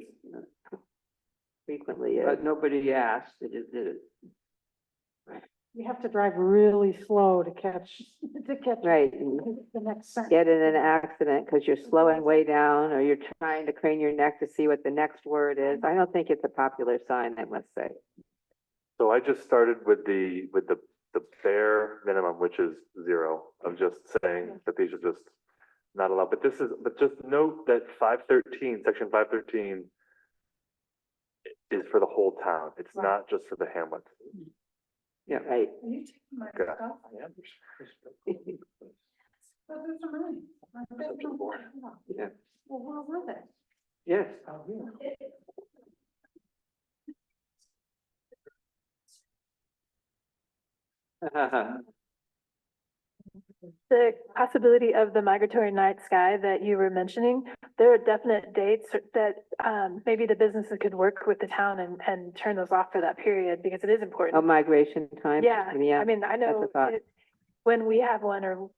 frequently is. but nobody asked, they just did it. You have to drive really slow to catch Right, the next sentence. get in an accident because you're slowing way down, or you're trying to crane your neck to see what the next word is. I don't think it's a popular sign, I must say. So I just started with the bare minimum, which is 0, of just saying that these are just not allowed. But just note that 513, section 513 is for the whole town. It's Right. not just for the hamlet. Yeah. Right, Are you taking my Okay. stuff? I am. But those are mine. Yeah. Well, where were they? Yes. The possibility of the migratory night sky that you were mentioning there are definite dates that, maybe the businesses could work with the town and turn those off for that period, because it is A important. migration time? Yeah, I mean, I that's a know thought. when we have one, or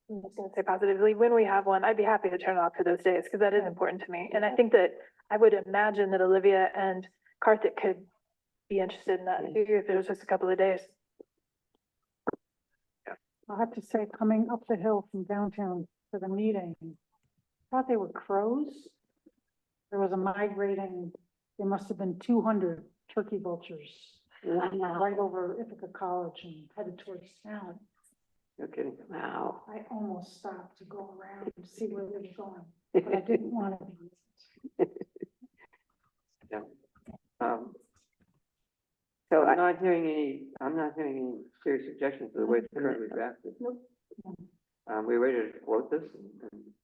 I'm just gonna say positively, when we have one, I'd be happy to turn off for those days, because that is important to me. And I think that I would imagine that Olivia and Karthik could be interested in that too, if it was just a couple of days. I'll have to say, coming up the hill from downtown to the meeting, thought they were crows. There was a migrating, there must have been 200 turkey vultures right over Ithaca College and headed towards town. No kidding. Wow. I almost stopped to go around and see where they were going, but I didn't want to be. Yeah. So I'm not hearing any serious objections to the way it's currently drafted. We're ready to quote this,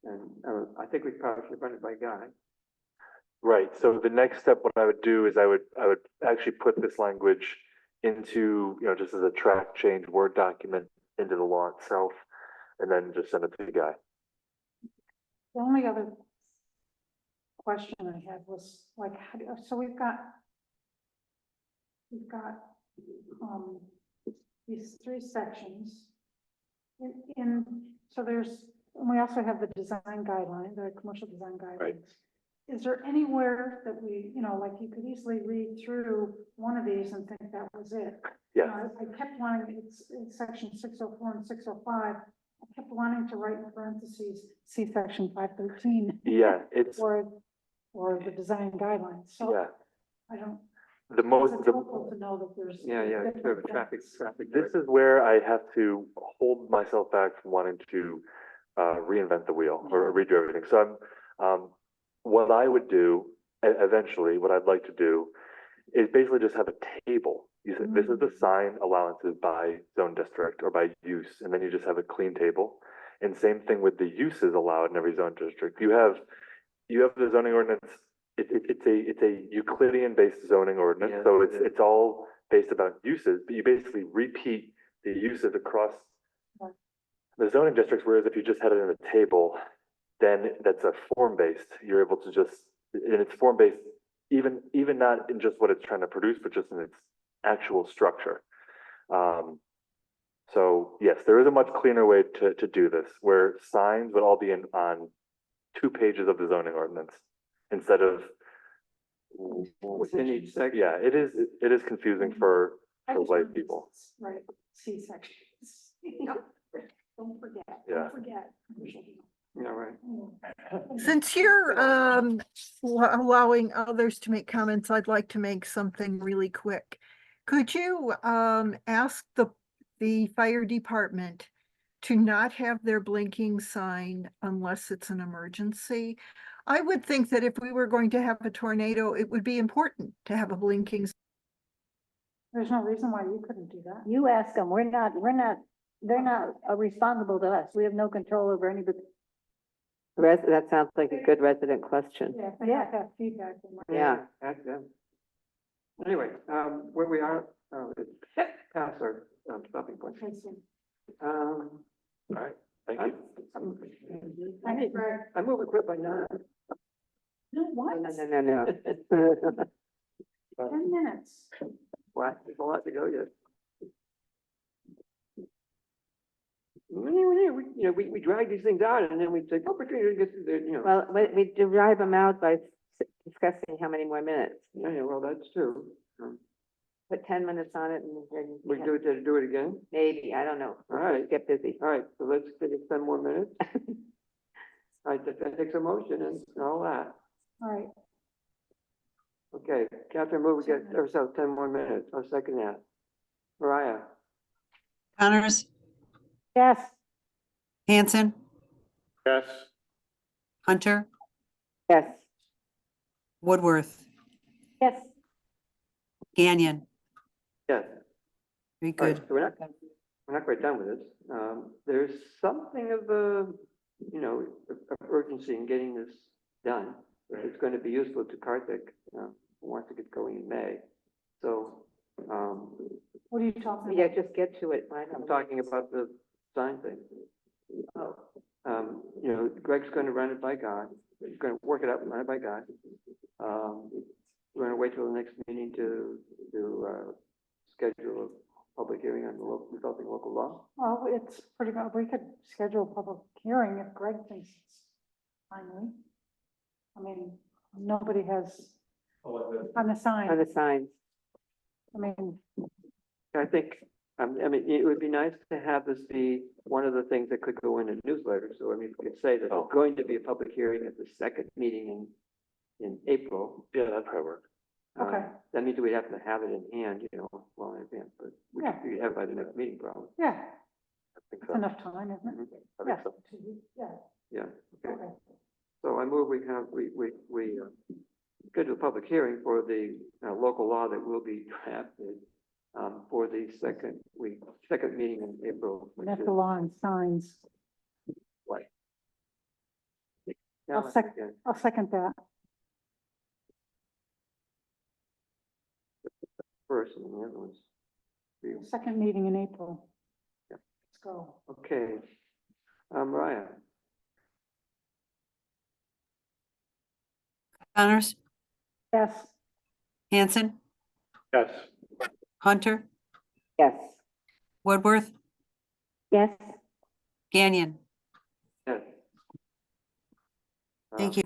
and I think we probably should run it by Guy. Right, so the next step, what I would do is I would actually put this language into, just as a track change Word document into the law itself, and then just send it to the guy. The only other question I had was like, so we've got these three sections. So and we also have the design guideline, the commercial design guidelines. Right. Is there anywhere that we, like you could easily read through one of these and think that was it? Yes. I kept wanting, it's section 604 and 605. I kept wanting to write in parentheses, see section 513. Yeah, it's, Or the design guidelines. So yeah. I don't. The most, It's helpful to know that there's. Yeah, different sort of a things. traffic. This is where I have to hold myself back from wanting to reinvent the wheel or redo everything. So what I would do eventually, what I'd like to do is basically just have a table. You say, this is the sign allowances by zone district or by use, and then you just have a clean table. And same thing with the uses allowed in every zone district. You have the zoning ordinance. It's a Euclidean-based zoning ordinance, Yeah, so it is. it's all based about uses, but you basically repeat the uses across the zoning districts, whereas if you just had it in a table, then that's a form-based. You're able to just, and it's form-based, even not in just what it's trying to produce, but just in its actual structure. So yes, there is a much cleaner way to do this, where signs would all be on 2 pages of the zoning ordinance instead of Within each section. yeah, it is confusing for I just white wanted people. to Right, C sections. Don't forget, Yeah. don't forget. Yeah, right. Since you're allowing others to make comments, I'd like to make something really quick. Could you ask the fire department to not have their blinking sign unless it's an emergency? I would think that if we were going to have a tornado, it would be important to have a blinking. There's no reason why you couldn't do that. You ask them, they're not responsible to us. We have no control over anybody. That sounds like a good resident question. Yeah, if they have that feedback. Yeah. Ask them. Anyway, where we are, it's past our stopping point. Okay, so All right, thank you. I move equipped by 9. No, what? No. 10 minutes. What? There's a lot to go yet. We drag these things out and then we say, oh, we're going to get to the, Well, we derive them out by discussing how many more minutes. Yeah, well, that's true. Put 10 minutes on it and then. We do it again? Maybe, I don't know. All right. Get busy. All right, so let's take 10 more minutes. All right, that takes a motion and all that. All right, Okay, Catherine, move, we get ourselves 10 more minutes. I'll second that. Mariah? Connors, yes, Hanson, Yes. Hunter, Yes. Woodworth, Yes, Gagnon. Yes. Very All right, good. so we're not quite done with this. There's something of a, of urgency in getting this done. It's going to be useful to Karthik, who wants to get going in May. So, what are you talking Yeah, about? just get to it. I'm talking about the sign thing. Greg's going to run it by God. gonna work it out line by guy. We're gonna wait till the next meeting to schedule a public hearing on the developing local law. Well, it's pretty much, we could schedule a public hearing if Greg thinks it's timely. I mean, nobody has, on the sign, On the signs. I mean, I think, I mean, it would be nice to have this be one of the things that could go in a newsletter. So I mean, we could say that there's going to be a public hearing at the second meeting in April. Yeah, that'd probably work. Okay. That means we'd have to have it in hand, you know, well in advance, but we Yeah. could have it by the next meeting probably. yeah, I think it's so. enough time, isn't it? Mhm. I Yeah, think so. 2 weeks, yeah, Yeah, okay. okay. So I move we schedule a public hearing for the local law that will be drafted for the second meeting in April. which That's is the law and signs. what? I'll second that. First, and the other one's. for you. Second meeting in April. Yeah. Let's go. Okay, Mariah, Connors, Yes, Hanson, Yes. Hunter, Yes. Woodworth, Yes, Gagnon. yes. Thank you.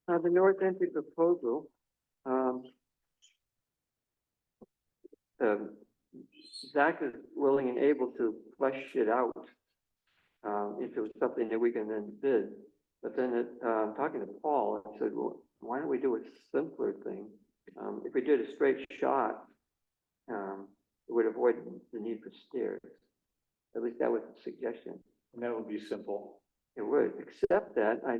The North Entry proposal, Zach is willing and able to flesh it out into something that we can then bid. But then talking to Paul, I said, well, why don't we do a simpler thing? If we did a straight shot, it would avoid the need for stairs. At least that was the suggestion. And that would be simple. It would, except that I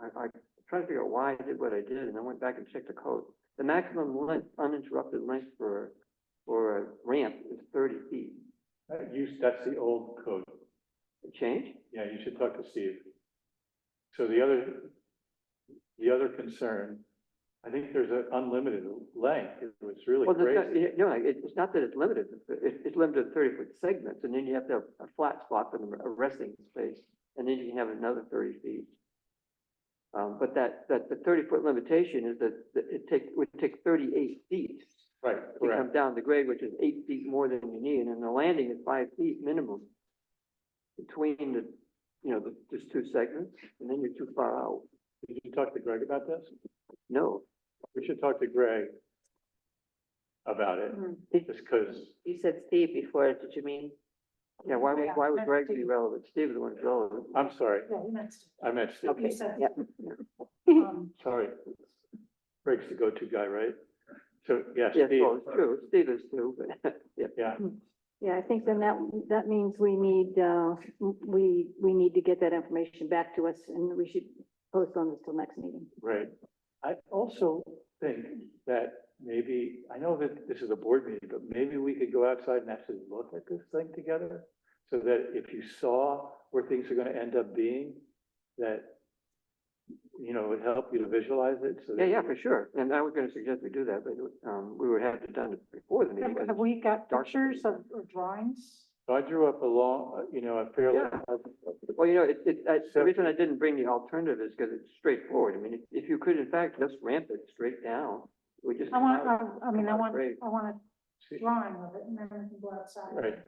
tried to figure out why I did what I did, and I went back and checked the code. The maximum length, uninterrupted length for a ramp is 30 feet. That's the old code. It changed? Yeah, you should talk to Steve. So the other concern, I think there's an unlimited length. It was really Well, crazy. no, it's not that it's limited. It's limited to 30-foot segments, and then you have to have a flat spot for a resting space, and then you can have another 30 feet. But the 30-foot limitation is that would take 38 feet Right, to come correct. down the grade, which is 8 feet more than you need, and the landing is 5 feet minimum between just two segments, and then you're too far out. Did you talk to Greg about this? No, We should talk to Greg about it, just because, You said Steve before, did you mean? yeah, why would Greg be relevant? Steve is the one who's relevant. I'm sorry, yeah, you meant to. I meant Steve. Okay, yep. Sorry. Greg's the go-to guy, right? So, yeah, Yes, Steve, well, it's true, Steve is too, but, yeah. yeah, yeah, I think then that means we need to get that information back to us, and we should postpone this till next meeting. right. I also think that maybe, I know that this is a board meeting, but maybe we could go outside and actually look at this thing together. So that if you saw where things are gonna end up being, that, it would help you to visualize it, so. that- Yeah, for sure, and I was gonna suggest we do that, but, we would have to done it before the meeting. Have we got Dark. pictures or drawings? So I drew up a fairly. Yeah. Well, the reason I didn't bring the alternative is because it's straightforward. I mean, if you could in fact just ramp it straight down, we just. I want come out great. a drawing of it, and then we can go outside. Right,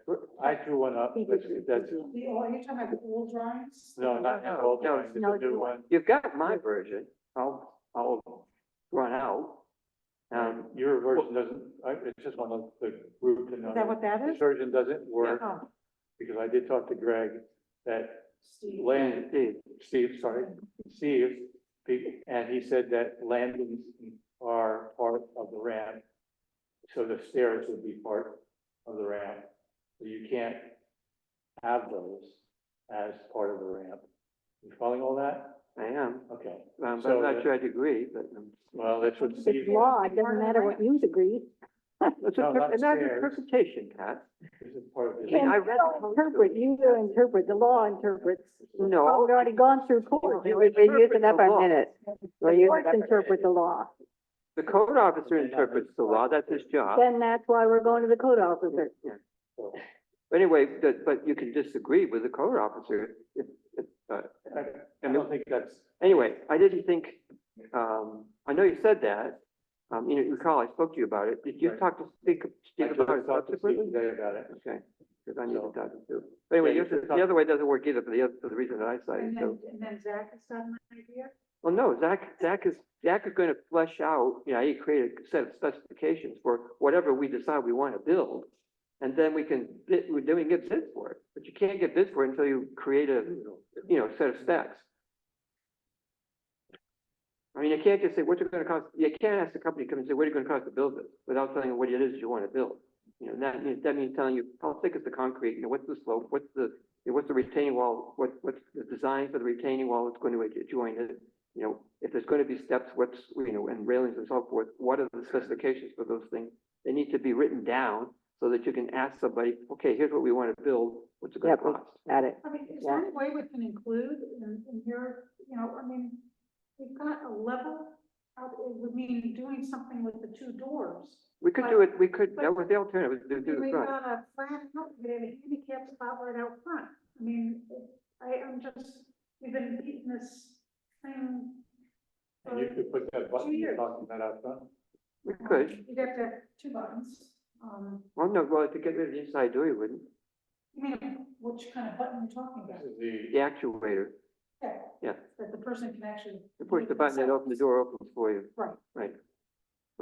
I drew one up, that's, You're talking about the old drawings? no, not the old No, one, it's a new one. You've got my version. I'll run out. Your version doesn't, it's just one of the group to know. Is that what that This is? version doesn't work, Oh, because I did talk to Greg, that Steve. Steve, and he said that landings are part of the ramp. So the stairs would be part of the ramp, so you can't have those as part of the ramp. You following all that? I am, Okay. but I'm So not that- sure I'd agree, but. Well, that's what It's Steve, law, it doesn't matter what you agree. It's No, not an stairs. interpretation, Pat. this is part of I it. mean, I And read you the code interpret, you interpret, the law interprets. No. Oh, we've already gone through court. You We're using up interpret the our law. minutes. We're The using courts up our interpret the law. The code officer interprets the law, that's his job. Then that's why we're going to the code officer. Yeah. But anyway, but you can disagree with the code officer if, I don't think that's, anyway, I didn't think, I know you said that. You recall I spoke to you about it. Did you Right. talk to Steve I about it just talked to Steve subsequently? today about it. Okay, because I need to So- talk to Steve. But anyway, Yeah, you yours is- should talk- the other way doesn't work either for the reason that I cited, so. And then Zach has got an idea? Well, no, Zach is gonna flesh out, he created a set of specifications for whatever we decide we want to build. And then we can get bids for it, but you can't get bids for it until you create a, set of specs. I mean, you can't just say, what's it gonna cost, you can't ask the company to come and say, what are you gonna cost to build this, without telling them what it is you wanna build. That means telling you, how thick is the concrete, what's the slope, what's the retaining wall, what's the design for the retaining wall that's going to adjoin it. If there's gonna be steps, and railings and so forth, what are the specifications for those things? They need to be written down so that you can ask somebody, okay, here's what we wanna build, what's it gonna Yep, cost? got it. I mean, is Yeah. there any way we can include in here, I mean, we've got a level, it would mean doing something with the two doors. We could do it, that was the alternative, do the We front. got a front, we have a handicap spot right out front. I mean, we've been beating this thing. And you could put that button 2 you're years. talking about out front. We could, You'd have to have 2 buttons. well, to get rid of the inside door, you wouldn't, You mean, which kind of button you're talking about? This is the actuator, Yeah. yeah. That the person can actually. You push the button, the door opens for you. Right. Right.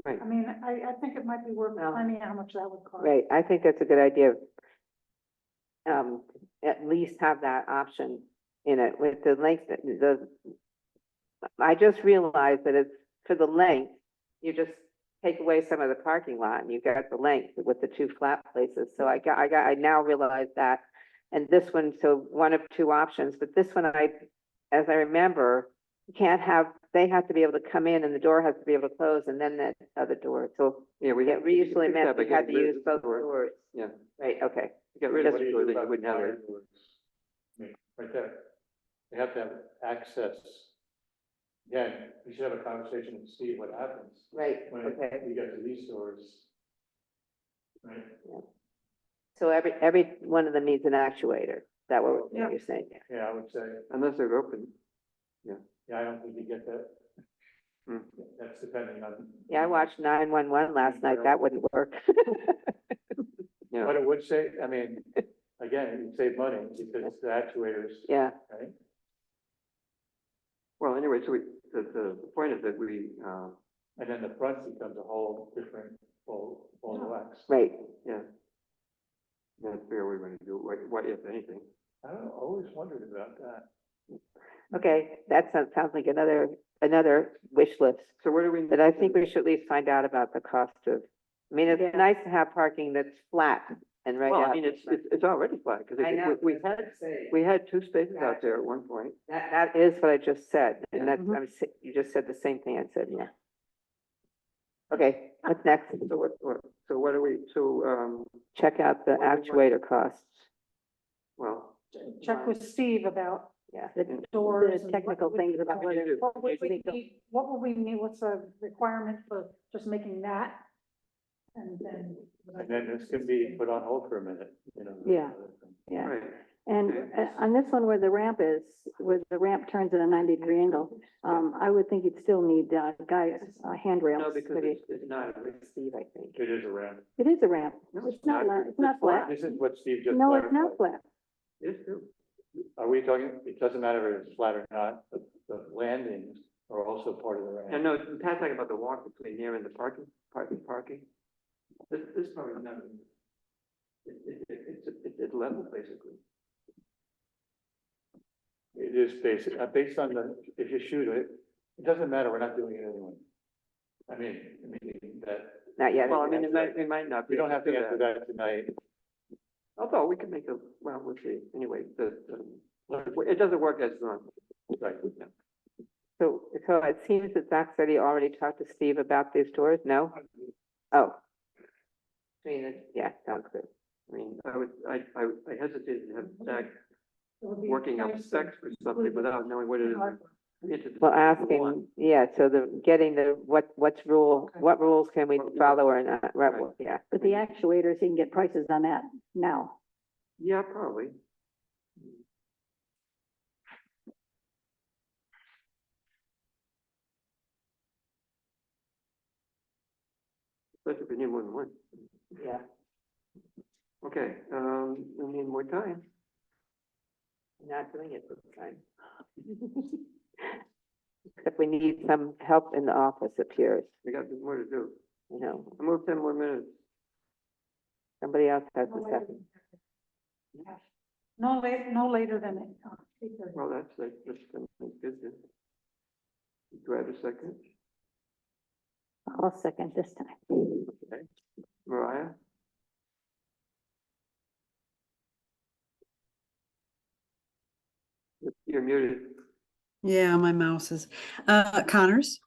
Right. I mean, I think it might be worth Well, finding out how much that would cost. Right, I think that's a good idea. At least have that option in it with the length, I just realized that it's for the length, you just take away some of the parking lot and you got the length with the 2 flat places. So I now realize that. And this one, so one of 2 options, but this one as I remember, you can't have, they have to be able to come in and the door has to be able to close and then that other door. So Yeah, it usually meant we had to use both doors. Yeah, Right, okay. get rid of What do the you door, do then you about wouldn't have fire it. doors? I mean, right there. They have to have access. Yeah, we should have a conversation and see what happens Right, when okay. we get to these doors. Right? So every one of them needs an actuator. Is that what Yeah. you're saying? Yeah, I would say, Unless they're open. yeah, I don't think you get that. Hmm. That's depending on. Yeah, I watched 911 last night. That wouldn't work. Yeah. But it would say, I mean, again, you save money because the actuators, Yeah, right? Well, anyway, so the point is that we, And then the front becomes a whole different, whole wax. right. yeah. That's fair, we're gonna do, what if anything. I always wondered about that. Okay, that sounds like another wish list. So what do we? But I think we should at least find out about the cost of, I mean, it's Yeah. nice to have parking that's flat and right Well, out. I mean, it's already flat, because I know. we had 2 spaces out there at one point. That is what I just said, and Yeah. that's, you just said the same thing I said, yeah. Okay, what's next? So what do we, Check out the What do we want? actuator costs. well, Check with Steve about Yeah. The doors. the and technical what things about what do you whether. do? What would we legal. need, what would we need, what's a requirement for just making that? And then. And then this can be put on hold for a minute, Yeah. Yeah, right, and Okay. on this one where the ramp is, where the ramp turns at a 90-degree angle, I would think you'd still need, guys, handrails. no, because it's not, Steve, I think. It is a ramp. It is a ramp. No, It's not, it's not it's flat. flat. This is what Steve just No, it's not clarified. flat. it's true. Are we talking, it doesn't matter if it's flat or not, the landings are also part of the ramp. And no, Pat's talking about the walk between here and the parking. This probably not, it's level, basically. It is basic, based on if you shoot it, it doesn't matter, we're not doing it anyway. I mean, that, Not yet. Well, I mean, it might not be. we don't have to able answer do that tonight. Although we can make we'll see, anyway, it doesn't work as, Right. yeah. So it seems that Zach said he already talked to Steve about these doors, no? Oh. Yeah, sounds good. I mean, I hesitated to have Zach It would be working out nice to specs for something without knowing what it is. Well, asking, yeah, so what rules can we follow or not, right, Right. yeah. But the actuators, you can get prices on that now. Yeah, probably. Especially if you need more than one. Yeah. Okay, we need more time. Not doing it this time. Except we need some help in the office, it appears, We got more to do. you know, I move 10 more minutes. somebody else has a second. No later than 8:30. Well, that's good. Then. Do I have a second? I'll second this time. Okay. Mariah? You're muted. Yeah, my mouse is, Connors,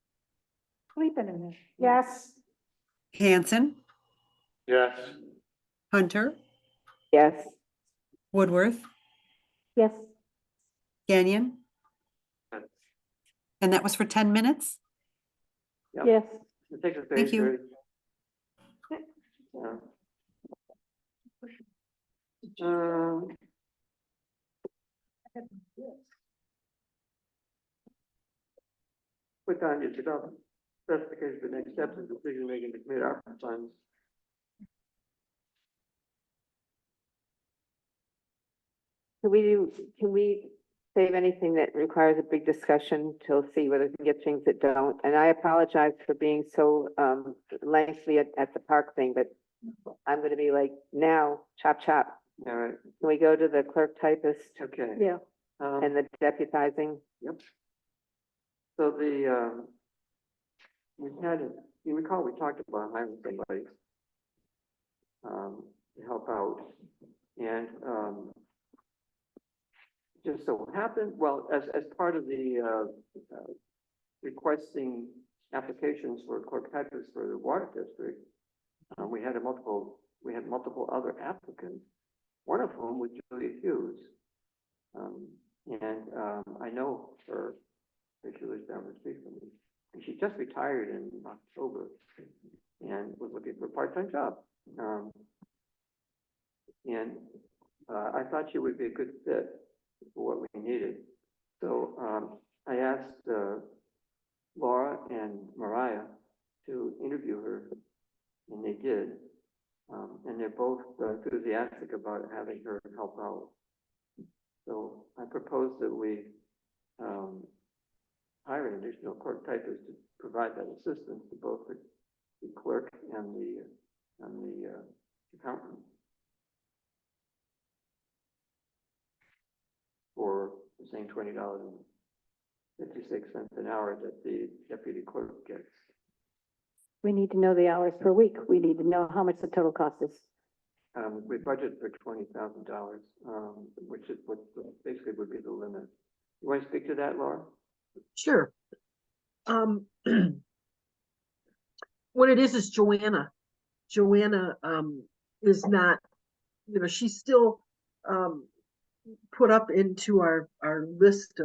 Sleeping in there. Yes. Hanson, Yes. Hunter, Yes, Woodworth, Yes, Gagnon. Yes. And that was for 10 minutes? Yep. yes. It takes us to Thank you. 8:30. Um, Put on your development specification for next steps and decision making to commit our funds. can we save anything that requires a big discussion till see whether we can get things that don't? And I apologize for being so, lengthy at the park thing, but I'm gonna be like, now, chop, chop. All right, Can we go to the clerk typist okay. Yeah. and the deputizing? Yep. So we had, you recall, we talked about hiring somebody to help out. And just so happened, well, as part of the requesting applications for clerk typist for the water district, we had multiple other applicants, one of whom was Julia Hughes. I know her, because she lives down the street from me. And she just retired in October and was looking for a part-time job. I thought she would be a good fit for what we needed. So I asked Laura and Mariah to interview her, and they did. And they're both enthusiastic about having her help out. So I propose that we hire an additional clerk typist to provide that assistance to both the clerk and the accountant. For the same $20.56 an hour that the deputy clerk gets. We need to know the hours per week. We need to know how much the total cost is. We budget for $20,000, which is what basically would be the limit. You want to speak to that, Laura? Sure. What it is Joanna. Joanna is not, she's still put up into our list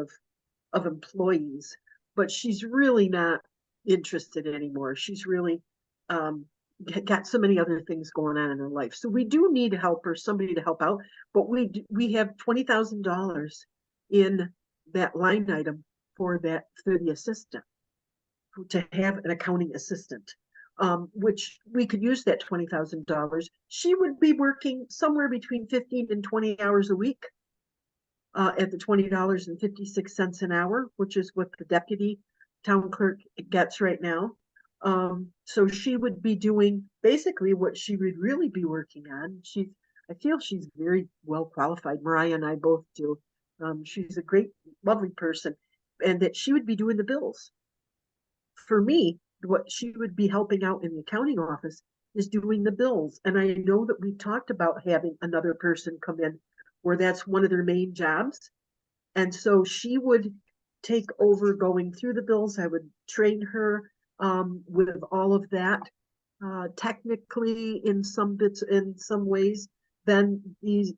of employees, but she's really not interested anymore. She's really got so many other things going on in her life. So we do need help or somebody to help out, but we have $20,000 in that line item for the assistant, to have an accounting assistant, which we could use that $20,000. She would be working somewhere between 15 and 20 hours a week at the $20.56 an hour, which is what the deputy town clerk gets right now. So she would be doing basically what she would really be working on. I feel she's very well qualified. Mariah and I both do. She's a great, lovely person, and that she would be doing the bills. For me, what she would be helping out in the accounting office is doing the bills. And I know that we talked about having another person come in where that's one of their main jobs. And so she would take over going through the bills. I would train her with all of that. Technically, in some ways, then these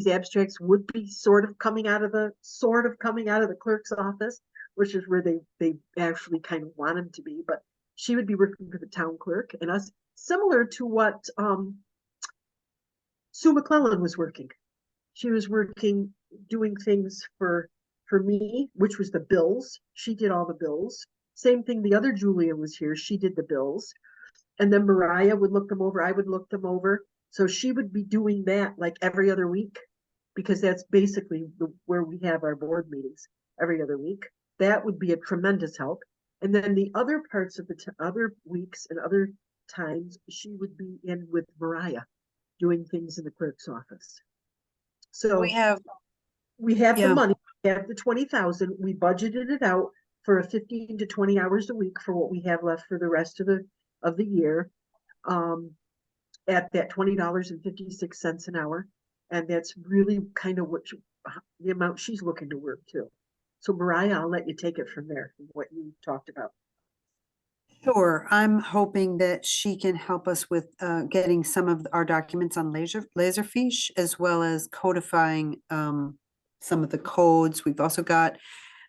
abstracts would be sort of coming out of the clerk's office, which is where they actually kind of want them to be. But she would be working for the town clerk and us, similar to what Sue McClellan was working. She was working, doing things for me, which was the bills. She did all the bills. Same thing, the other Julia was here. She did the bills. And then Mariah would look them over. I would look them over. So she would be doing that like every other week, because that's basically where we have our board meetings every other week. That would be a tremendous help. And then the other parts of the other weeks and other times, she would be in with Mariah doing things in the clerk's office. So We have, the yeah. money, we have the 20,000, we budgeted it out for a 15 to 20 hours a week for what we have left for the rest of the year. At that $20.56 an hour. And that's really kind of the amount she's looking to work to. So Mariah, I'll let you take it from there, from what you talked about. Sure, I'm hoping that she can help us with getting some of our documents on Laserfiche, as well as codifying some of the codes. We've also got,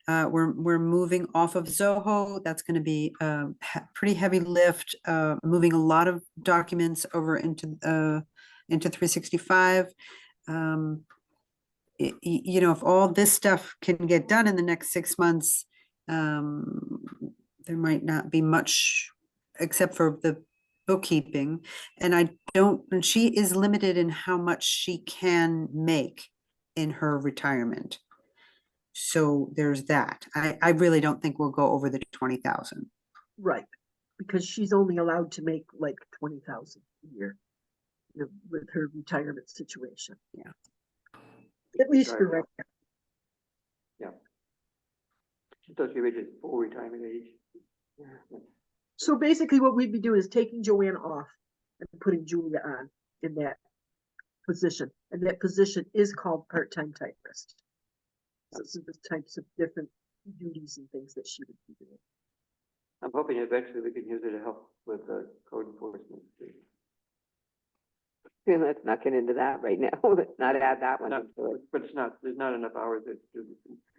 we're moving off of Zoho. That's going to be a pretty heavy lift, moving a lot of documents over into 365. You know, if all this stuff can get done in the next 6 months, there might not be much except for the bookkeeping. And and she is limited in how much she can make in her retirement. So there's that. I really don't think we'll go over the 20,000. Right, because she's only allowed to make like 20,000 a year, you know, with her retirement situation. Yeah. At least for right now. Yeah. Until she reaches full retirement age. So basically what we'd be doing is taking Joanne off and putting Julia on in that position. And that position is called part-time typist. So this is the types of different duties and things that she would be doing. I'm hoping eventually we can use it to help with code enforcement. Let's not get into that right now. Let's not add that one into it. But there's not enough hours to do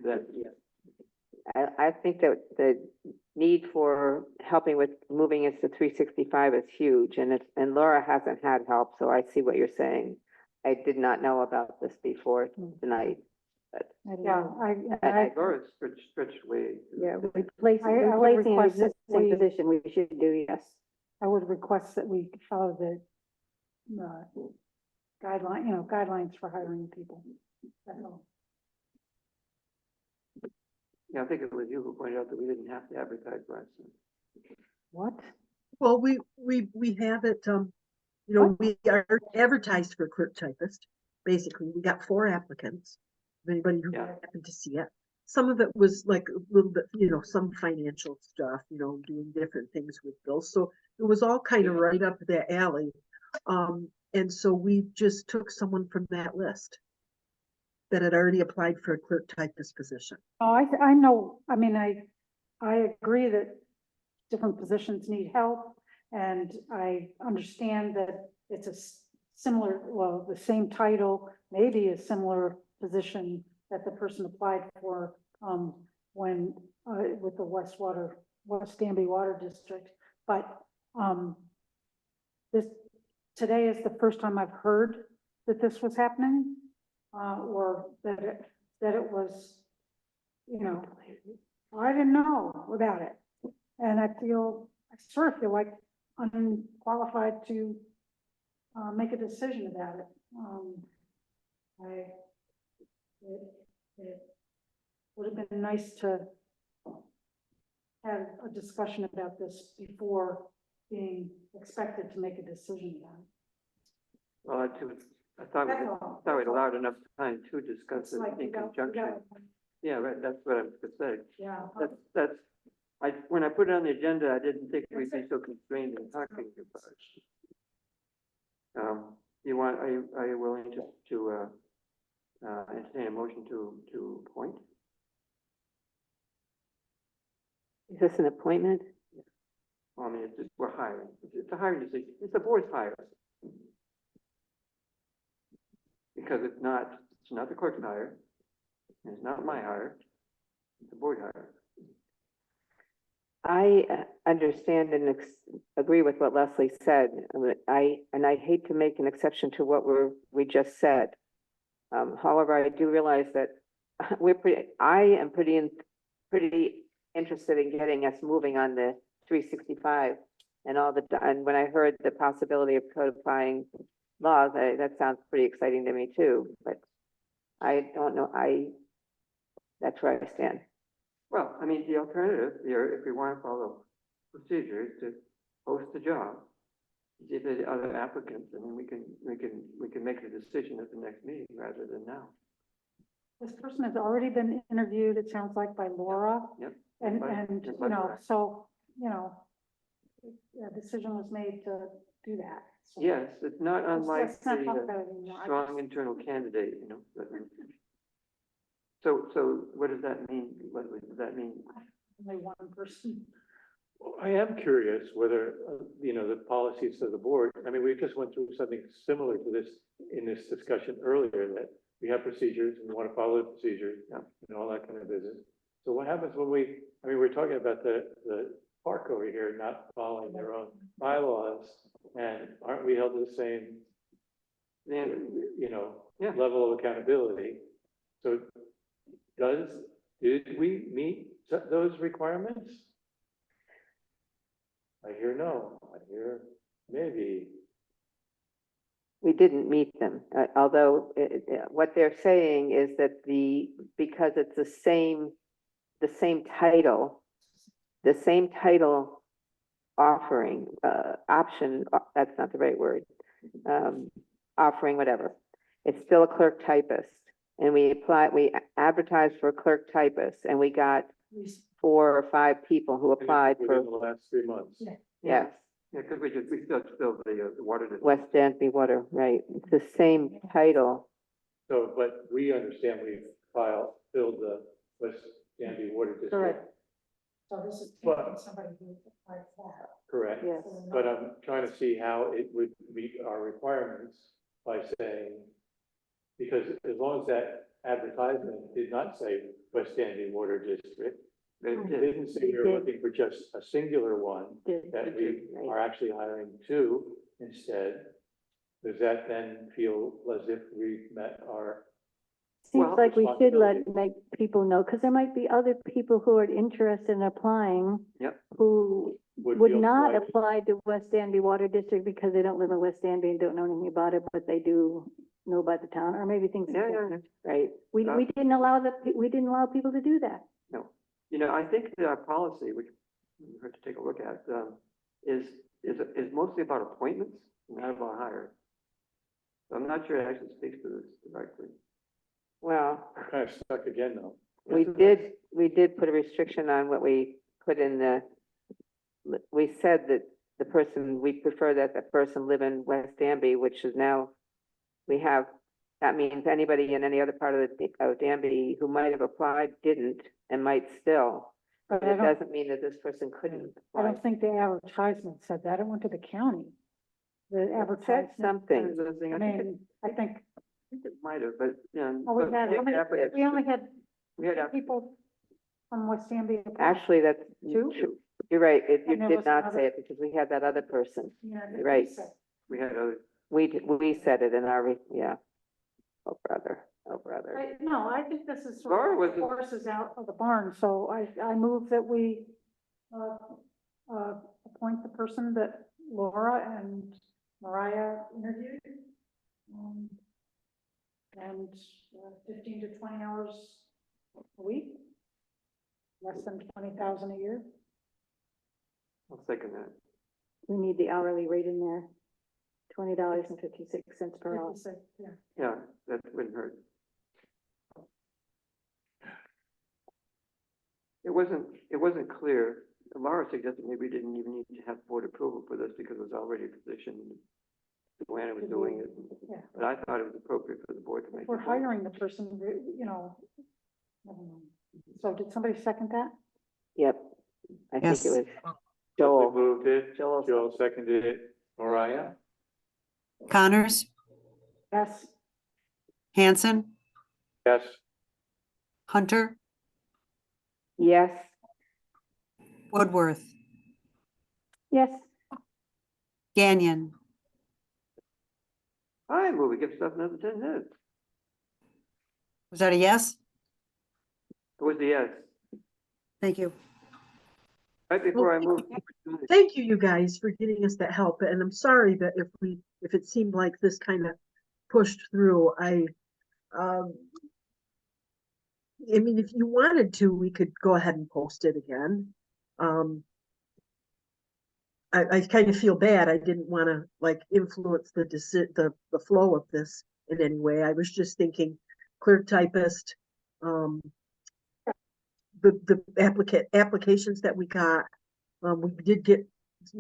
that yet. I think that the need for helping with moving us to 365 is huge, and Laura hasn't had help, so I see what you're saying. I did not know about this before tonight. But Yeah, Laura's stretched way. Yeah, I would replacing an request that existing we- position, we should do, yes. I would request that we follow the guidelines for hiring people. That's all. Yeah, I think it was you who pointed out that we didn't have to advertise last time. What? Well, we have it, you know, we are advertised for a clerk typist. Basically, we got 4 applicants. If anybody who happened to see it. Some of it was like a little bit, you know, some financial stuff, you know, doing different things with bills. So it was all kind of right up that alley. And so we just took someone from that list that had already applied for a clerk typist position. Oh, I know, I mean, I agree that different positions need help, and I understand that it's a similar, well, the same title, maybe a similar position that the person applied for, when, with the West Danby Water District, but, today is the first time I've heard that this was happening, or that it was, you know, I didn't know about it. And I sort of feel like unqualified to make a decision about it. It would have been nice to have a discussion about this before being expected to make a decision about it. Well, I thought we'd allowed enough time to discuss it in conjunction. Yeah, right, that's what I was gonna say. Yeah. When I put it on the agenda, I didn't think we'd be so constrained in talking about it. Are you willing to entertain a motion to appoint? is this an appointment? Well, I mean, we're hiring. It's a hiring decision. It's the board's hire. Because it's not the clerk's hire, and it's not my hire, it's the board hire. I understand and agree with what Leslie said. I hate to make an exception to what we just said. However, I do realize that I am pretty interested in getting us moving on the 365 and and when I heard the possibility of codifying laws, that sounds pretty exciting to me too, but I don't know, that's where I stand. Well, I mean, the alternative here, if we want to follow procedures to post the job, see if there's other applicants, and then we can make a decision at the next meeting rather than now. This person has already been interviewed, it sounds like, by Laura. Yep. And, Right. and, That's you know, right. so, you know, a decision was made to do that. So Yes, it's not unlike let's not talk the about it anymore. strong internal candidate, you know. So what does that mean, Leslie? Does that mean? Only one person. I am curious whether, the policies of the board, I mean, we just went through something similar to this in this discussion earlier, that we have procedures and we want to follow the procedures and all that kind of business. So what happens when we're talking about the park over here not following their own bylaws, and aren't we held to the same, level of accountability? So did we meet those requirements? I hear no, I hear maybe. We didn't meet them, although what they're saying is that because it's the same title offering, option, that's not the right word, offering, whatever. It's still a clerk typist. And we advertised for a clerk typist, and we got 4 or 5 people who applied Within for, the last 3 months. yes, Yeah, because we still the water district. West Danby Water, right? It's the same title. So, but we understand we've filled the West Danby Water District. Correct. So this is But- somebody who applied for that. Correct. Yes. But I'm trying to see how it would meet our requirements by saying, because as long as that advertisement did not say West Danby Water District, it didn't say we were looking for just a singular one, that we are actually hiring 2 instead. Does that then feel as if we met our, Seems Well, like we should responsibility. make people know, because there might be other people who are interested in applying. Yep. Who would feel not like- apply to West Danby Water District because they don't live in West Danby and don't know anything about it, but they do know about the town, or maybe things. Yeah. Right? We didn't allow we didn't allow people to do that. No, I think that our policy, which we have to take a look at, is mostly about appointments, not about hire. So I'm not sure it actually speaks to this directly. Well, we're kind of stuck again though. we did put a restriction on what we put in we said that we prefer that the person live in West Danby, which is now, that means anybody in any other part of Danby who might have applied didn't and might still. But But it doesn't mean that this person couldn't I apply. don't think the advertisement said that. It went to the county. The It said advertisement. something. I mean, I think, It might have, but, we had, we only had we had, people from West Danby. apply. Actually, that's 2? true. You're right. You And there did was not another- say it because we had that other person. Yeah, You're right. we had other, We said it in our, yeah. Oh, brother. No, I think this is Laura sort was of the- horses out of the barn, so I move that we appoint the person that Laura and Mariah interviewed. And 15 to 20 hours a week, less than 20,000 a year. I'll second that. We need the hourly rate in there, $20.56 per hour. 56, yeah. Yeah, that wouldn't hurt. It wasn't clear. Laura suggested maybe we didn't even need to have board approval for this because it was already a position. Joanna was doing it, Yeah. but I thought it was appropriate for the board to make. If we're a vote. hiring the person, never mind. So did somebody second that? Yep. I think Yes. it was Leslie Joel. moved it, Joel. Joel seconded it, Mariah, Connors, Yes. Hanson, yes, Hunter, Yes. Woodworth, Yes, Gagnon, I move we give stuff another 10 minutes. Was that a yes? It was a yes. Thank you. Right before I move. Thank you, you guys, for getting us that help. And I'm sorry that if it seemed like this kind of pushed through, um, I mean, if you wanted to, we could go ahead and post it again. I kind of feel bad. I didn't want to like influence the flow of this in any way. I was just thinking clerk typist, the applications that we got. We did get,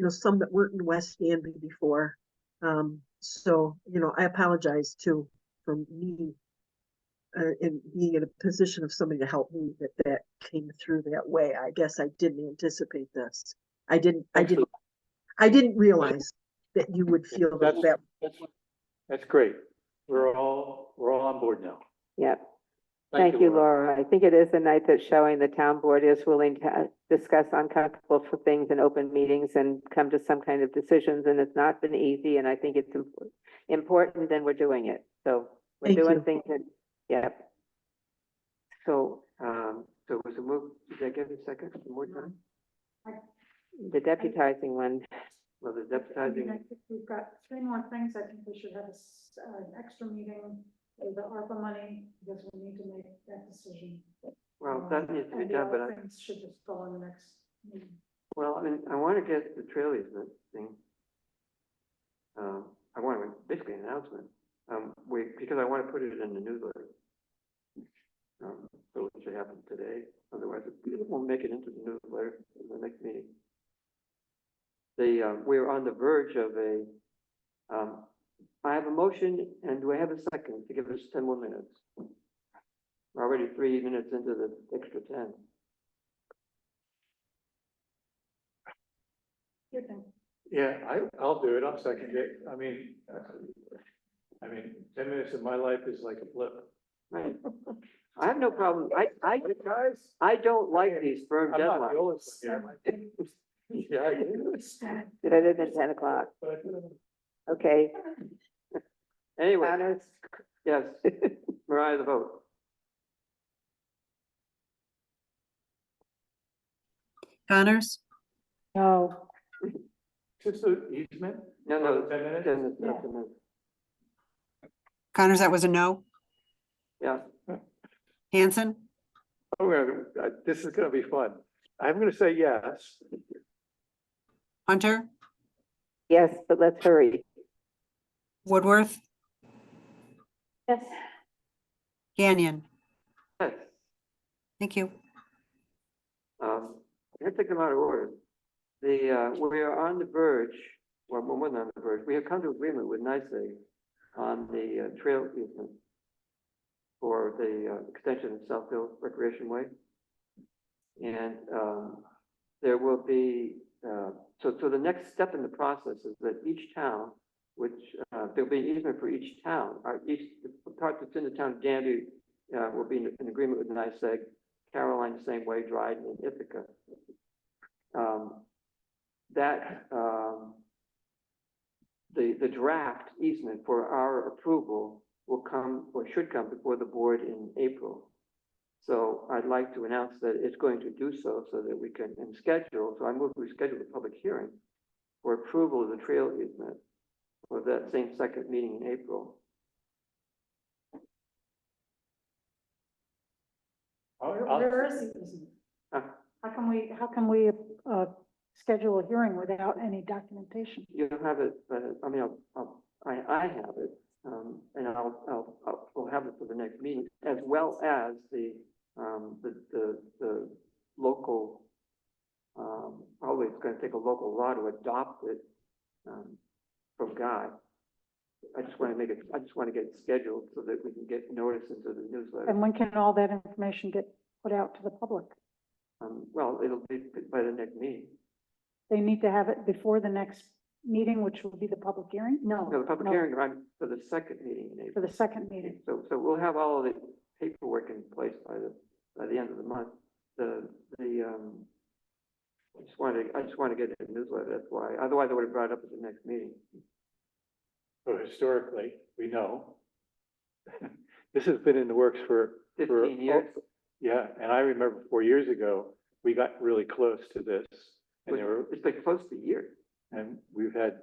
some that weren't in West Danby before. So, I apologize too for me in being in a position of somebody to help me that came through that way. I guess I didn't anticipate this. I didn't realize that you would feel that. That's great. We're all on board now. Yep. Thank you, Laura. I think it is a night that's showing the town board is willing to discuss uncomfortable things in open meetings and come to some kind of decisions. And it's not been easy. And I think it's important and we're doing it. So we're Thank doing you. things that, yeah. So, So was the move, did I get a second, one more time? the deputizing one, Well, the I deputizing, think we've got 3 more things. I think we should have an extra meeting with the ARPA money because we need to make that decision. well, that needs to be And the done, but other I, things should just go in the next meeting. well, I want to get the trail easement thing. I want to, basically an announcement, because I want to put it in the newsletter. So it should happen today, otherwise it won't make it into the newsletter in the next meeting. We're on the verge of I have a motion, and do I have a second to give us 10 more minutes? We're already 3 minutes into the extra 10. Your thing. Yeah, I'll do it. I'll second it. I mean, 10 minutes of my life is like a blip. Right. I have no problem. Guys, I don't like these firm I'm not the deadlines. oldest one here. Yeah, I do. did I live at 10 o'clock? Okay. Anyway, Connors? yes, Mariah, the vote. Connors? No. Just the easement? No, no, 10 minutes? 10 minutes, 10 minutes. Connors, that was a no. Yeah, Hanson? This is gonna be fun. I'm gonna say yes. Hunter? Yes, but let's hurry. Woodworth? Yes. Gagnon? yes. Thank you. I'm gonna take them out of order. We are on the verge, well, more than on the verge, we have come to agreement with NYSEG on the trail easement for the extension of South Hill Recreation Way. And there will be, so the next step in the process is that each town, which there'll be an easement for each town, the part that's in the town of Danby will be in agreement with NYSEG, Caroline the same way, Dryden and Ithaca. The draft easement for our approval will come, or should come before the board in April. So I'd like to announce that it's going to do so that we can, and schedule, so I move we schedule a public hearing for approval of the trail easement for that same second meeting in April. Where is the easement? Huh? How can we schedule a hearing without any documentation? You have it, but I mean, I have it, and we'll have it for the next meeting, as well as the local, probably it's gonna take a local law to adopt it, from Guy. I just want to get it scheduled so that we can get notice into the newsletter. And when can all that information get put out to the public? Well, it'll be by the next meeting. They need to have it before the next meeting, which will be the public hearing? No. No, the public no, hearing for the second meeting in For April. the second meeting. So we'll have all of the paperwork in place by the end of the month. I just want to get it in the newsletter, that's why. Otherwise, I would have brought it up at the next meeting. So historically, we know This has been in the works for. 15 years. Yeah, and I remember 4 years ago, we got really close to this. And there were, It's been close to a year. and we've had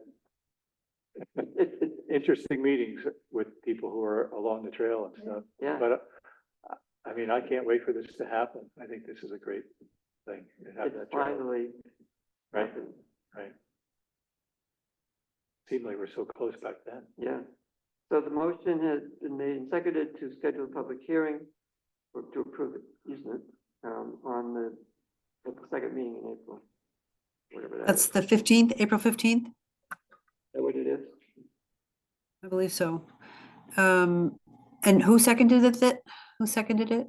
interesting meetings with people who are along the trail and stuff. Yeah. But I mean, I can't wait for this to happen. I think this is a great thing. To have It's that trail. finally Right, happened. right. Seemed like we're so close back then. Yeah. So the motion has been made and seconded to schedule a public hearing or to approve it, isn't it? On the second meeting in April. Whatever that That's is. the 15th, April 15th, Is that what it is? I believe so. And who seconded it? Who seconded it?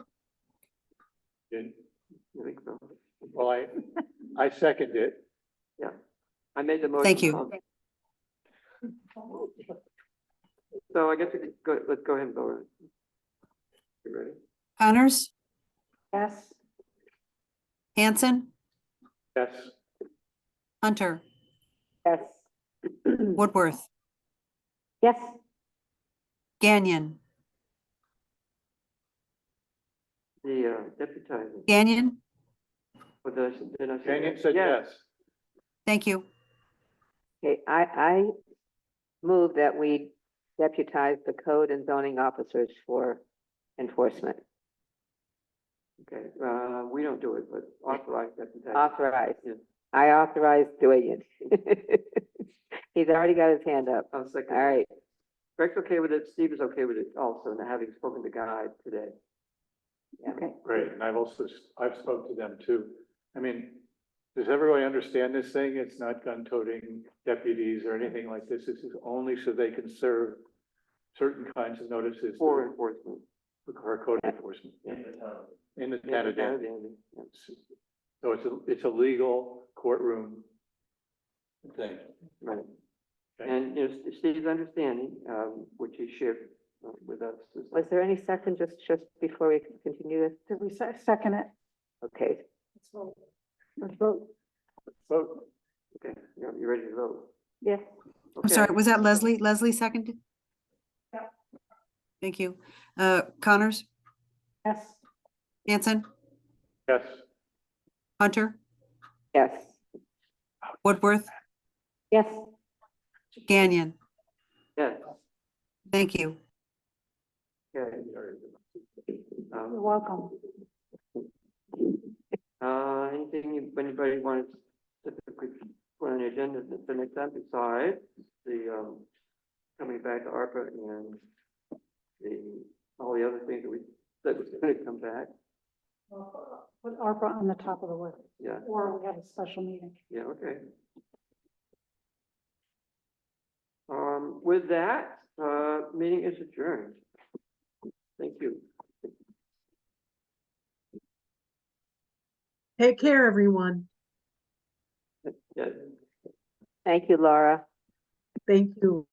Did- I think so. Well, I second it. Yeah. I made the motion. Thank you. So I guess we could go, let's go ahead and vote. You ready? Connors, Yes, Hanson, Yes, Hunter, Yes. Woodworth, Yes, Gagnon, The deputizing. Gagnon, What did I say? Daniel said yes. thank you. Okay, I move that we deputize the code and zoning officers for enforcement. Okay, we don't do it, but authorize deputizing. Authorize. Yeah. I authorize doing it. He's already got his hand up. I'll second. All right. Greg's okay with it, Steve is okay with it also, and having spoken to Guy today. okay. Great, and I've spoke to them too. I mean, does everybody understand this thing? It's not gun-toting deputies or anything like this. This is only so they can serve certain kinds of notices For enforcement. for code enforcement. In the town of Danby. Yeah. So it's a legal courtroom thing. Right. Okay. And, you know, Steve's understanding, which he shared with us. is- Was there any second just before we continue this? did we second it? Okay. Let's vote. Let's vote. Vote. Okay, you ready to vote? Yes, I'm Okay. sorry, was that Leslie? Leslie seconded? Yeah. Thank you. Connors, Yes, Hanson, Yes, Hunter, Yes. Woodworth, yes, Gagnon, Yes, thank you. okay. you're welcome. Anybody wants to put on the agenda the next time besides the, coming back to ARPA and all the other things that was gonna come back? Put ARPA on the top of the list, Yeah, or we have a special meeting. yeah, okay. With that, meeting is adjourned. Thank you. Take care, everyone. Yeah. Thank you, Laura. Thank you.